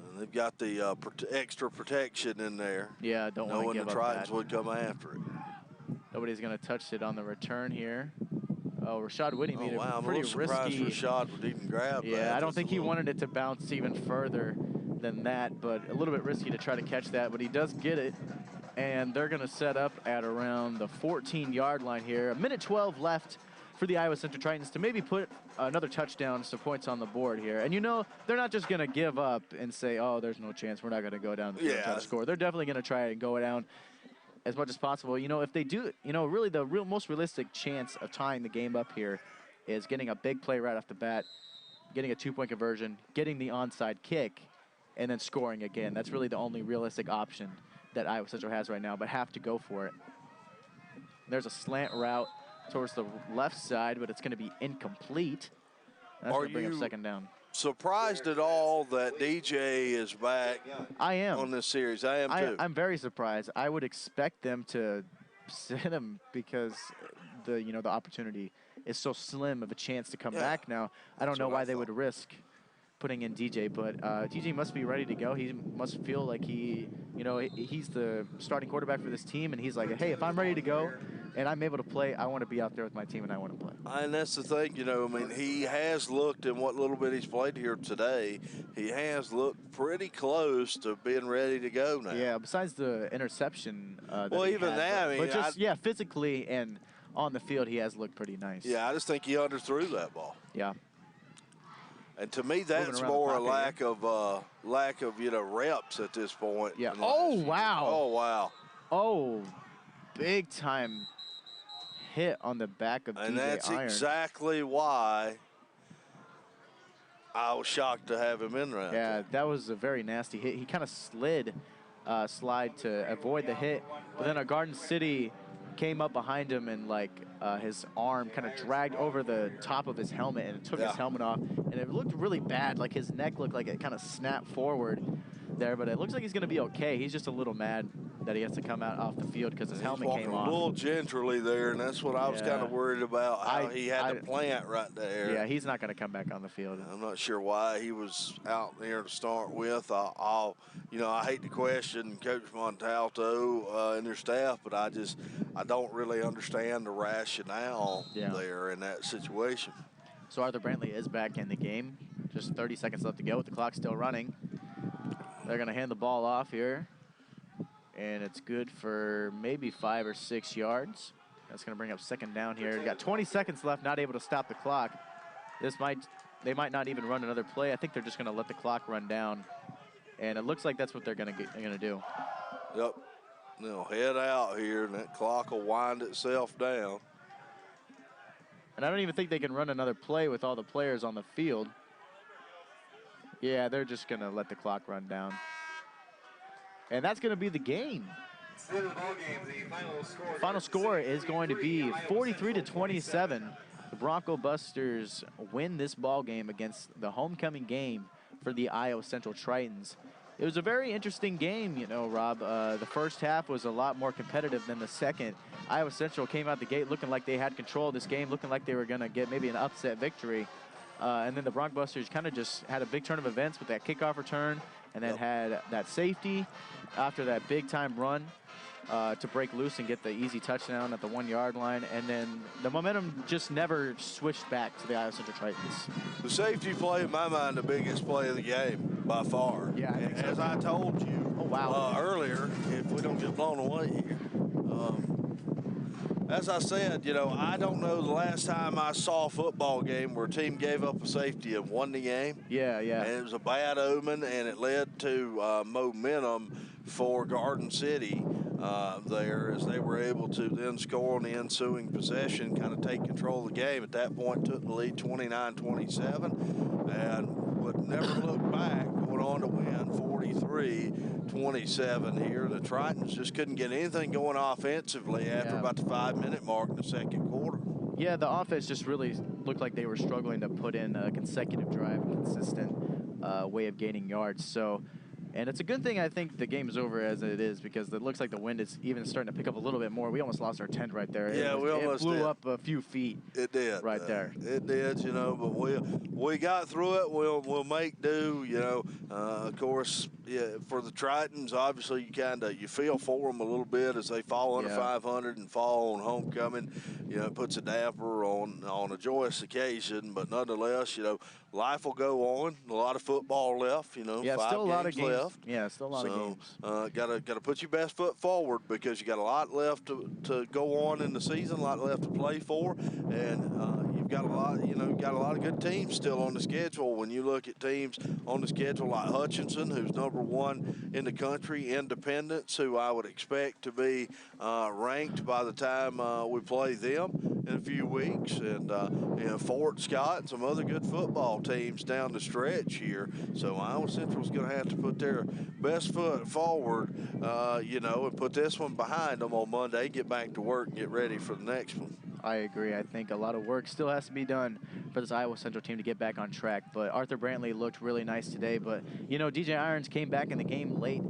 And they've got the extra protection in there. Yeah, don't want to give up that. Knowing the Tritons would come after it. Nobody's going to touch it on the return here. Oh, Rashad Whitney made a pretty risky. Rashad would even grab that. Yeah, I don't think he wanted it to bounce even further than that, but a little bit risky to try to catch that. But he does get it. And they're going to set up at around the 14-yard line here. 1:12 left for the Iowa Central Tritons to maybe put another touchdown, some points on the board here. And you know, they're not just going to give up and say, oh, there's no chance, we're not going to go down the field and try to score. They're definitely going to try and go down as much as possible. You know, if they do, you know, really the most realistic chance of tying the game up here is getting a big play right off the bat, getting a 2-point conversion, getting the onside kick, and then scoring again. That's really the only realistic option that Iowa Central has right now, but have to go for it. There's a slant route towards the left side, but it's going to be incomplete. That's going to bring up second down. Surprised at all that DJ is back I am. on this series? I am too. I'm very surprised. I would expect them to sit him because the opportunity is so slim of a chance to come back now. I don't know why they would risk putting in DJ, but DJ must be ready to go. He must feel like he's the starting quarterback for this team, and he's like, hey, if I'm ready to go and I'm able to play, I want to be out there with my team and I want to play. And that's the thing, you know, I mean, he has looked in what little bit he's played here today, he has looked pretty close to being ready to go now. Yeah, besides the interception. Well, even that, I mean, but just, physically and on the field, he has looked pretty nice. Yeah, I just think he underthrew that ball. Yeah. And to me, that's more a lack of reps at this point. Yeah. Oh, wow. Oh, wow. Oh, big time hit on the back of DJ And that's Iron. exactly why I was shocked to have him in right there. That was a very nasty hit. He kind of slide to avoid the hit, but then a Garden City came up behind him and his arm kind of dragged over the top of his helmet and it took his helmet off, and it looked really bad. Like his neck looked like it kind of snapped forward there, but it looks like he's going to be okay. He's just a little mad that he has to come out off the field because his helmet came off. A little gingerly there, and that's what I was kind of worried about, how he had to plant right there. Yeah, he's not going to come back on the field. I'm not sure why he was out there to start with. I hate to question Coach Montalto and their staff, but I don't really understand the rationale there in that situation. So Arthur Brantley is back in the game. Just 30 seconds left to go with the clock still running. They're going to hand the ball off here. And it's good for maybe 5 or 6 yards. That's going to bring up second down here. We've got 20 seconds left, not able to stop the clock. They might not even run another play. I think they're just going to let the clock run down. And it looks like that's what they're going to do. Yep. They'll head out here, and that clock will wind itself down. And I don't even think they can run another play with all the players on the field. Yeah, they're just going to let the clock run down. And that's going to be the game. Final score is going to be 43-27. The Bronco Busters win this ball game against the homecoming game for the Iowa Central Tritons. It was a very interesting game, you know, Rob. The first half was a lot more competitive than the second. Iowa Central came out the gate looking like they had control of this game, looking like they were going to get maybe an upset victory. And then the Bronco Busters kind of just had a big turn of events with that kickoff return, and then had that safety after that big-time run to break loose and get the easy touchdown at the 1-yard line. And then the momentum just never switched back to the Iowa Central Tritons. The safety play, in my mind, the biggest play of the game by far. Yeah, I think as I told you earlier, if we don't get blown away here. As I said, you know, I don't know the last time I saw a football game where a team gave up a safety and won the game. Yeah. And it was a bad omen, and it led to momentum for Garden City there, as they were able to then score on the ensuing possession, kind of take control of the game. At that point, took the lead 29-27, and would never look back, going on to win 43-27 here. The Tritons just couldn't get anything going offensively after about the 5-minute mark in the second quarter. Yeah, the offense just really looked like they were struggling to put in a consecutive drive, consistent way of gaining yards. So, and it's a good thing I think the game is over as it is, because it looks like the wind is even starting to pick up a little bit more. We almost lost our tent right there. Yeah, we almost it blew did. up a few feet. It did. Right there. It did, you know, but we got through it. We'll make do, you know. Of course, yeah, for the Tritons, obviously you feel for them a little bit as they fall under 500 and fall on homecoming. You know, it puts a damper on a joyous occasion, but nonetheless, you know, life will go on. A lot of football left, you know, Yeah, 5 still a lot of games games. left. Yeah, still a lot of games. Gotta put your best foot forward because you got a lot left to go on in the season, a lot left to play for, and you've got a lot, you know, got a lot of good teams still on the schedule. When you look at teams on the schedule like Hutchinson, who's #1 in the country, Independence, who I would expect to be ranked by the time we play them in a few weeks, and you know, Fort Scott and some other good football teams down the stretch here. So Iowa Central's going to have to put their best foot forward, you know, and put this one behind them on Monday, get back to work and get ready for the next one. I agree. I think a lot of work still has to be done for this Iowa Central team to get back on track. But Arthur Brantley looked really nice today. But, you know, DJ Irons came back in the game late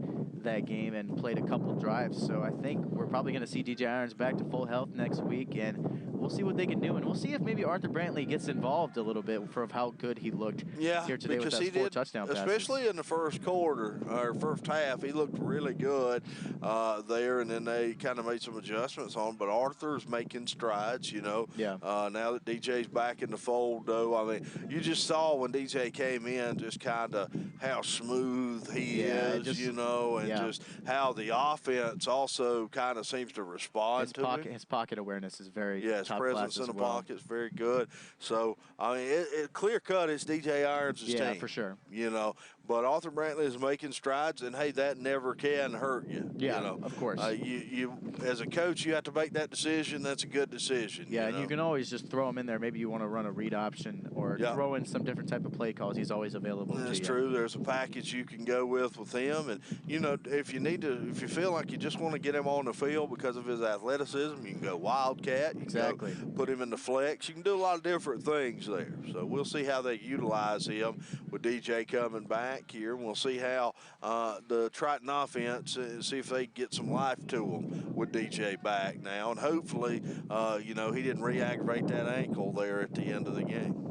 that game and played a couple drives. So I think we're probably going to see DJ Irons back to full health next week. And we'll see what they can do. And we'll see if maybe Arthur Brantley gets involved a little bit for how good he looked here today with those 4 touchdown passes. Especially in the first quarter, or first half, he looked really good there. And then they kind of made some adjustments on him. But Arthur's making strides, you know. Yeah. Now that DJ's back in the fold, though, I mean, you just saw when DJ came in just kind of how smooth he is, you know, and just how the offense also kind of seems to respond to him. His pocket awareness is very his top presence class in the well. pocket is very good. So, I mean, it clear cut is DJ Irons' team. Yeah, for sure. You know, but Arthur Brantley is making strides, and hey, that never can hurt you. Yeah, you know? of course. You as a coach, you have to make that decision. That's a good decision. Yeah, you and know? you can always just throw him in there. Maybe you want to run a read option or throw in some different type of play calls. He's always available. That's true. There's a package you can go with him, and you know, if you feel like you just want to get him on the field because of his athleticism, you can go wildcat. You can go put him in the flex. You can do a lot of different things there. So we'll see how they utilize him with DJ coming back here. We'll see how the Triton offense, see if they get some life to them with DJ back now, and hopefully, you know, he didn't re-aggravate that ankle there at the end of the game.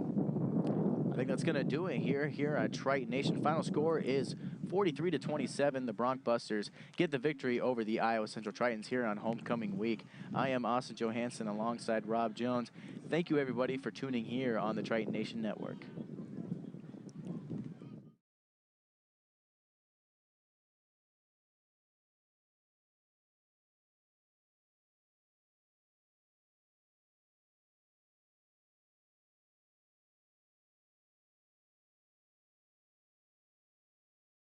I think that's going to do it here at Triton Nation. Final score is 43-27. The Bronc Busters get the victory over the Iowa Central Tritons here on homecoming week. I am Austin Johansson alongside Rob Jones. Thank you, everybody, for tuning here on the Triton Nation Network.